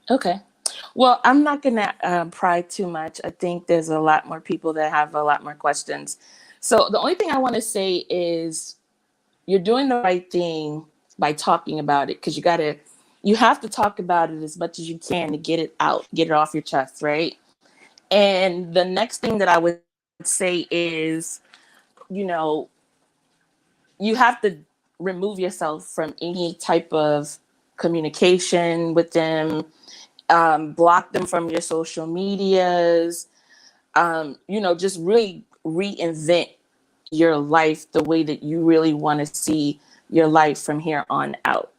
S4: Okay. Well, I'm not going to pry too much. I think there's a lot more people that have a lot more questions. So the only thing I want to say is you're doing the right thing by talking about it, because you have to talk about it as much as you can to get it out, get it off your chest, right? And the next thing that I would say is, you know, you have to remove yourself from any type of communication with them, block them from your social medias, just really reinvent your life the way that you really want to see your life from here on out.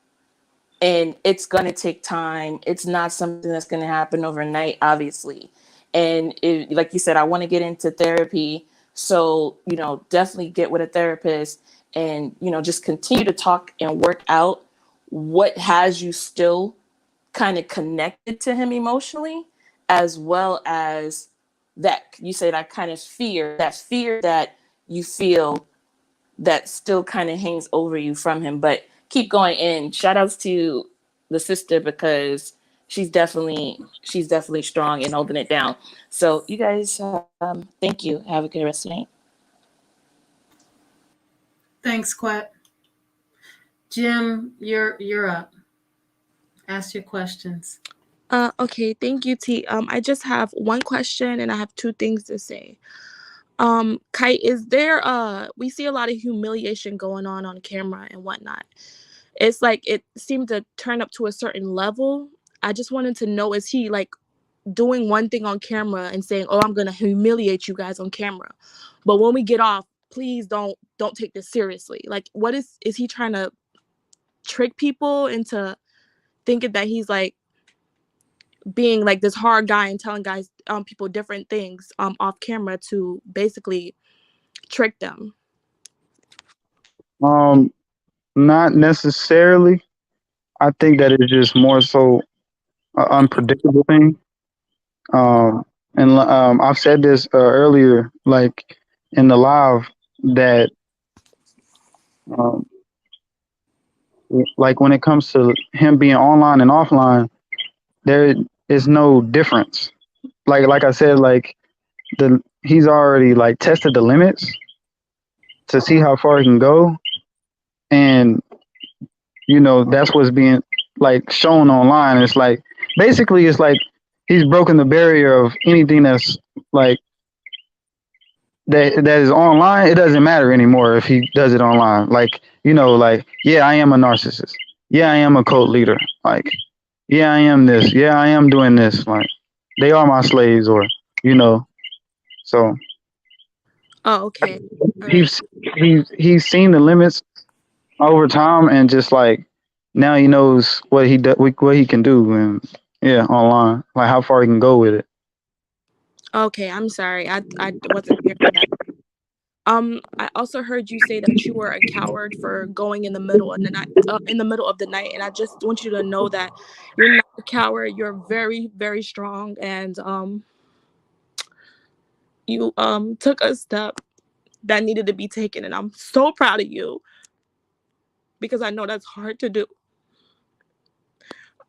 S4: And it's going to take time. It's not something that's going to happen overnight, obviously. And like you said, I want to get into therapy. So, definitely get with a therapist and, just continue to talk and work out what has you still kind of connected to him emotionally, as well as that you say that kind of fear that you feel that still kind of hangs over you from him. But keep going. And shout outs to the sister, because she's definitely strong and holding it down. So you guys, thank you. Have a good rest of the night.
S1: Thanks, Quet. Jim, you're up. Ask your questions.
S8: Okay, thank you, T. I just have one question and I have two things to say. Kite, is there we see a lot of humiliation going on camera and whatnot. It's like it seemed to turn up to a certain level. I just wanted to know, is he like doing one thing on camera and saying, "Oh, I'm gonna humiliate you guys on camera," but when we get off, please don't take this seriously. Like, what is he trying to trick people into thinking that he's like being like this hard guy and telling people different things off camera to basically trick them?
S3: Um, Not necessarily. I think that it's just more so an unpredictable thing. And I've said this earlier, like in the live, that um, like when it comes to him being online and offline, there is no difference. Like I said, like he's already like tested the limits to see how far he can go, and that's what's being like shown online. It's like basically it's like he's broken the barrier of anything that's like that is online. It doesn't matter anymore if he does it online. Like like yeah, I am a narcissist. Yeah, I am a cult leader. Like yeah, I am this. Yeah, I am doing this. Like they are my slaves, or you know. So
S8: Oh, okay. All right.
S3: he's seen the limits over time, and just like now he knows what he can do, and yeah, online, like how far he can go with it.
S8: Okay, I'm sorry. I wasn't hearing that. I also heard you say that you were a coward for going in the middle of the night, and I just want you to know that you're not a coward. You're very, very strong, and you took a step that needed to be taken, and I'm so proud of you because I know that's hard to do.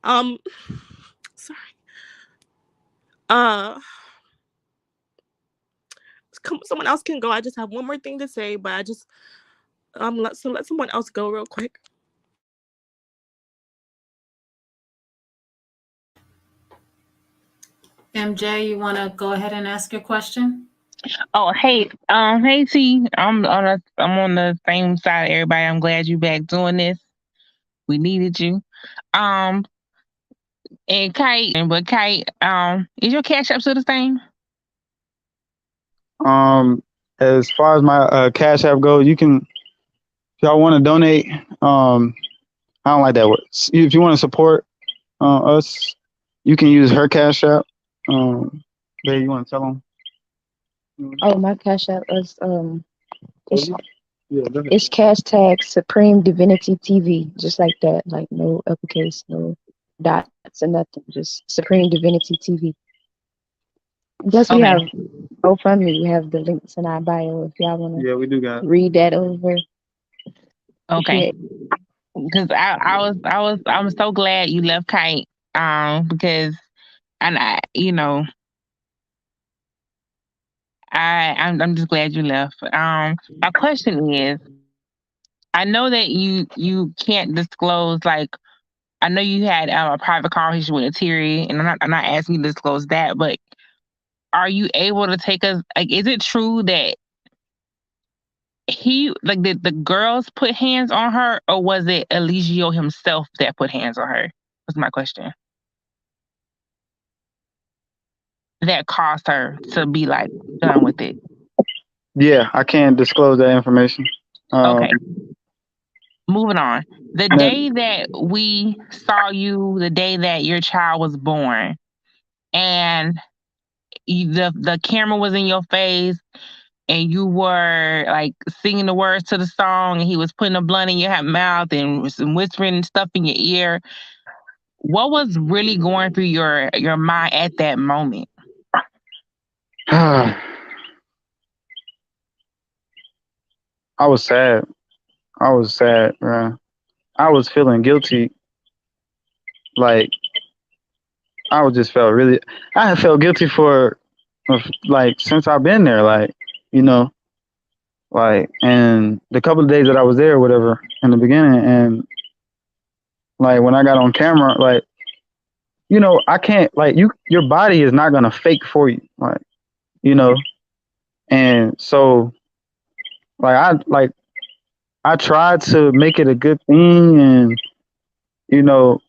S8: Um, sorry. Uh, someone else can go. I just have one more thing to say, but I just let someone else go real quick.
S1: MJ, you want to go ahead and ask your question?
S9: Oh, hey T. I'm on the same side of everybody. I'm glad you back doing this. We needed you. Um, and Kite, is your cash app still the same?
S3: As far as my Cash App goes, you can, if y'all want to donate. I don't like that word. If you want to support us, you can use her Cash App. Babe, you want to tell them?
S2: Oh, my Cash App is it's,
S3: Yeah, go ahead.
S2: it's cash tag Supreme Divinity TV, just like that, like no uppercase, no dots or nothing, just Supreme Divinity TV. Plus, we
S9: Okay,
S2: have GoFundMe. We have the links in our bio if y'all want
S3: Yeah, we do got.
S2: to read that over.
S9: okay.
S2: Yeah.
S9: Because I'm so glad you left Kite. Because and I'm just glad you left. My question is, I know that you can't disclose, like, I know you had a private conversation with Terry, and I'm not asking you to disclose that, but are you able to take us, like, is it true that did the girls put hands on her, or was it Eligio himself that put hands on her? Was my question. That caused her to be like done with it.
S3: Yeah, I can't disclose that information.
S9: Okay, moving on. The
S3: That,
S9: day that we saw you, the day that your child was born, and the camera was in your face, and you were like singing the words to the song, and he was putting a blunt in your mouth and whispering stuff in your ear. What was really going through your mind at that moment?
S3: I was sad. I was sad, man. I was feeling guilty. Like I was just felt really. I had felt guilty for, like since I've been there. Like you know, like and the couple of days that I was there, or whatever, in the beginning, and like when I got on camera, like I can't like your body is not gonna fake for you, like you know, and so like I tried to make it a good thing, and you know,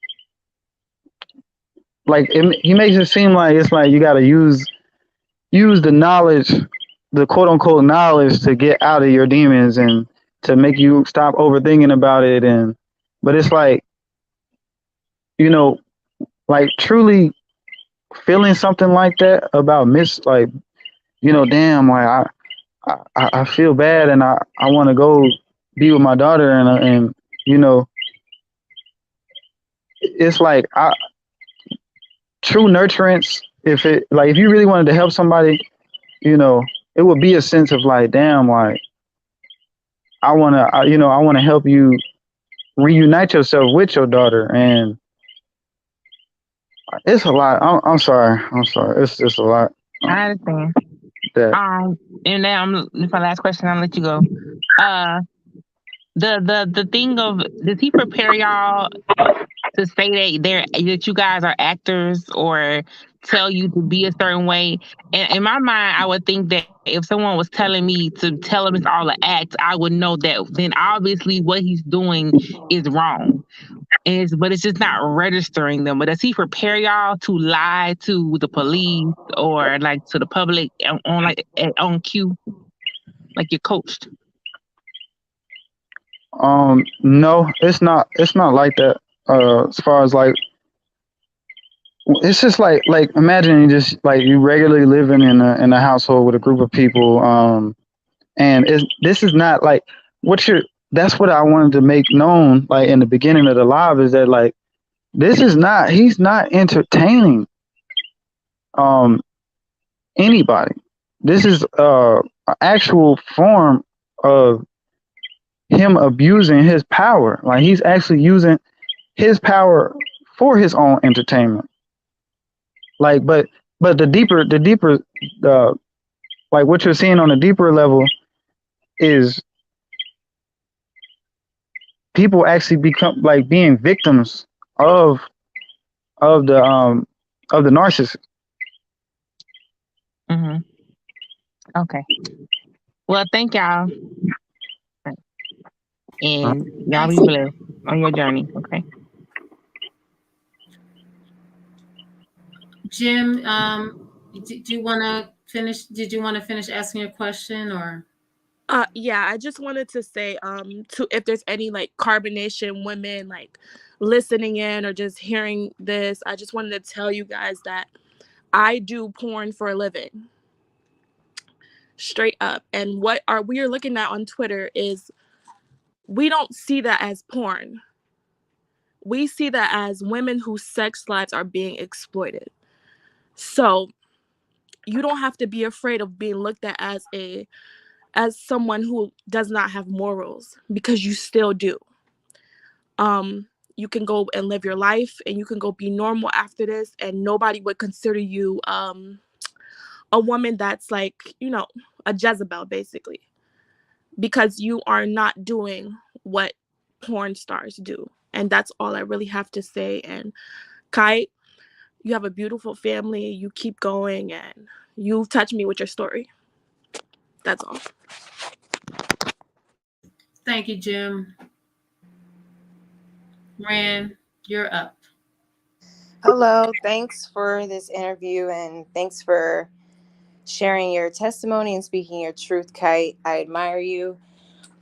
S3: like he makes it seem like it's like you got to use the knowledge, the quote unquote knowledge, to get out of your demons and to make you stop overthinking about it, and but it's like you know, like truly feeling something like that about like damn, like I feel bad, and I want to go be with my daughter, and you know it's like true nurturance. If you really wanted to help somebody, it would be a sense of like, damn, like I want to help you reunite yourself with your daughter, and it's a lot. I'm sorry. It's just a lot.
S9: I understand.
S3: That
S9: And now this my last question. I'll let you go. The thing of, does he prepare y'all to say that you guys are actors, or tell you to be a certain way? And in my mind, I would think that if someone was telling me to tell him it's all an act, I would know that then obviously what he's doing is wrong. but it's just not registering them. But does he prepare y'all to lie to the police or like to the public on cue, like you're coached?
S3: No, it's not like that. As far as like, it's just like imagine you just like you regularly living in a household with a group of people. And this is not like what you're. That's what I wanted to make known, like in the beginning of the live, is that like this is not. He's not entertaining um anybody. This is an actual form of him abusing his power. Like he's actually using his power for his own entertainment. Like, but the deeper, uh, like what you're seeing on a deeper level is people actually become like being victims of of the um of the narcissist.
S9: Mm-hmm. Okay. Well, thank y'all, and y'all
S1: Thanks.
S9: be blessed on your journey. Okay.
S1: Jim, do you want to finish? Did you want to finish asking your question or?
S8: Yeah, I just wanted to say, to if there's any like CarbonNation women like listening in or just hearing this, I just wanted to tell you guys that I do porn for a living, straight up. And what we are looking at on Twitter is we don't see that as porn. We see that as women whose sex lives are being exploited. So you don't have to be afraid of being looked at as someone who does not have morals, because you still do. You can go and live your life and you can go be normal after this, and nobody would consider you a woman that's like, a Jezebel basically, because you are not doing what porn stars do. And that's all I really have to say. And Kite, you have a beautiful family. You keep going, and you've touched me with your story. That's all.
S1: Thank you, Jim. Rand, you're up.
S10: Hello, thanks for this interview and thanks for sharing your testimony and speaking your truth, Kite. I admire you.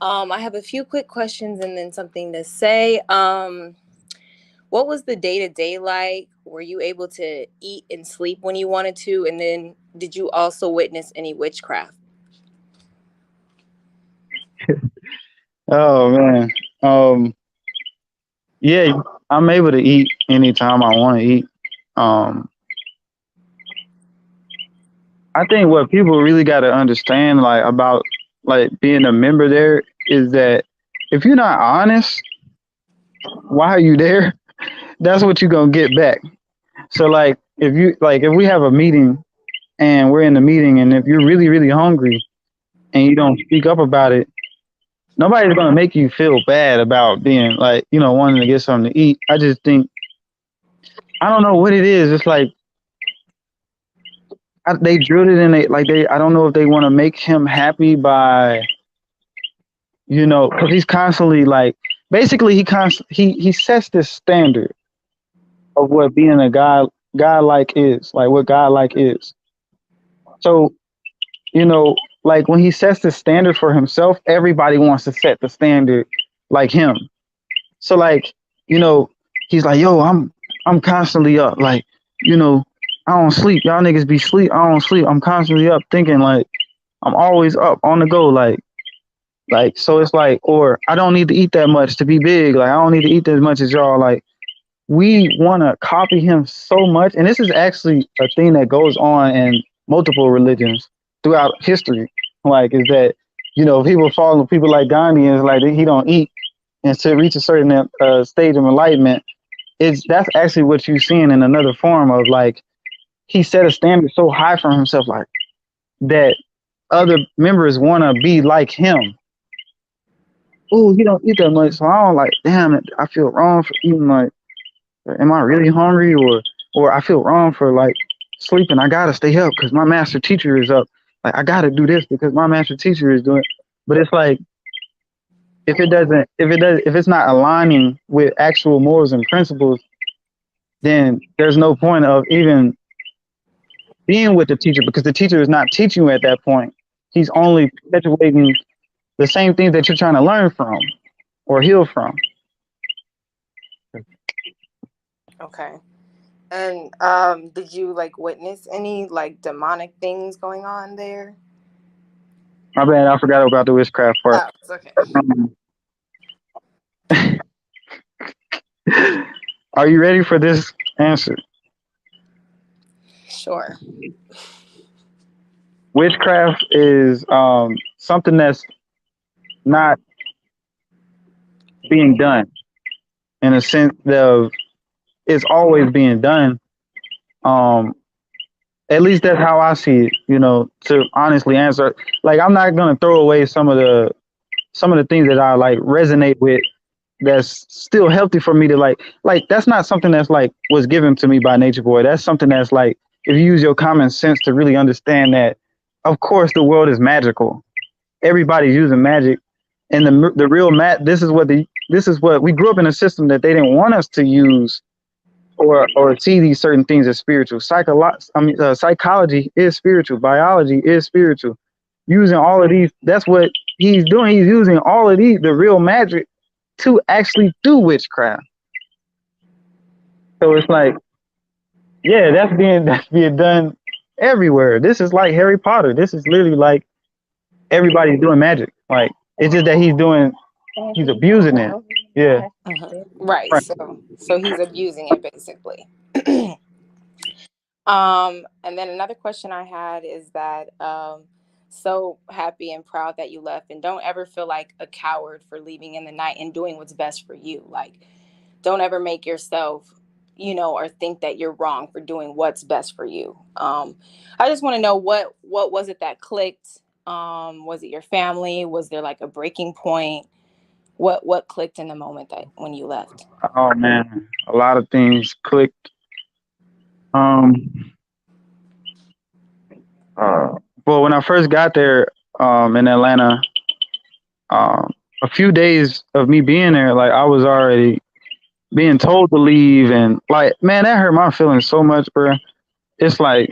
S10: I have a few quick questions and then something to say. What was the day-to-day like? Were you able to eat and sleep when you wanted to? And then did you also witness any witchcraft?
S3: Oh man. Yeah, I'm able to eat anytime I want to eat. Um, I think what people really got to understand, like about like being a member there, is that if you're not honest, why are you there? That's what you're gonna get back. So like if we have a meeting and we're in the meeting, and if you're really hungry and you don't speak up about it, nobody's gonna make you feel bad about being like wanting to get something to eat. I just think I don't know what it is. It's like they drilled it in. I don't know if they want to make him happy by because he's constantly like basically he sets this standard of what being a guy like is, like what God like is. So like when he sets the standard for himself, everybody wants to set the standard like him. So like he's like, yo, I'm constantly up, like I don't sleep. Y'all niggas be sleep. I don't sleep. I'm constantly up thinking, like I'm always up on the go, like so it's like, or I don't need to eat that much to be big. Like I don't need to eat as much as y'all. Like we want to copy him so much, and this is actually a thing that goes on in multiple religions throughout history. Like is that people follow people like Gandhi, and it's like he don't eat, and to reach a certain stage of enlightenment, that's actually what you're seeing in another form of like he set a standard so high for himself, like that other members want to be like him. Oh, he don't eat that much, so I don't like. Damn it, I feel wrong for eating. Like, am I really hungry, or I feel wrong for like sleeping? I gotta stay up because my master teacher is up. Like, I gotta do this because my master teacher is doing. But it's like if it's not aligning with actual morals and principles, then there's no point of even being with the teacher, because the teacher is not teaching you at that point. He's only perpetuating the same things that you're trying to learn from or heal from.
S10: Okay. And did you like witness any like demonic things going on there?
S3: My bad, I forgot about the witchcraft part.
S10: Oh, it's okay.
S3: Are you ready for this answer?
S10: Sure.
S3: Witchcraft is something that's not being done, in a sense of it's always being done. At least that's how I see it, to honestly answer. Like, I'm not gonna throw away some of the things that I like resonate with, that's still healthy for me to like that's not something that's like was given to me by Nature Boy. That's something that's like, if you use your common sense to really understand that, of course the world is magical. Everybody's using magic, and the real this is what we grew up in, a system that they didn't want us to use or see these certain things as spiritual. Psychology is spiritual. Biology is spiritual. Using all of these, that's what he's doing. He's using all of the real magic to actually do witchcraft. So it's like, yeah, that's being done everywhere. This is like Harry Potter. This is literally like everybody's doing magic. Like, it's just that he's abusing it. Yeah.
S10: Right. So he's abusing it basically. And then another question I had is that so happy and proud that you left, and don't ever feel like a coward for leaving in the night and doing what's best for you. Like, don't ever make yourself, or think that you're wrong for doing what's best for you. I just want to know what was it that clicked? Was it your family? Was there like a breaking point? What clicked in the moment that when you left?
S3: Oh man, a lot of things clicked. Well, when I first got there, in Atlanta, a few days of me being there, like, I was already being told to leave, and like, man, that hurt my feelings so much, bro. It's like,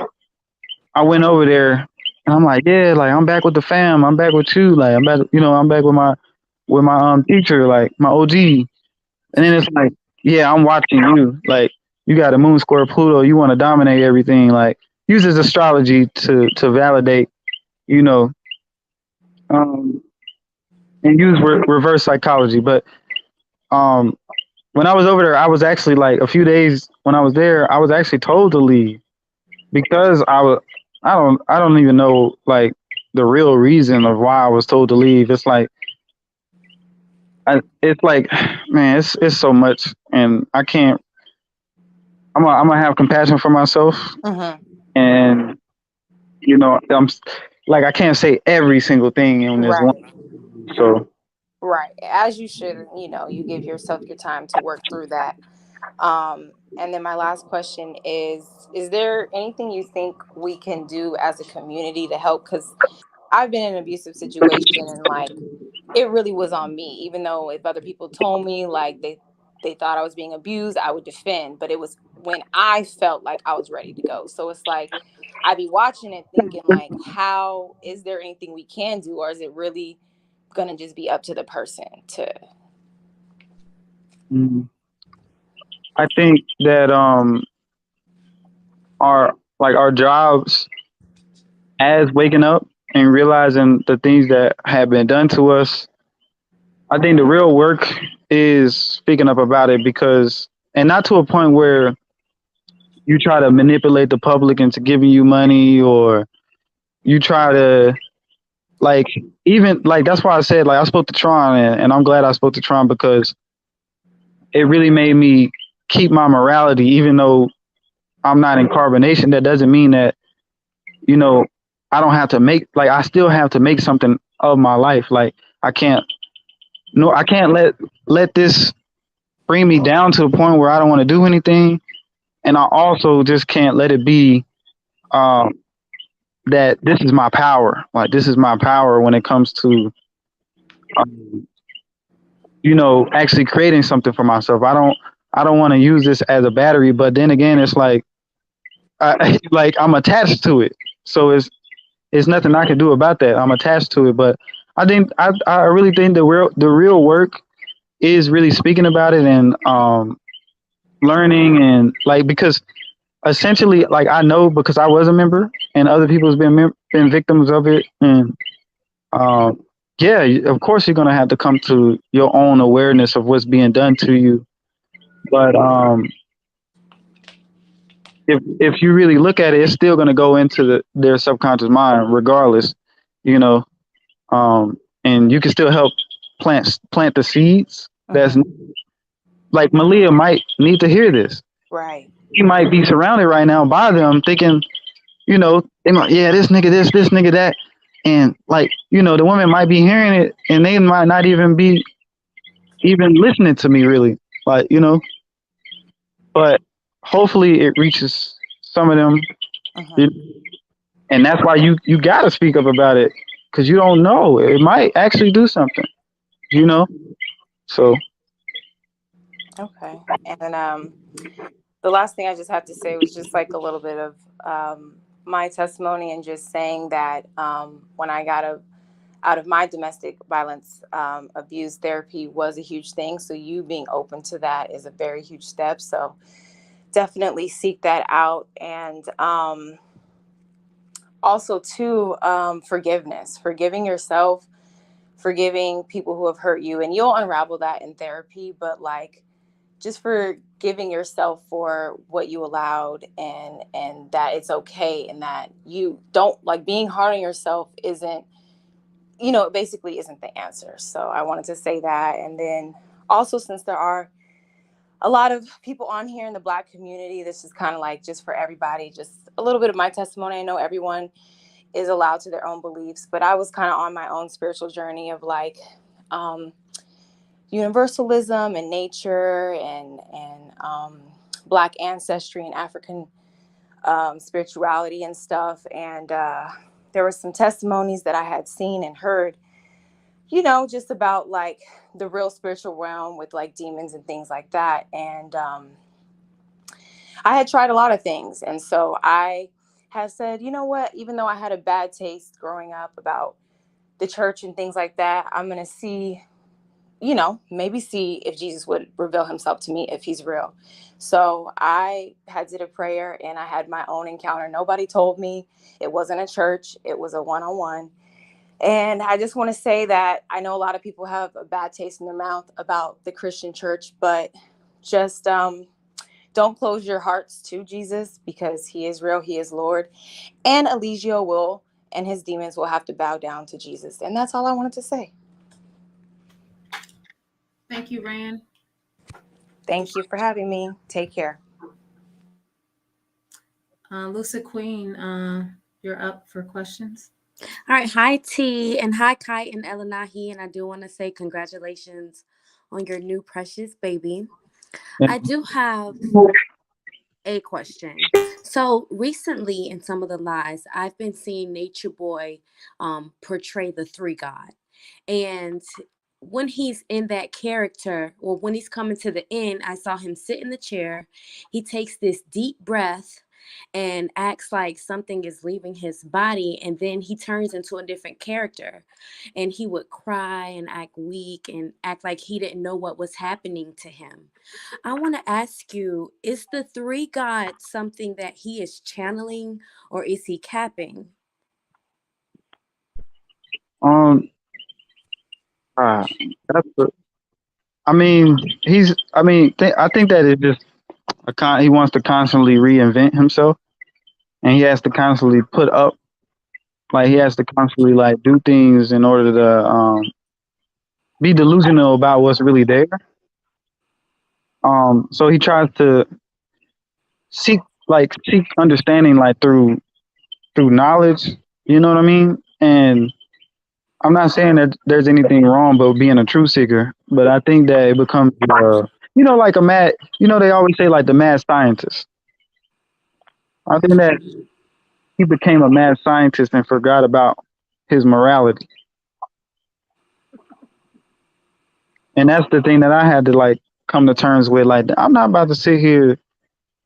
S3: I went over there, and I'm like, yeah, like, I'm back with the fam. I'm back with you. Like, I'm back, I'm back with my teacher, like my OG. And then it's like, yeah, I'm watching you. Like, you got a moon square Pluto. You want to dominate everything. Like, uses astrology to validate, and use reverse psychology. But when I was over there, I was actually, like, a few days when I was there, I was actually told to leave, because I don't even know, like, the real reason of why I was told to leave. It's like, it's like, man, it's so much, and I can't. I'm gonna have compassion for myself, and I'm like, I can't say every single thing in this one. So
S10: right, as you should, you give yourself your time to work through that. And then my last question is there anything you think we can do as a community to help? Because I've been in an abusive situation, and like, it really was on me, even though if other people told me like they thought I was being abused, I would defend, but it was when I felt like I was ready to go. So it's like, I'd be watching it thinking like, how is there anything we can do, or is it really gonna just be up to the person to
S3: I think that our jobs, as waking up and realizing the things that have been done to us, I think the real work is speaking up about it, because, and not to a point where you try to manipulate the public into giving you money, or you try to, like, even like, that's why I said, like, I spoke to Tron, and I'm glad I spoke to Tron, because it really made me keep my morality, even though I'm not in CarbonNation. That doesn't mean that, I don't have to make, like, I still have to make something of my life. Like, I can't let this bring me down to the point where I don't want to do anything. And I also just can't let it be that this is my power. Like, this is my power when it comes to actually creating something for myself. I don't want to use this as a battery, but then again, it's like like I'm attached to it. So it's nothing I can do about that. I'm attached to it, but I really think the real work is really speaking about it and learning and like because essentially like I know because I was a member and other people has been victims of it and um yeah, of course you're gonna have to come to your own awareness of what's being done to you. But if you really look at it, it's still gonna go into their subconscious mind regardless, you know. And you can still help plant the seeds. That's
S10: Mhm.
S3: like Malia might need to hear this.
S10: Right.
S3: He might be surrounded right now by them, thinking, they might, yeah, this nigga this nigga that, and like, the women might be hearing it, and they might not even be even listening to me really, like, but hopefully it reaches some of them,
S10: Mhm.
S3: and that's why you gotta speak up about it because you don't know it might actually do something, you know. So
S10: Okay. And then the last thing I just have to say was just like a little bit of my testimony and just saying that when I got out of my domestic violence abuse, therapy was a huge thing. So you being open to that is a very huge step. So definitely seek that out. And also too, forgiveness, forgiving yourself, forgiving people who have hurt you, and you'll unravel that in therapy. But like just forgiving yourself for what you allowed, and that it's okay, and that you don't like being hard on yourself isn't, it basically isn't the answer. So I wanted to say that. And then also, since there are a lot of people on here in the Black community, this is kind of like just for everybody, just a little bit of my testimony. I know everyone is allowed to their own beliefs, but I was kind of on my own spiritual journey of like universalism and nature and Black ancestry and African spirituality and stuff. And there were some testimonies that I had seen and heard, just about like the real spiritual realm with like demons and things like that. And I had tried a lot of things. And so I had said, you know what, even though I had a bad taste growing up about the church and things like that, I'm going to see, maybe see if Jesus would reveal himself to me if he's real. So I had did a prayer and I had my own encounter. Nobody told me. It wasn't a church. It was a one-on-one. And I just want to say that I know a lot of people have a bad taste in their mouth about the Christian church, but just don't close your hearts to Jesus, because he is real. He is Lord. And Eligio will and his demons will have to bow down to Jesus. And that's all I wanted to say.
S1: Thank you, Rand.
S10: Thank you for having me. Take care.
S1: Lucid Queen, you're up for questions.
S11: All right. Hi, T, and hi, Kite and Elinahi. And I do want to say congratulations on your new precious baby. I do have a question. So recently in some of the lies, I've been seeing Nature Boy portray the three God. And when he's in that character, or when he's coming to the end, I saw him sit in the chair. He takes this deep breath and acts like something is leaving his body, and then he turns into a different character, and he would cry and act weak and act like he didn't know what was happening to him. I want to ask you, is the three gods something that he is channeling, or is he capping?
S3: um that's I mean I think that it's just he wants to constantly reinvent himself, and he has to constantly put up, like he has to constantly like do things in order to be delusional about what's really there. So he tries to seek understanding like through knowledge. You know what I mean? And I'm not saying that there's anything wrong but being a truth seeker, but I think that it becomes like a mad. They always say like the mad scientist. I think that he became a mad scientist and forgot about his morality. And that's the thing that I had to like come to terms with. Like, I'm not about to sit here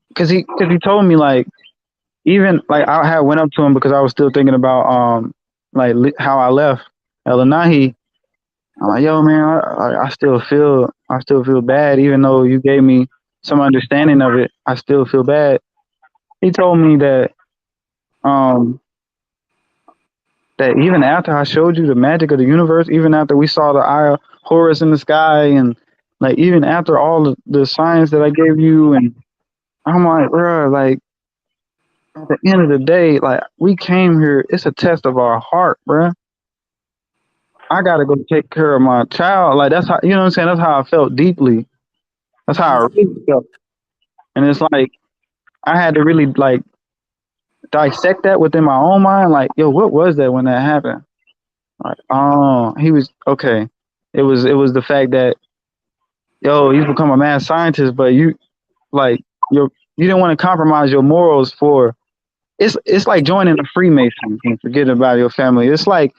S3: because he told me like even like I had went up to him because I was still thinking about like how I left Elinahi. I'm like, yo, man, I still feel bad, even though you gave me some understanding of it. I still feel bad. He told me um that even after I showed you the magic of the universe, even after we saw the eye of Horus in the sky, and like even after all the science that I gave you, and I'm like, bro, like at the end of the day, like we came here, it's a test of our heart, bro. I gotta go take care of my child. Like that's how you know what I'm saying. That's how I felt deeply. That's how I really felt. And it's like I had to really like dissect that within my own mind. Like, yo, what was that when that happened? Like, oh, he was okay. It was the fact that yo, he's become a mad scientist, but you like you didn't want to compromise your morals for it's like joining the Freemasons and forgetting about your family. It's like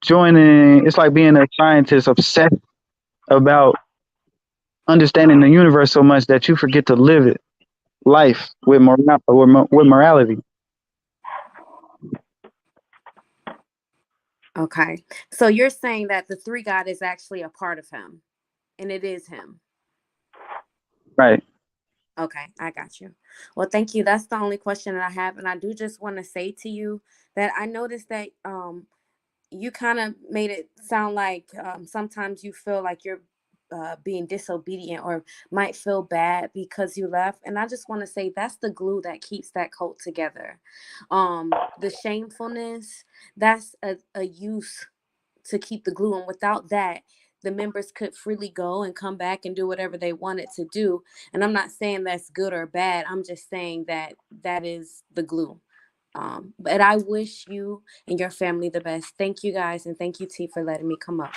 S3: it's like being a scientist obsessed about understanding the universe so much that you forget to live it life with morality.
S11: Okay. So you're saying that the three God is actually a part of him and it is him.
S3: Right.
S11: Okay, I got you. Well, thank you. That's the only question that I have. And I do just want to say to you that I noticed that you kind of made it sound like sometimes you feel like you're being disobedient or might feel bad because you left. And I just want to say that's the glue that keeps that cult together. The shamefulness, that's a use to keep the glue. And without that, the members could freely go and come back and do whatever they wanted to do. And I'm not saying that's good or bad. I'm just saying that that is the glue. But I wish you and your family the best. Thank you guys. And thank you, T, for letting me come up.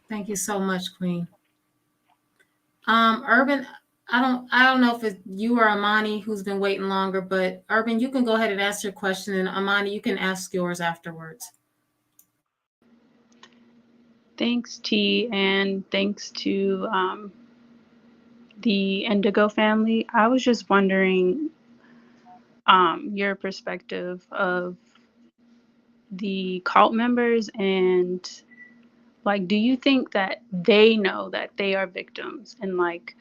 S1: Thank you so much, Queen. Urban, I don't know if it's you or Amani who's been waiting longer, but Urban, you can go ahead and ask your question, and Amani, you can ask yours afterwards.
S12: Thanks, T, and thanks to the Indigo family. I was just wondering your perspective of the cult members and like, do you think that they know that they are victims? And like,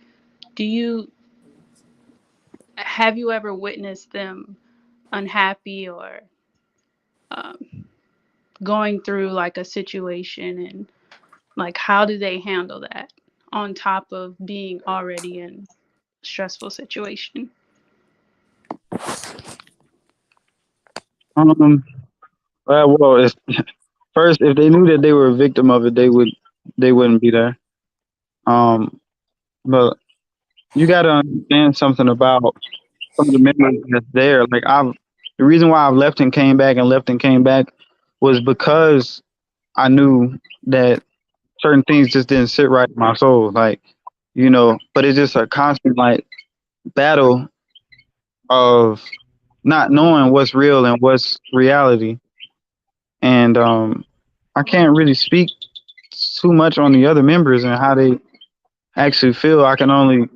S12: have you ever witnessed them unhappy or going through like a situation, and like how do they handle that on top of being already in a stressful situation?
S3: Well, first, if they knew that they were a victim of it, they wouldn't be there. But you got to understand something about some of the members that's there. Like the reason why I've left and came back and left and came back was because I knew that certain things just didn't sit right in my soul. Like, but it's just a constant like battle of not knowing what's real and what's reality. And I can't really speak too much on the other members and how they actually feel. I can only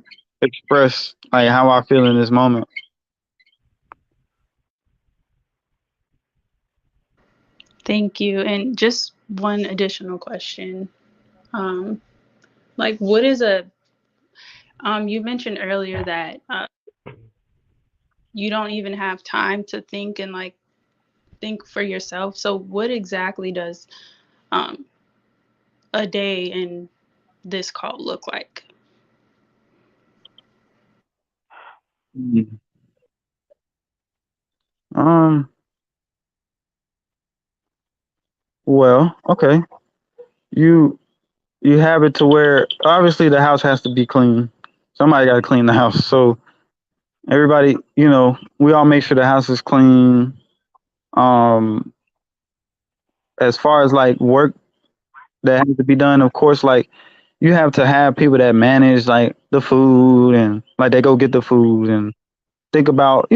S3: express like how I feel in this moment.
S12: Thank you. And just one additional question. Like, what is you mentioned earlier that you don't even have time to think and like think for yourself. So what exactly does a day in this cult look like?
S3: Um. Well, okay. You you have it to where obviously the house has to be clean. Somebody got to clean the house. So everybody, we all make sure the house is clean. Um, as far as like work that has to be done, of course, like you have to have people that manage like the food and like they go get the food and think about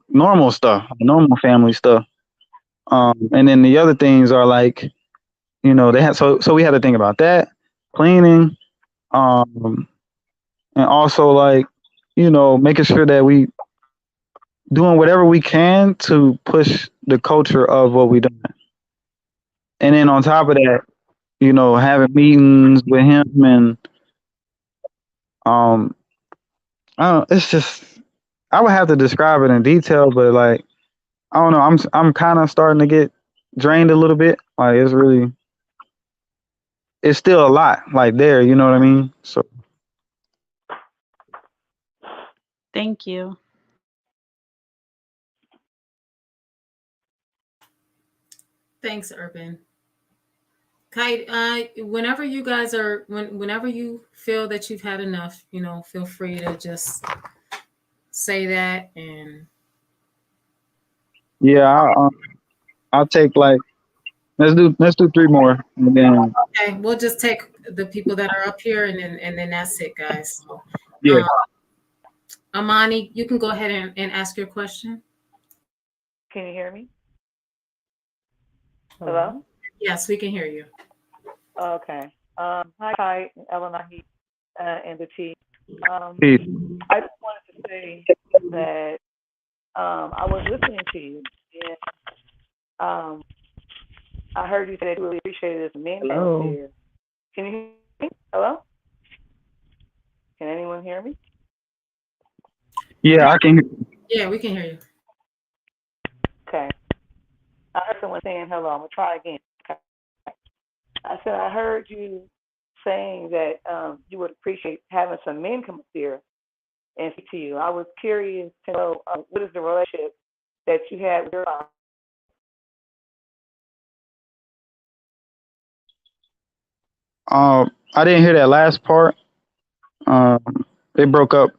S3: normal stuff, normal family stuff. And then the other things are like, they have so we had to think about that cleaning. um, and also like making sure that we doing whatever we can to push the culture of what we doing, and then on top of that, having meetings with him and um, I don't. It's just I would have to describe it in detail, but like I don't know. I'm kind of starting to get drained a little bit. Like it's still a lot like there. You know what I mean? So
S12: Thank you.
S1: Thanks, Urban. Kite, whenever you guys whenever you feel that you've had enough, feel free to just say that. And
S3: yeah, I'll take like let's do three more, and then
S1: okay, we'll just take the people that are up here, and then that's it, guys. So,
S3: yeah.
S1: Amani, you can go ahead and ask your question.
S13: Can you hear me? Hello?
S1: Yes, we can hear you.
S13: Okay. Hi, Kai, Elinahi, and the team.
S3: Peace.
S13: I just wanted to say that I was listening to you, and I heard you say that you really appreciated this men out there. Can you hear me? Hello? Can anyone hear me?
S3: Yeah, I can.
S1: Yeah, we can hear you.
S13: Okay. I heard someone saying hello. I'm going to try again. Okay. I said I heard you saying that you would appreciate having some men come up here and speak to you. I was curious to know what is the relationship that you had with your father?
S3: I didn't hear that last part. Um, they broke up.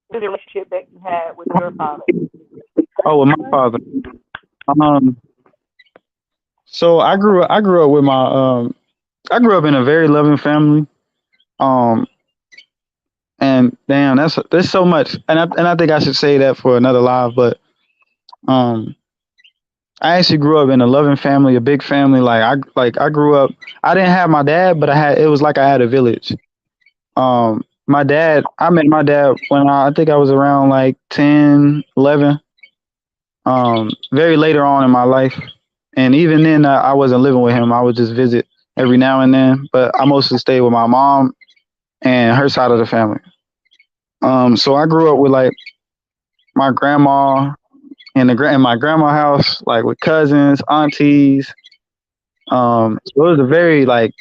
S13: What is the relationship that you had with your father?
S3: Oh, with my father. Um, so I grew up with my I grew up in a very loving family. Um, and damn, there's so much, and I think I should say that for another live, but um, I actually grew up in a loving family, a big family. I grew up. I didn't have my dad, but it was like I had a village. I met my dad when I think I was around like 10, 11. Very later on in my life, and even then I wasn't living with him. I would just visit every now and then, but I mostly stayed with my mom and her side of the family. So I grew up with like my grandma in my grandma house, like with cousins, aunties. So it was a very like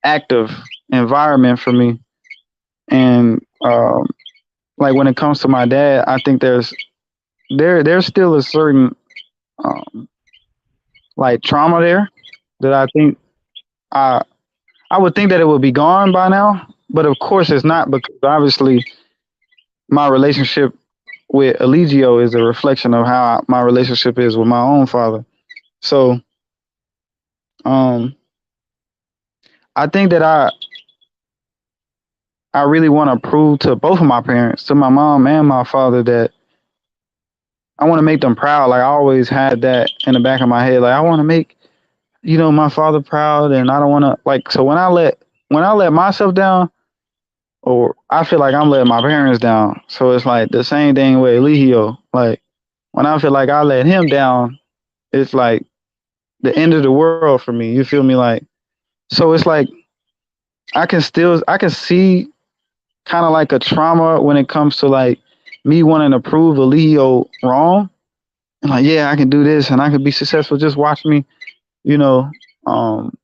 S3: active environment for me. And like when it comes to my dad, I think there's still a certain um, like trauma there that I think I I would think that it would be gone by now, but of course it's not, because obviously my relationship with Eligio is a reflection of how my relationship is with my own father. So um, I think that I really want to prove to both of my parents, to my mom and my father, that I want to make them proud. Like I always had that in the back of my head. Like I want to make my father proud, and I don't want to like. So when I let myself down, or I feel like I'm letting my parents down. So it's like the same thing with Eligio. Like when I feel like I let him down, it's like the end of the world for me. You feel me? Like so it's like I can see kind of like a trauma when it comes to like me wanting to prove Eligio wrong. And like, yeah, I can do this and I can be successful. Just watch me, you know. Um,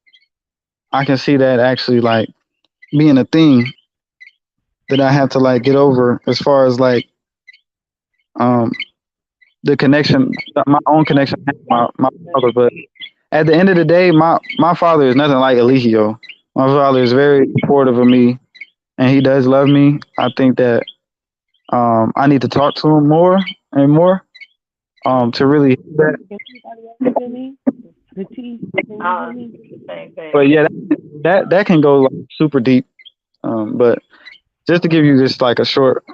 S3: I can see that actually like being a thing that I have to like get over, as far as like um the connection, my own connection with my father. But at the end of the day, my father is nothing like Eligio. My father is very supportive of me, and he does love me. I think that I need to talk to him more and more to really hear that.
S13: Can anybody else hear me? The T, can you hear me? Same thing.
S3: But yeah, that can go like super deep. But just to give you just like a short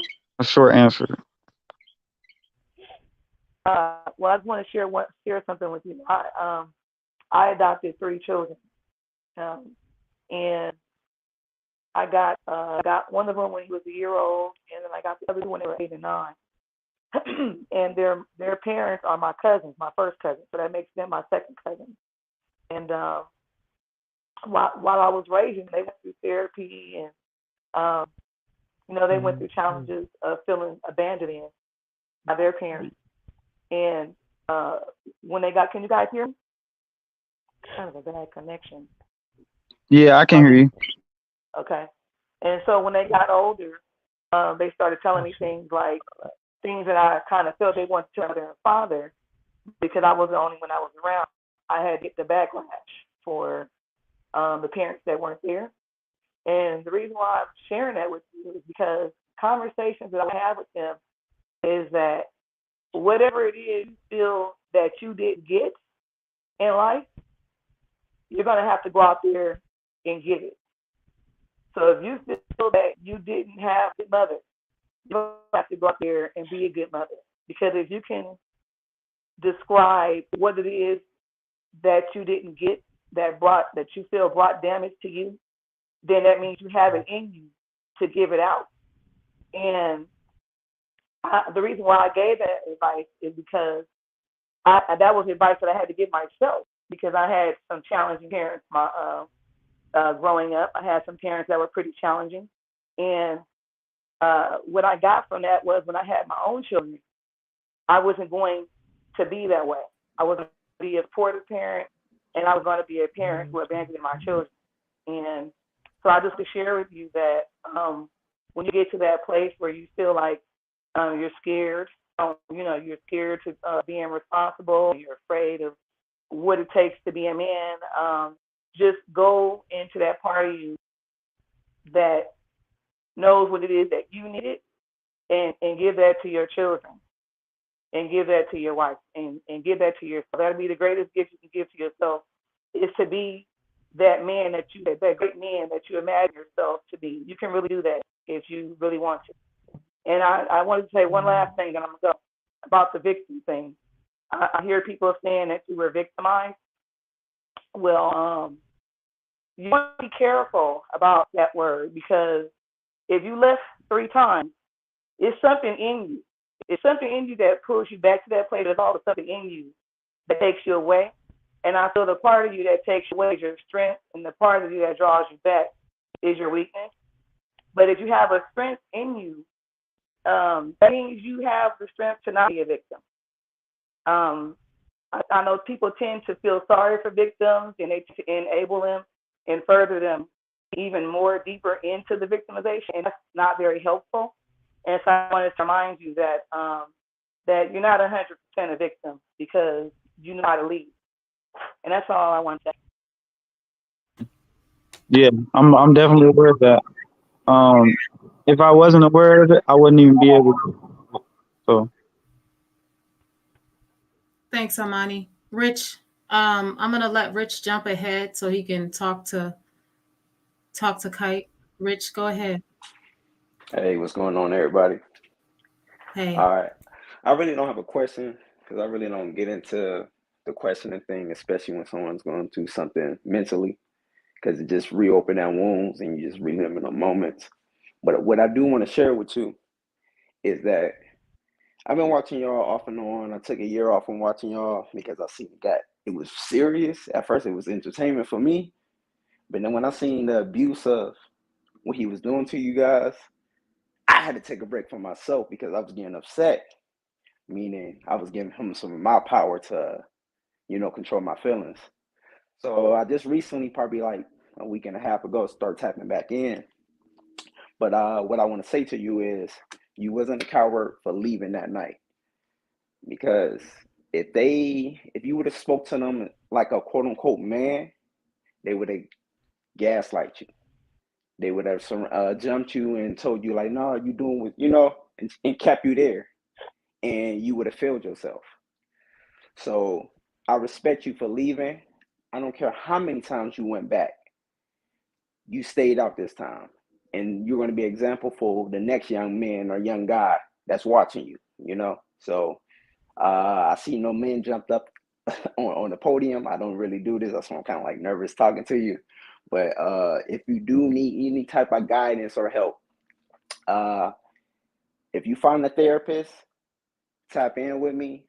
S3: answer.
S13: Well, I just want to share something with you. I adopted 3 children, and I got one of them when he was a year old, and then I got the other two when they were 8 and 9. And their parents are my cousins, my first cousin, so that makes them my second cousin. And while I was raising, they went through therapy, and they went through challenges of feeling abandoned by their parents. And when they got, can you guys hear me? Kind of a bad connection.
S3: Yeah, I can hear you.
S13: Okay. And so when they got older, they started telling me things that I kind of felt they wanted to tell their father, because I was the only one I was around. I had to get the backlash for the parents that weren't there. And the reason why I'm sharing that with you is because conversations that I have with them is that whatever it is you feel that you didn't get in life, you're going to have to go out there and get it. So if you feel that you didn't have a good mother, you have to go out there and be a good mother. Because if you can describe what it is that you didn't get that you feel brought damage to you, then that means you have it in you to give it out. And the reason why I gave that advice is because that was advice that I had to give myself, because I had some challenging parents. Growing up, I had some parents that were pretty challenging, and what I got from that was when I had my own children, I wasn't going to be that way. I was going to be a supportive parent, and I was going to be a parent who abandoned my children. And so I just to share with you that when you get to that place where you feel like you're scared, you're scared to being responsible, you're afraid of what it takes to be a man, just go into that part of you that knows what it is that you needed, and give that to your children, and give that to your wife, and give that to yourself. That'll be the greatest gift you can give to yourself, is to be that man that great man that you imagine yourself to be. You can really do that if you really want to. And I wanted to say one last thing, and I'm going to go about the victim thing. I hear people saying that you were victimized. Well, you want to be careful about that word, because if you left 3 times, it's something in you. It's something in you that pulls you back to that place. There's always something in you that takes you away. And I feel the part of you that takes you away is your strength, and the part of you that draws you back is your weakness. But if you have a strength in you, that means you have the strength to not be a victim. I know people tend to feel sorry for victims, and they enable them and further them even more deeper into the victimization, and that's not very helpful. And so I wanted to remind you that that you're not 100% a victim, because you know how to lead. And that's all I want to say.
S3: Yeah, I'm definitely aware of that. Um, if I wasn't aware of it, I wouldn't even be able to. So
S1: Thanks, Amani. Rich, I'm gonna let Rich jump ahead so he can talk to Kite. Rich, go ahead.
S14: Hey, what's going on, everybody?
S1: Hey.
S14: All right. I really don't have a question, because I really don't get into the questioning thing, especially when someone's going through something mentally, because it just reopen that wounds and you just reliving the moments. But what I do want to share with you is that I've been watching y'all off and on. I took a year off from watching y'all because I seen that it was serious. At first, it was entertainment for me, but then when I seen the abuse of what he was doing to you guys, I had to take a break from myself, because I was getting upset, meaning I was giving him some of my power to, control my feelings. So I just recently, probably like a week and a half ago, start tapping back in. But what I want to say to you is, you wasn't a coward for leaving that night, because if you would have spoke to them like a quote unquote man, they would have gaslight you. They would have jumped you and told you like, no, you doing what, and kept you there, and you would have failed yourself. So I respect you for leaving. I don't care how many times you went back. You stayed out this time, and you're going to be an example for the next young man or young guy that's watching you. So I see no men jumped up on the podium. I don't really do this. That's why I'm kind of like nervous talking to you. But if you do need any type of guidance or help, if you find a therapist, tap in with me.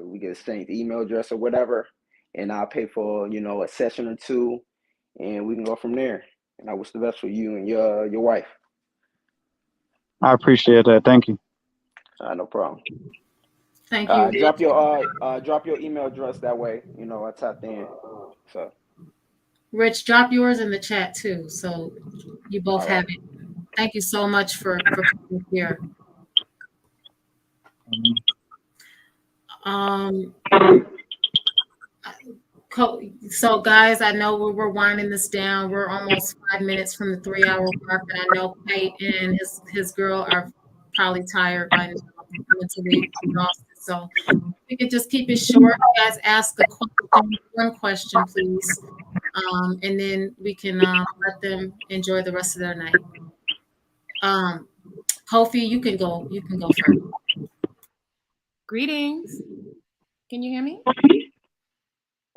S14: We can exchange email address or whatever, and I'll pay for a session or two, and we can go from there. And I wish the best for you and your wife.
S3: I appreciate that. Thank you.
S14: No problem.
S1: Thank you.
S14: Drop your email address that way. I tapped in. So
S1: Rich, drop yours in the chat too, so you both
S14: all
S1: have
S14: right.
S1: it. Thank you so much for coming here. So guys, I know we're winding this down. We're almost 5 minutes from the 3-hour mark, and I know Kate and his girl are probably tired by now, mentally exhausted. So we could just keep it short. You guys ask a question, one question, please, and then we can let them enjoy the rest of their night. Kofi, you can go. You can go first.
S15: Greetings. Can you hear me?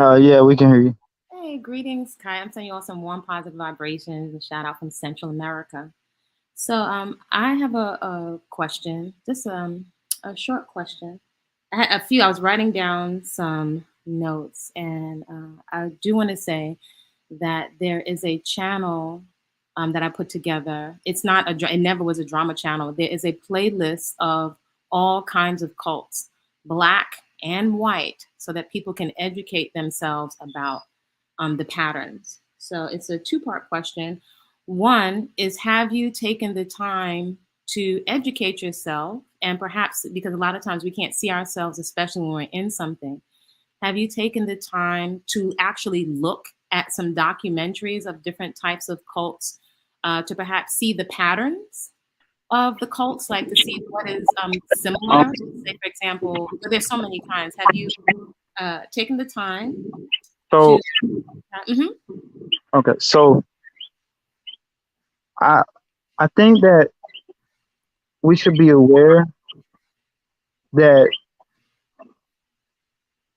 S3: Yeah, we can hear you.
S15: Hey, greetings, Kai. I'm sending you all some warm, positive vibrations and shout out from Central America. So, I have a question, just a short question. I had a few. I was writing down some notes, and I do want to say that there is a channel that I put together. It's not it never was a drama channel. There is a playlist of all kinds of cults, black and white, so that people can educate themselves about the patterns. So it's a two-part question. One is, have you taken the time to educate yourself? And perhaps, because a lot of times we can't see ourselves, especially when we're in something, have you taken the time to actually look at some documentaries of different types of cults to perhaps see the patterns of the cults, like to see what is similar? Say, for example, there's so many kinds. Have you taken the time
S3: So,
S15: to...
S3: okay, so I think that we should be aware that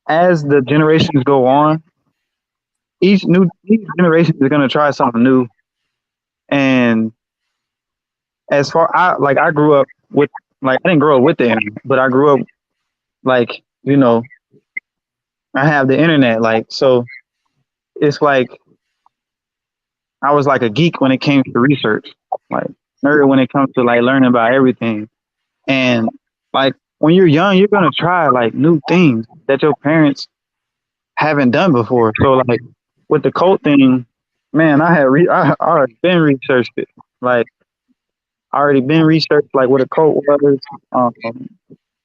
S3: as the generations go on, each generation is going to try something new. And as far I grew up with, like, I didn't grow up with the internet, but I grew up like, I have the internet, like, so it's like I was like a geek when it came to research, like nerd when it comes to like learning about everything. And like when you're young, you're gonna try like new things that your parents haven't done before. So like with the cult thing, man, I already been researched it. Like I already been researched like what a cult was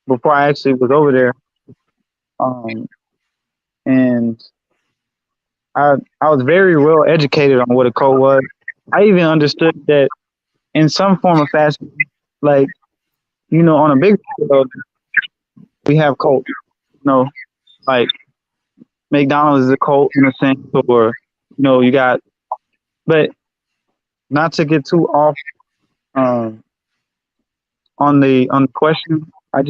S3: before I actually was over there. Um, and I was very well educated on what a cult was. I even understood that in some form or fashion, like, on a big scale, we have cults, like McDonald's is a cult in a sense, or, you got, but not to get too off on the question. I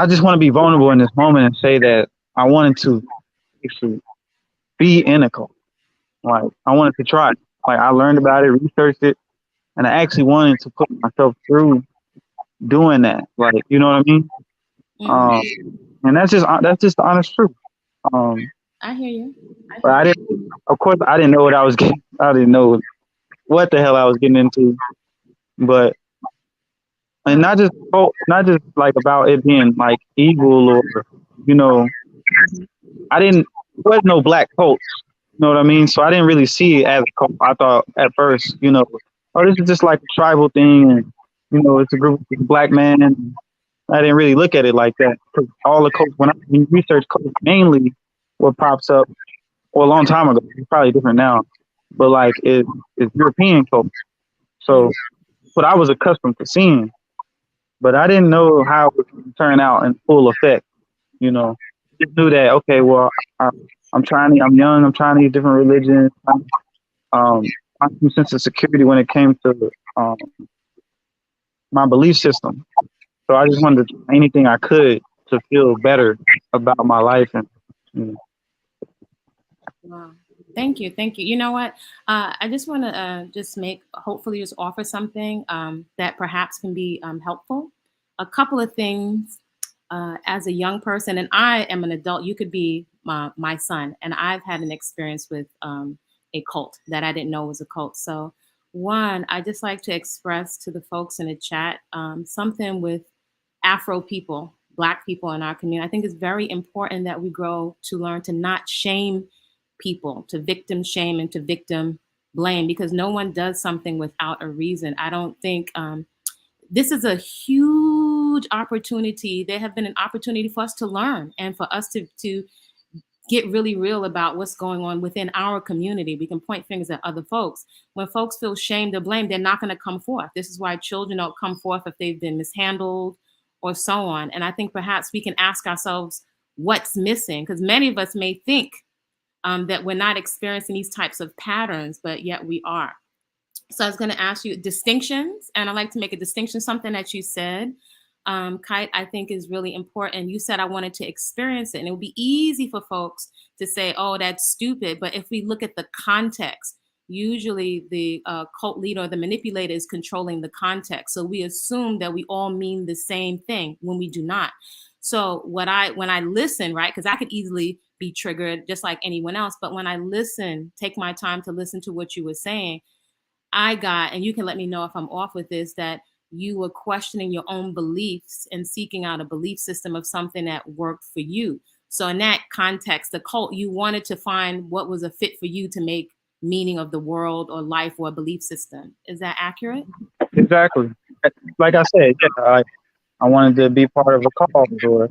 S3: just want to be vulnerable in this moment and say that I wanted to actually be in a cult. Like I wanted to try it. Like I learned about it, researched it, and I actually wanted to put myself through doing that. Like, you know what I mean? And that's just the honest truth.
S15: I hear you.
S3: But of course, I didn't know what I was getting. I didn't know what the hell I was getting into. But and not just like about it being like evil or, there was no black cults. You know what I mean? So I didn't really see it as a cult. I thought at first, oh, this is just like a tribal thing, and it's a group of black men. And I didn't really look at it like that. Because all the cults, when I research cults, mainly what pops up, well, a long time ago, it's probably different now, but like it's European cults. So what I was accustomed to seeing, but I didn't know how it would turn out in full effect. Just knew that, okay, well, I'm young, I'm trying these different religions. Find some sense of security when it came to my belief system. So I just wanted to do anything I could to feel better about my life. And
S15: Wow. Thank you. Thank you. You know what? I just want to hopefully just offer something that perhaps can be helpful. A couple of things as a young person, and I am an adult, you could be my son, and I've had an experience with a cult that I didn't know was a cult. So, one, I just like to express to the folks in the chat something with Afro people, Black people in our community. I think it's very important that we grow to learn to not shame people, to victim shame and to victim blame, because no one does something without a reason. I don't think this is a huge opportunity. There have been an opportunity for us to learn and for us to get really real about what's going on within our community. We can point fingers at other folks. When folks feel shamed or blamed, they're not going to come forth. This is why children don't come forth if they've been mishandled or so on. And I think perhaps we can ask ourselves what's missing, because many of us may think that we're not experiencing these types of patterns, but yet we are. So I was going to ask you distinctions, and I'd like to make a distinction, something that you said, Kite, I think is really important. You said I wanted to experience it, and it would be easy for folks to say, oh, that's stupid. But if we look at the context, usually the cult leader or the manipulator is controlling the context. So we assume that we all mean the same thing when we do not. So when I listen, right, because I could easily be triggered just like anyone else, but when I listen, take my time to listen to what you were saying, I got, and you can let me know if I'm off with this, that you were questioning your own beliefs and seeking out a belief system of something that worked for you. So in that context, the cult, you wanted to find what was a fit for you to make meaning of the world or life or a belief system. Is that accurate?
S3: Exactly. Like I said, yeah, I wanted to be part of a cause, or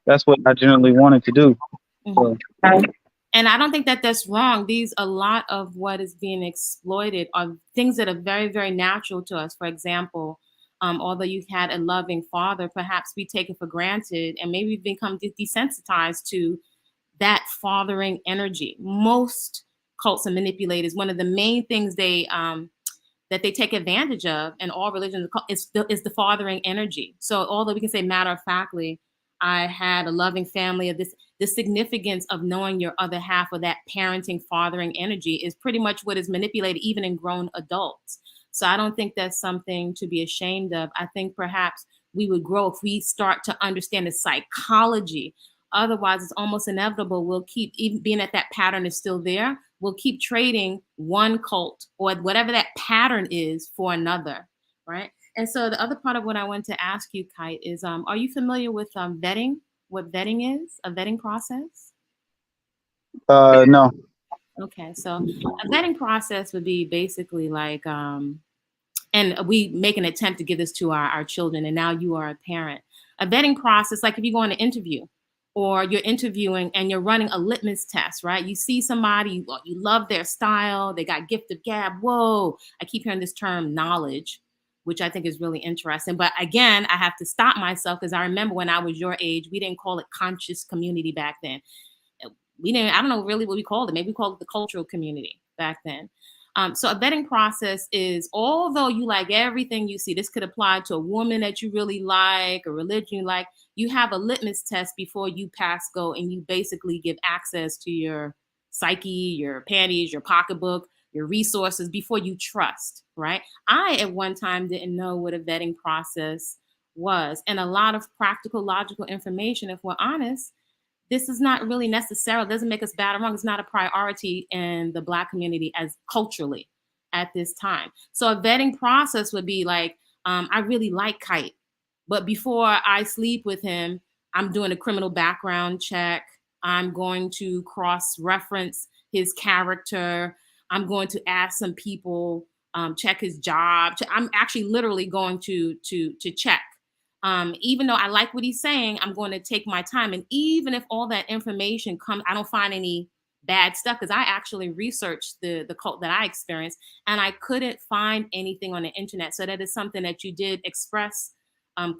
S3: that's what I generally wanted to do. So,
S15: and I don't think that that's wrong. A lot of what is being exploited are things that are very, very natural to us. For example, although you've had a loving father, perhaps we take it for granted, and maybe we've become desensitized to that fathering energy. Most cults and manipulators, one of the main things that they take advantage of in all religions is the fathering energy. So although we can say matter of factly, I had a loving family, of this, the significance of knowing your other half, or that parenting, fathering energy is pretty much what is manipulated even in grown adults. So I don't think that's something to be ashamed of. I think perhaps we would grow if we start to understand the psychology. Otherwise, it's almost inevitable. We'll keep, even being that pattern is still there, we'll keep trading one cult or whatever that pattern is for another, right? And so the other part of what I want to ask you, Kite, is are you familiar with vetting? What vetting is? A vetting process?
S3: no.
S15: Okay, so a vetting process would be basically like, and we make an attempt to give this to our children, and now you are a parent. A vetting process, like if you go on an interview, or you're interviewing and you're running a litmus test, right? You see somebody, you love their style, they got gift of gab. Whoa, I keep hearing this term knowledge, which I think is really interesting. But again, I have to stop myself, because I remember when I was your age, we didn't call it conscious community back then. We didn't, I don't know really what we called it. Maybe we called it the cultural community back then. So a vetting process is, although you like everything you see, this could apply to a woman that you really like, a religion you like, you have a litmus test before you pass go, and you basically give access to your psyche, your panties, your pocketbook, your resources before you trust, right? I at one time didn't know what a vetting process was, and a lot of practical, logical information, if we're honest, this is not really necessary. It doesn't make us bad or wrong. It's not a priority in the Black community as culturally at this time. So a vetting process would be like, I really like Kite, but before I sleep with him, I'm doing a criminal background check. I'm going to cross-reference his character. I'm going to ask some people, check his job. I'm actually literally going to check. Even though I like what he's saying, I'm going to take my time. And even if all that information comes, I don't find any bad stuff, because I actually researched the cult that I experienced, and I couldn't find anything on the internet. So that is something that you did express,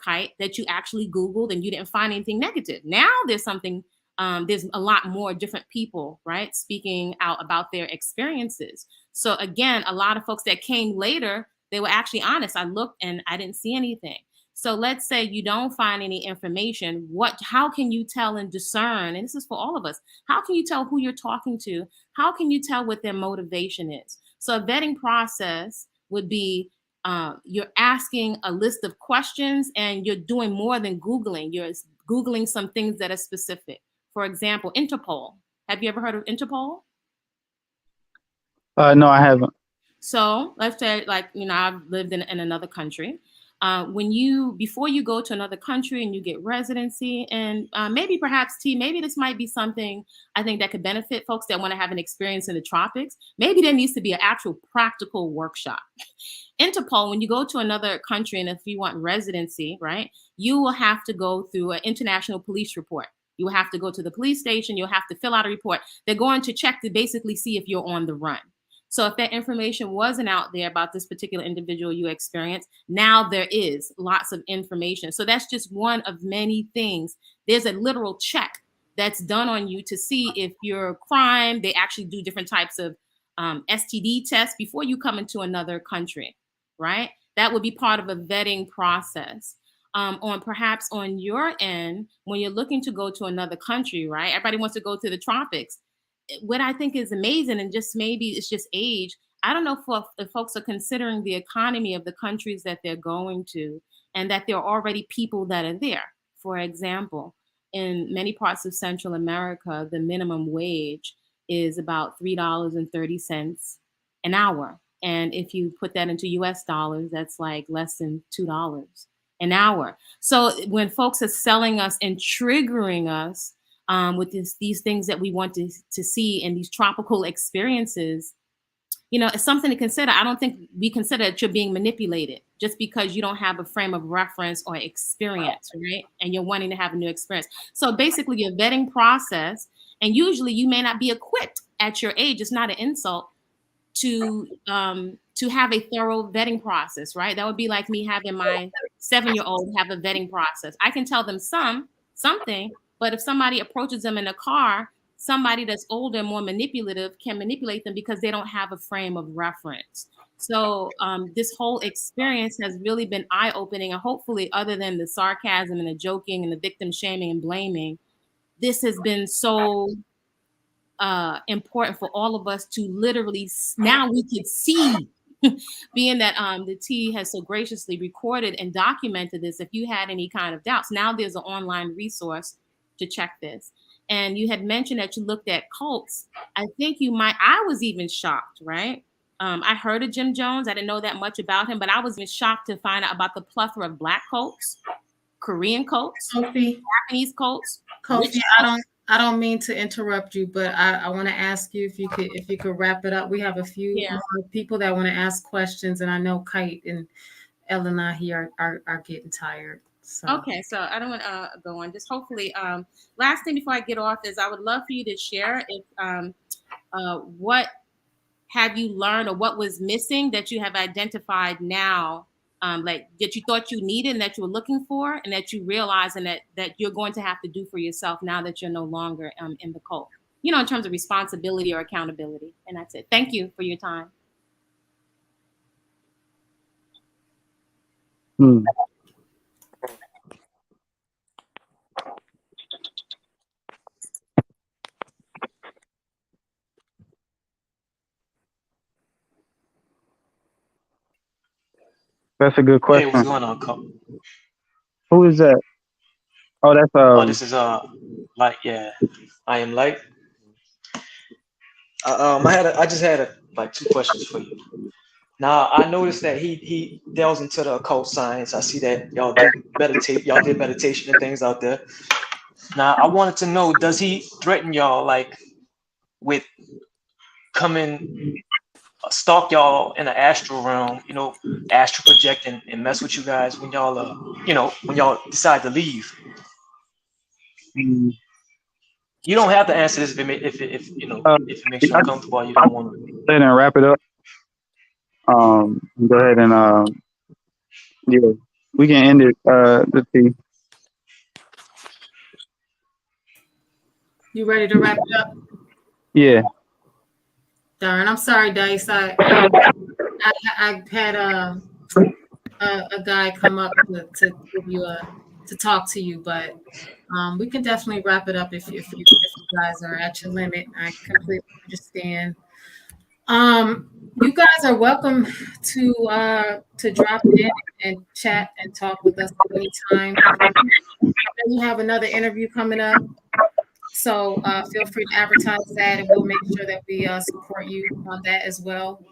S15: Kite, that you actually Googled and you didn't find anything negative. Now there's something, there's a lot more different people, right, speaking out about their experiences. So again, a lot of folks that came later, they were actually honest. I looked and I didn't see anything. So let's say you don't find any information. How can you tell and discern? And this is for all of us. How can you tell who you're talking to? How can you tell what their motivation is? So a vetting process would be you're asking a list of questions, and you're doing more than Googling. You're Googling some things that are specific. For example, Interpol. Have you ever heard of Interpol?
S3: No, I haven't.
S15: So let's say, like, I've lived in another country. Before you go to another country and you get residency, and maybe perhaps maybe this might be something I think that could benefit folks that want to have an experience in the tropics. Maybe there needs to be an actual practical workshop. Interpol, when you go to another country and if you want residency, right, you will have to go through an international police report. You will have to go to the police station. You'll have to fill out a report. They're going to check to basically see if you're on the run. So if that information wasn't out there about this particular individual you experienced, now there is lots of information. So that's just one of many things. There's a literal check that's done on you to see if you're a crime. They actually do different types of STD tests before you come into another country, right? That would be part of a vetting process. Perhaps on your end, when you're looking to go to another country, right? Everybody wants to go to the tropics. What I think is amazing, and just maybe it's just age, I don't know if folks are considering the economy of the countries that they're going to, and that there are already people that are there. For example, in many parts of Central America, the minimum wage is about $3.30 an hour. And if you put that into US dollars, that's like less than $2 an hour. So when folks are selling us and triggering us with these things that we want to see in these tropical experiences, it's something to consider. I don't think we consider that you're being manipulated just because you don't have a frame of reference or experience, right? And you're wanting to have a new experience. So basically your vetting process, and usually you may not be equipped at your age. It's not an insult to have a thorough vetting process, right? That would be like me having my 7-year-old have a vetting process. I can tell them something, but if somebody approaches them in a car, somebody that's older and more manipulative can manipulate them because they don't have a frame of reference. So this whole experience has really been eye-opening, and hopefully, other than the sarcasm and the joking and the victim shaming and blaming, this has been so important for all of us to literally, now we can see, being that the T has so graciously recorded and documented this. If you had any kind of doubts, now there's an online resource to check this. And you had mentioned that you looked at cults. I think I was even shocked, right? I heard of Jim Jones. I didn't know that much about him, but I was even shocked to find out about the plethora of Black cults, Korean cults, Japanese cults.
S1: Kofi, I don't mean to interrupt you, but I want to ask you if you could wrap it up. We have a few more people that want to ask questions, and I know Kite and Elinahi are getting tired. So.
S15: Okay, so I don't want to go on. Just hopefully, last thing before I get off is I would love for you to share if what have you learned or what was missing that you have identified now, like that you thought you needed and that you were looking for, and that you realize and that you're going to have to do for yourself now that you're no longer in the cult, in terms of responsibility or accountability. And that's it. Thank you for your time.
S3: That's a good question.
S16: Hey, what's going on, Cole?
S3: Who is that? Oh, that's
S16: This is Light. Yeah, I am Light. I just had like 2 questions for you. Now I noticed that he delves into the occult science. I see that y'all do meditate. Y'all did meditation and things out there. Now I wanted to know, does he threaten y'all like with coming stalk y'all in the astral realm, astral project and mess with you guys when y'all when y'all decide to leave? You don't have to answer this if it makes you uncomfortable or you don't want to.
S3: Go ahead and wrap it up. Go ahead and yeah, we can end it. Let's see.
S1: You ready to wrap it up?
S3: Yeah.
S1: Darn, I'm sorry, Dice. I had a guy come up to give you to talk to you, but we can definitely wrap it up if you guys are at your limit. I completely understand. You guys are welcome to drop in and chat and talk with us anytime. I know you have another interview coming up, so feel free to advertise that, and we'll make sure that we support you on that as well.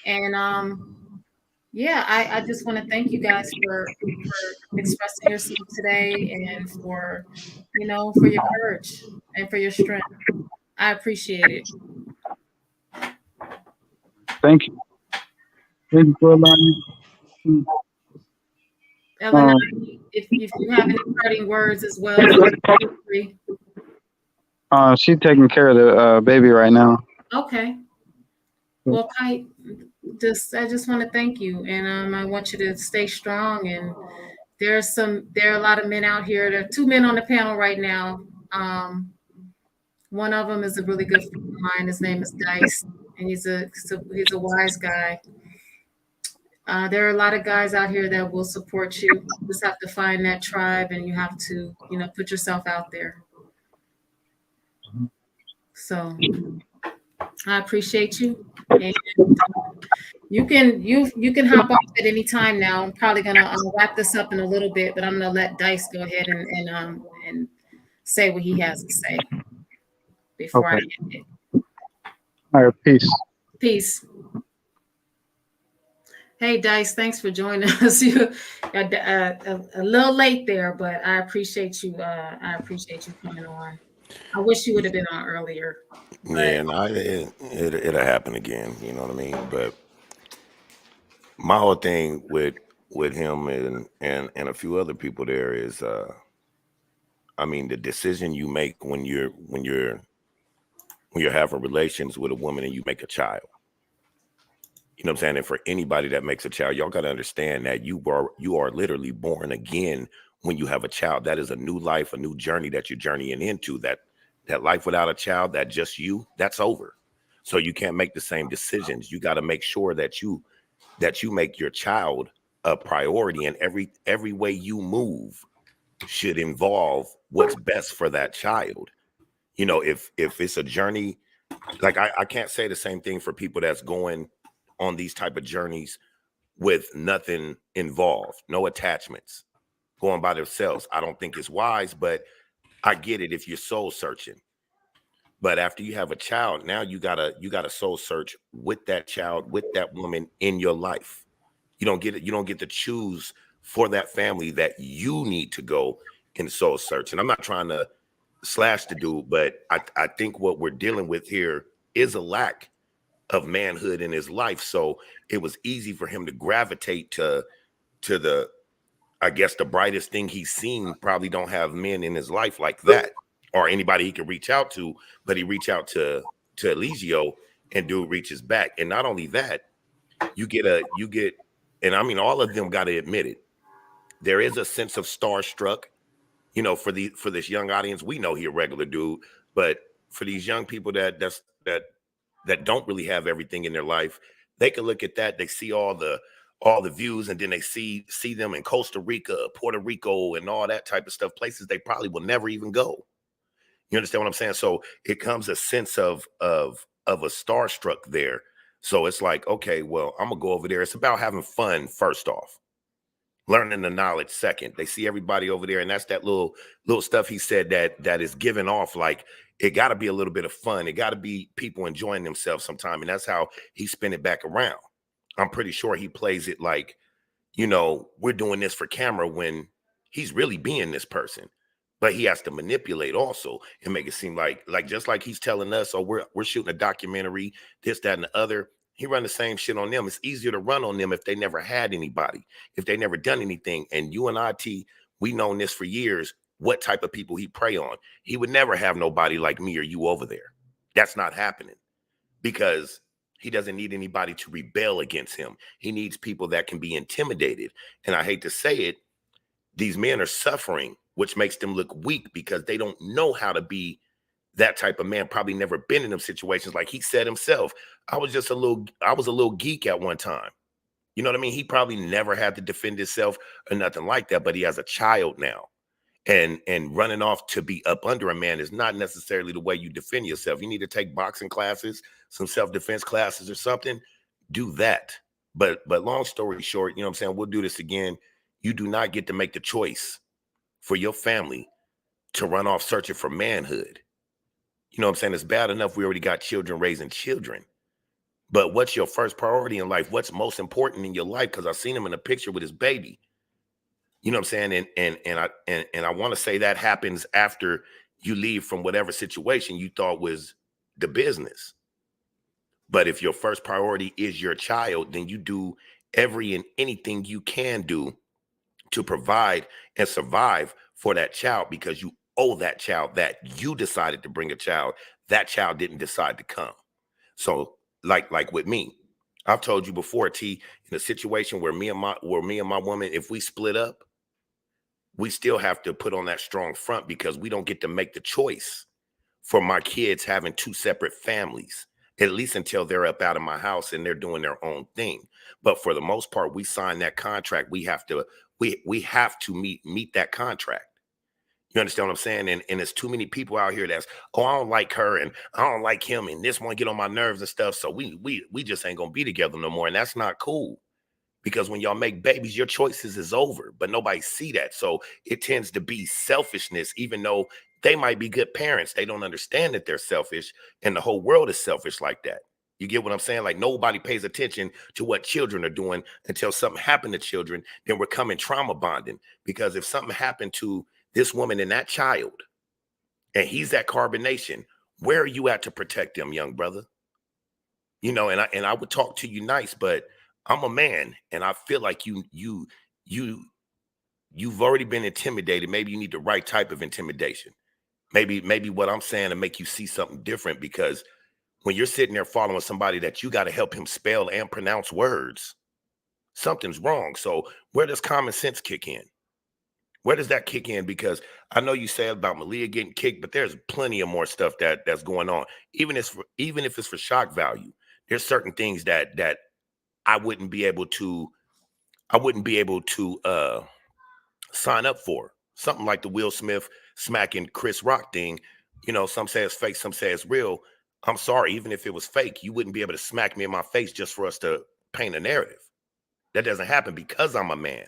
S1: And yeah, I just want to thank you guys for expressing yourself today and for for your courage and for your strength. I appreciate it.
S3: Thank you. Thank you for allowing me.
S1: Elena, if you have any parting words as well, feel free.
S3: She's taking care of the baby right now.
S1: Okay. Well, Kite, I just want to thank you, and I want you to stay strong. And there are a lot of men out here. There are two men on the panel right now. One of them is a really good friend of mine. His name is Dice, and he's a wise guy. There are a lot of guys out here that will support you. You just have to find that tribe, and you have to put yourself out there. So I appreciate you, and you can hop off at any time now. I'm probably gonna wrap this up in a little bit, but I'm gonna let Dice go ahead and say what he has to say before I
S3: Okay.
S1: end it.
S3: All right. Peace.
S1: Peace. Hey Dice, thanks for joining us. You a little late there, but I appreciate you. I appreciate you coming on. I wish you would have been on earlier, but
S17: Yeah, and it'll happen again. You know what I mean? But my whole thing with him and a few other people there is, I mean, the decision you make when you're having relations with a woman and you make a child. You know what I'm saying? And for anybody that makes a child, y'all got to understand that you are literally born again when you have a child. That is a new life, a new journey that you're journeying into. That life without a child, that just you, that's over. So you can't make the same decisions. You got to make sure that you make your child a priority, and every way you move should involve what's best for that child. You know, if it's a journey, like I can't say the same thing for people that's going on these type of journeys with nothing involved, no attachments, going by themselves. I don't think it's wise, but I get it if you're soul searching. But after you have a child, now you gotta soul search with that child, with that woman in your life. You don't get to choose for that family that you need to go and soul search. And I'm not trying to slash the dude, but I think what we're dealing with here is a lack of manhood in his life. So it was easy for him to gravitate to the, I guess, the brightest thing he's seen. Probably don't have men in his life like that, or anybody he could reach out to. But he reached out to Eligio, and dude reaches back. And not only that, you get, and I mean, all of them got to admit it. There is a sense of starstruck, for this young audience. We know he a regular dude, but for these young people that don't really have everything in their life, they can look at that. They see all the views, and then they see them in Costa Rica, Puerto Rico, and all that type of stuff, places they probably will never even go. You understand what I'm saying? So it comes a sense of a starstruck there. So it's like, okay, well, I'm gonna go over there. It's about having fun first off, learning the knowledge second. They see everybody over there, and that's that little stuff he said that is given off. Like, it got to be a little bit of fun. It got to be people enjoying themselves sometime, and that's how he spin it back around. I'm pretty sure he plays it like, we're doing this for camera, when he's really being this person. But he has to manipulate also and make it seem like just like he's telling us, oh, we're shooting a documentary, this, that, and the other. He run the same shit on them. It's easier to run on them if they never had anybody, if they never done anything. And you and IT, we known this for years, what type of people he prey on. He would never have nobody like me or you over there. That's not happening, because he doesn't need anybody to rebel against him. He needs people that can be intimidated. And I hate to say it, these men are suffering, which makes them look weak, because they don't know how to be that type of man. Probably never been in them situations. Like he said himself, I was a little geek at one time. You know what I mean? He probably never had to defend himself or nothing like that, but he has a child now. And running off to be up under a man is not necessarily the way you defend yourself. You need to take boxing classes, some self-defense classes or something. Do that. But long story short, you know what I'm saying? We'll do this again. You do not get to make the choice for your family to run off searching for manhood. You know what I'm saying? It's bad enough we already got children raising children. But what's your first priority in life? What's most important in your life? Because I've seen him in a picture with his baby. You know what I'm saying? And I want to say that happens after you leave from whatever situation you thought was the business. But if your first priority is your child, then you do every and anything you can do to provide and survive for that child, because you owe that child that. You decided to bring a child. That child didn't decide to come. So like with me, I've told you before, T, in a situation where me and my woman, if we split up, we still have to put on that strong front, because we don't get to make the choice for my kids having two separate families, at least until they're up out of my house and they're doing their own thing. But for the most part, we sign that contract. We have to meet that contract. You understand what I'm saying? And there's too many people out here that's, oh, I don't like her and I don't like him and this one get on my nerves and stuff. So we just ain't gonna be together no more. And that's not cool. Because when y'all make babies, your choices is over, but nobody see that. So it tends to be selfishness, even though they might be good parents. They don't understand that they're selfish, and the whole world is selfish like that. You get what I'm saying? Like, nobody pays attention to what children are doing until something happened to children. Then we're coming trauma bonding, because if something happened to this woman and that child, and he's at CarbonNation, where are you at to protect them, young brother? You know, and I would talk to you nice, but I'm a man, and I feel like you've already been intimidated. Maybe you need the right type of intimidation. Maybe what I'm saying to make you see something different, because when you're sitting there following somebody that you got to help him spell and pronounce words, something's wrong. So where does common sense kick in? Where does that kick in? Because I know you said about Malia getting kicked, but there's plenty of more stuff that's going on. Even if it's for shock value, there's certain things that I wouldn't be able to sign up for. Something like the Will Smith smacking Chris Rock thing. You know, some say it's fake, some say it's real. I'm sorry, even if it was fake, you wouldn't be able to smack me in my face just for us to paint a narrative. That doesn't happen because I'm a man.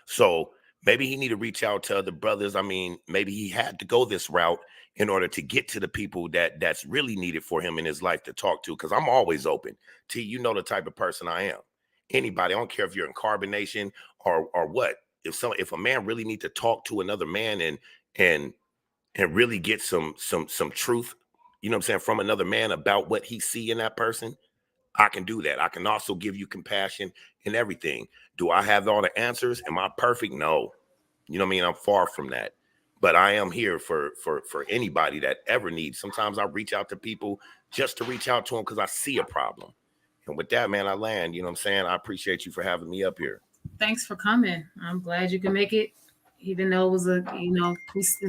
S17: So maybe he need to reach out to other brothers. I mean, maybe he had to go this route in order to get to the people that's really needed for him in his life to talk to. Because I'm always open. T, you know the type of person I am. Anybody, I don't care if you're in CarbonNation or what. If a man really need to talk to another man and really get some truth, you know what I'm saying, from another man about what he see in that person, I can do that. I can also give you compassion and everything. Do I have all the answers? Am I perfect? No. You know what I mean? I'm far from that. But I am here for anybody that ever needs. Sometimes I reach out to people just to reach out to them because I see a problem. And with that, man, I land. You know what I'm saying? I appreciate you for having me up here.
S1: Thanks for coming. I'm glad you can make it, even though it was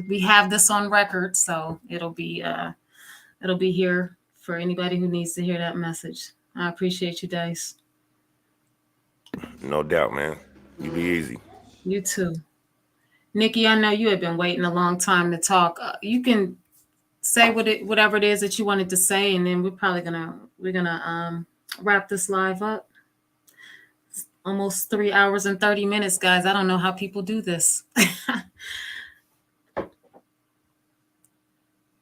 S1: we have this on record, so it'll be here for anybody who needs to hear that message. I appreciate you, Dice.
S17: No doubt, man. You be easy.
S1: You too. Nikki, I know you have been waiting a long time to talk. You can say whatever it is that you wanted to say, and then we're gonna wrap this live up. It's almost 3 hours and 30 minutes, guys. I don't know how people do this.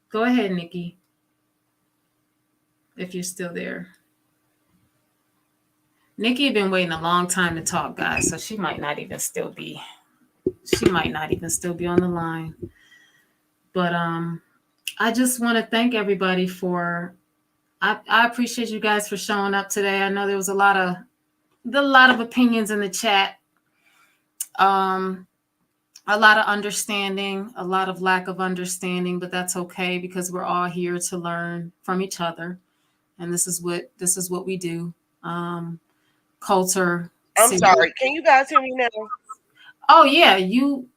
S1: Go ahead, Nikki, if you're still there. Nikki had been waiting a long time to talk, guys, so she might not even still be on the line. But I just want to thank everybody for. I appreciate you guys for showing up today. I know there was a lot of opinions in the chat. A lot of understanding, a lot of lack of understanding, but that's okay because we're all here to learn from each other, and this is what we do. Coulter.
S18: I'm sorry. Can you guys hear me now?
S1: Oh yeah, you.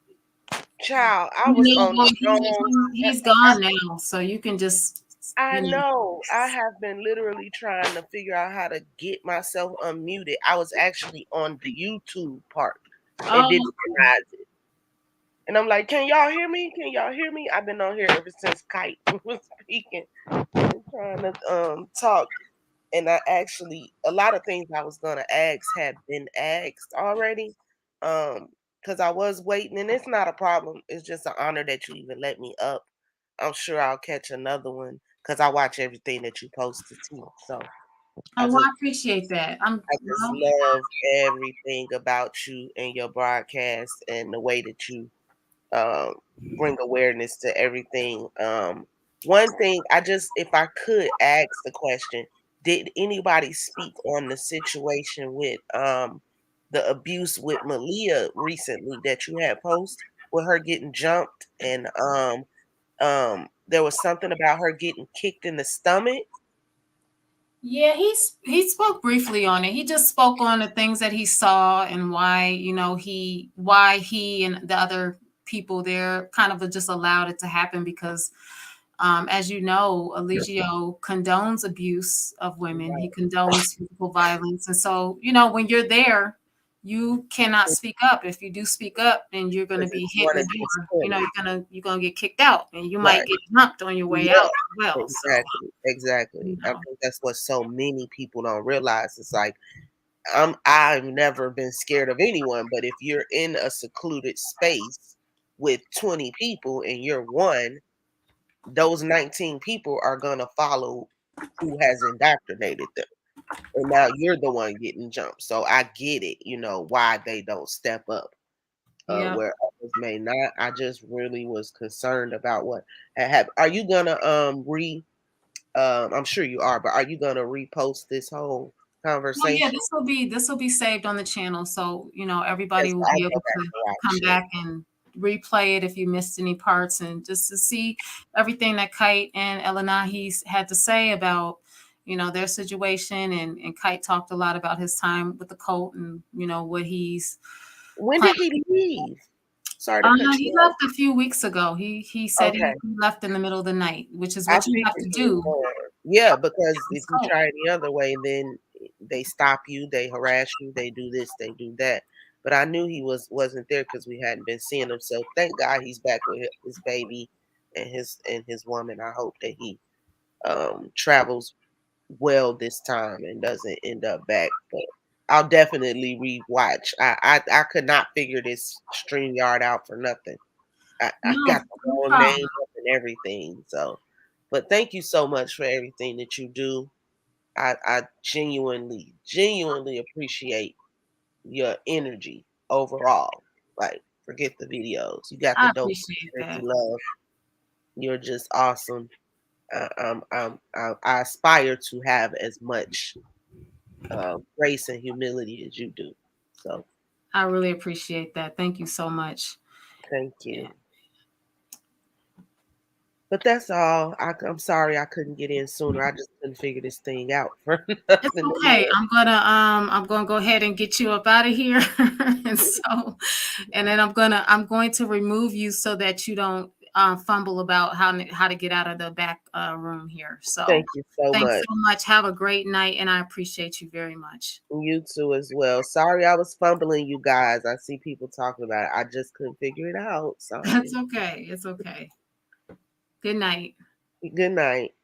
S18: Child, I was on the phone.
S1: He's gone now, so you can just
S18: I know. I have been literally trying to figure out how to get myself unmuted. I was actually on the YouTube part and didn't realize it. And I'm like, can y'all hear me? Can y'all hear me? I've been on here ever since Kite was speaking and trying to talk. And I actually, a lot of things I was gonna ask have been asked already. Because I was waiting, and it's not a problem. It's just an honor that you even let me up. I'm sure I'll catch another one because I watch everything that you posted too. So I
S1: Oh,
S18: just
S1: I appreciate that.
S18: I just love everything about you and your broadcast and the way that you um, bring awareness to everything. One thing if I could ask the question, did anybody speak on the situation with the abuse with Malia recently that you had posted with her getting jumped and there was something about her getting kicked in the stomach?
S1: Yeah, he spoke briefly on it. He just spoke on the things that he saw and why, why he and the other people there kind of just allowed it to happen because as you know, Eligio condones abuse of women. He condones physical violence. And so, when you're there, you cannot speak up. If you do speak up, then you're going to be hit in the door. You're gonna get kicked out, and you might get jumped on your way out as well.
S18: Exactly. I think that's what so many people don't realize. It's like I've never been scared of anyone, but if you're in a secluded space with 20 people and you're one, those 19 people are gonna follow who has indoctrinated them. And now you're the one getting jumped. So I get it, why they don't step up. Where others may not. I just really was concerned about what had happened. Are you gonna I'm sure you are, but are you gonna repost this whole
S1: Well, yeah,
S18: conversation?
S1: this will be saved on the channel, so
S18: Yes,
S1: everybody will
S18: I'll
S1: be
S18: go
S1: able
S18: back
S1: to
S18: and watch
S1: come
S18: it.
S1: back and replay it if you missed any parts, and just to see everything that Kite and Elinahi had to say about their situation, and Kite talked a lot about his time with the cult and what he's
S18: When did
S1: planning.
S18: he leave? Sorry to cut
S1: He
S18: you off.
S1: left a few weeks ago. He said
S18: Okay.
S1: he left in the middle of the night, which is
S18: I
S1: what you have
S18: figured
S1: to
S18: he was
S1: do.
S18: gone. Yeah, because
S1: It's
S18: if you
S1: cult.
S18: try any other way, then they stop you, they harass you, they do this, they do that. But I knew he wasn't there because we hadn't been seeing him. So thank God he's back with his baby and his woman. I hope that he travels well this time and doesn't end up back. But I'll definitely rewatch. I could not figure this StreamYard out for nothing. I
S1: No,
S18: got the
S1: no
S18: wrong
S1: problem.
S18: name up and everything. So, but thank you so much for everything that you do. I genuinely appreciate your energy overall. Like, forget the videos. You got the
S1: I
S18: dope
S1: appreciate
S18: energy,
S1: that.
S18: love. You're just awesome. I aspire to have as much grace and humility as you do. So,
S1: I really appreciate that. Thank you so much.
S18: thank you. But that's all. I'm sorry I couldn't get in sooner. I just couldn't figure this thing out for
S1: It's
S18: nothing
S1: okay.
S18: more.
S1: I'm gonna go ahead and get you up out of here. And then I'm going to remove you so that you don't fumble about how to get out of the back room here. So
S18: Thank you so
S1: thanks
S18: much.
S1: so much. Have a great night, and I appreciate you very much.
S18: You too as well. Sorry I was fumbling, you guys. I see people talking about it. I just couldn't figure it out.
S1: That's
S18: Sorry.
S1: okay. It's okay. Good night.
S18: Good night.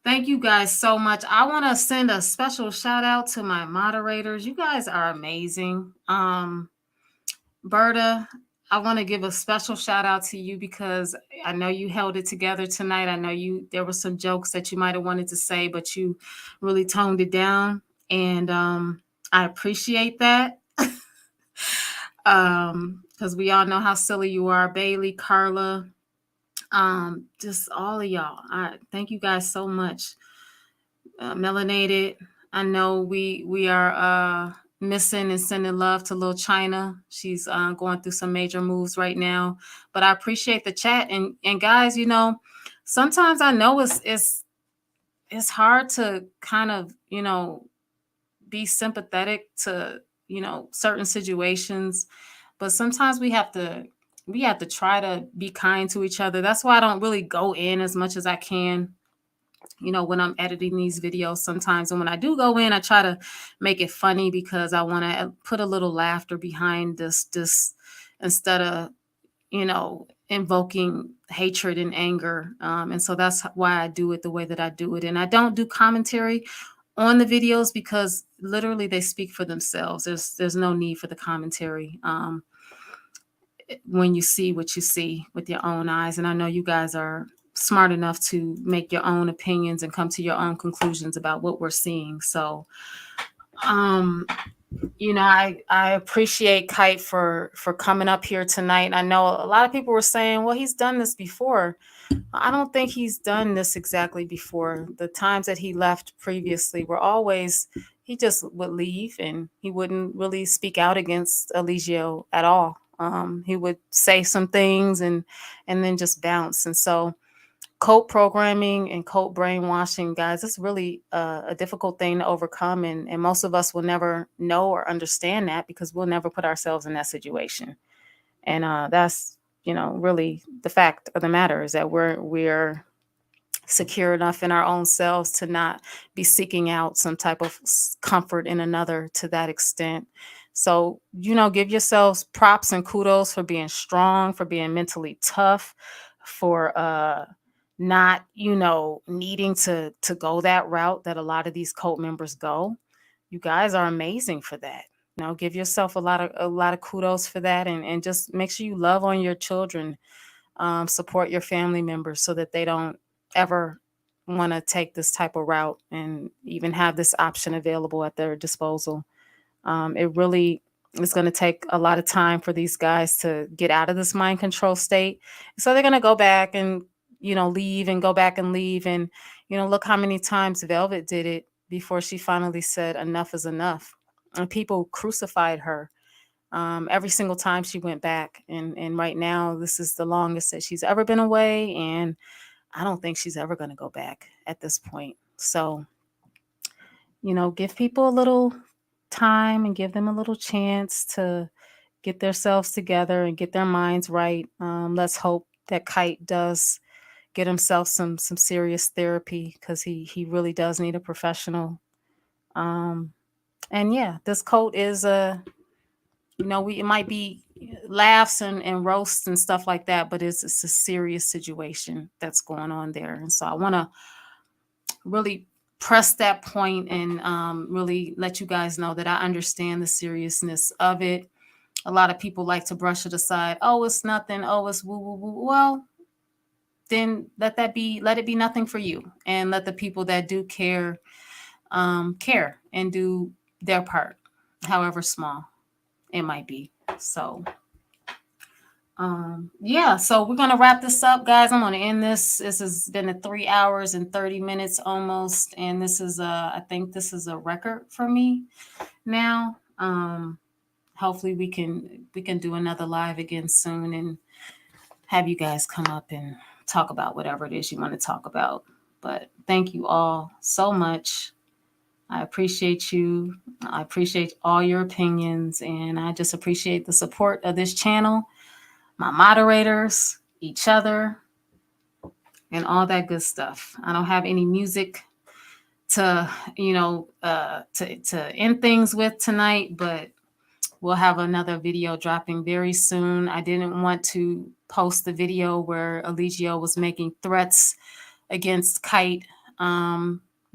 S1: Thank you guys so much. I want to send a special shout out to my moderators. You guys are amazing. Berta, I want to give a special shout out to you because I know you held it together tonight. I know there were some jokes that you might have wanted to say, but you really toned it down. And I appreciate that. Because we all know how silly you are. Bailey, Carla, just all of y'all. I thank you guys so much. Melanated, I know we are missing and sending love to little China. She's going through some major moves right now, but I appreciate the chat. And guys, sometimes I know it's hard to kind of be sympathetic to certain situations, but sometimes we have to we have to try to be kind to each other. That's why I don't really go in as much as I can, when I'm editing these videos sometimes. And when I do go in, I try to make it funny because I want to put a little laughter behind this instead of, invoking hatred and anger. And so that's why I do it the way that I do it. And I don't do commentary on the videos because literally they speak for themselves. There's no need for the commentary. When you see what you see with your own eyes. And I know you guys are smart enough to make your own opinions and come to your own conclusions about what we're seeing. So, I appreciate Kite for coming up here tonight. I know a lot of people were saying, well, he's done this before. I don't think he's done this exactly before. The times that he left previously were always, he just would leave and he wouldn't really speak out against Eligio at all. He would say some things and then just bounce. And so cult programming and cult brainwashing, guys, it's really a difficult thing to overcome. And most of us will never know or understand that because we'll never put ourselves in that situation. And that's, really the fact of the matter is that we're secure enough in our own selves to not be seeking out some type of comfort in another to that extent. So, give yourselves props and kudos for being strong, for being mentally tough, for not, needing to go that route that a lot of these cult members go. You guys are amazing for that. Give yourself a lot of kudos for that, and just make sure you love on your children, support your family members so that they don't ever want to take this type of route and even have this option available at their disposal. It really is going to take a lot of time for these guys to get out of this mind control state. So they're going to go back and, leave and go back and leave. And, look how many times Velvet did it before she finally said enough is enough. And people crucified her every single time she went back. And right now, this is the longest that she's ever been away. And I don't think she's ever going to go back at this point. So, give people a little time and give them a little chance to get themselves together and get their minds right. Let's hope that Kite does get himself some serious therapy because he really does need a professional. And yeah, this cult is it might be laughs and roasts and stuff like that, but it's a serious situation that's going on there. And so I want to really press that point and really let you guys know that I understand the seriousness of it. A lot of people like to brush it aside. Oh, it's nothing. Oh, it's woo woo woo. Well, then let it be nothing for you, and let the people that do care and do their part, however small it might be. So so we're gonna wrap this up, guys. I'm gonna end this. This has been a 3 hours and 30 minutes almost, and this is I think this is a record for me now. Hopefully we can do another live again soon and have you guys come up and talk about whatever it is you want to talk about. But thank you all so much. I appreciate you. I appreciate all your opinions, and I just appreciate the support of this channel, my moderators, each other, and all that good stuff. I don't have any music to, to end things with tonight, but we'll have another video dropping very soon. I didn't want to post the video where Eligio was making threats against Kite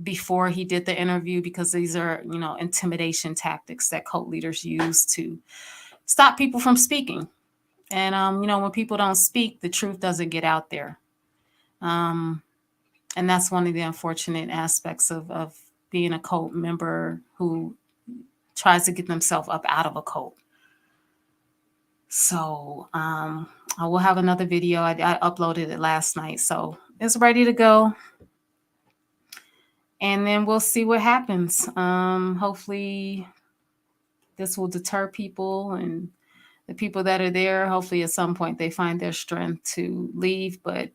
S1: before he did the interview because these are, intimidation tactics that cult leaders use to stop people from speaking. And, when people don't speak, the truth doesn't get out there. And that's one of the unfortunate aspects of being a cult member who tries to get themselves up out of a cult. So I will have another video. I uploaded it last night, so it's ready to go. And then we'll see what happens. Hopefully this will deter people, and the people that are there, hopefully at some point they find their strength to leave. But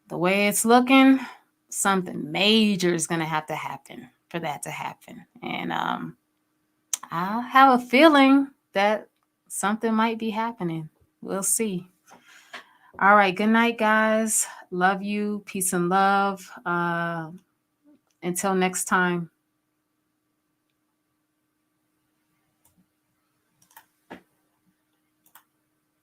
S1: the way it's looking, something major is going to have to happen for that to happen. And I have a feeling that something might be happening. We'll see. All right. Good night, guys. Love you. Peace and love. Until next time.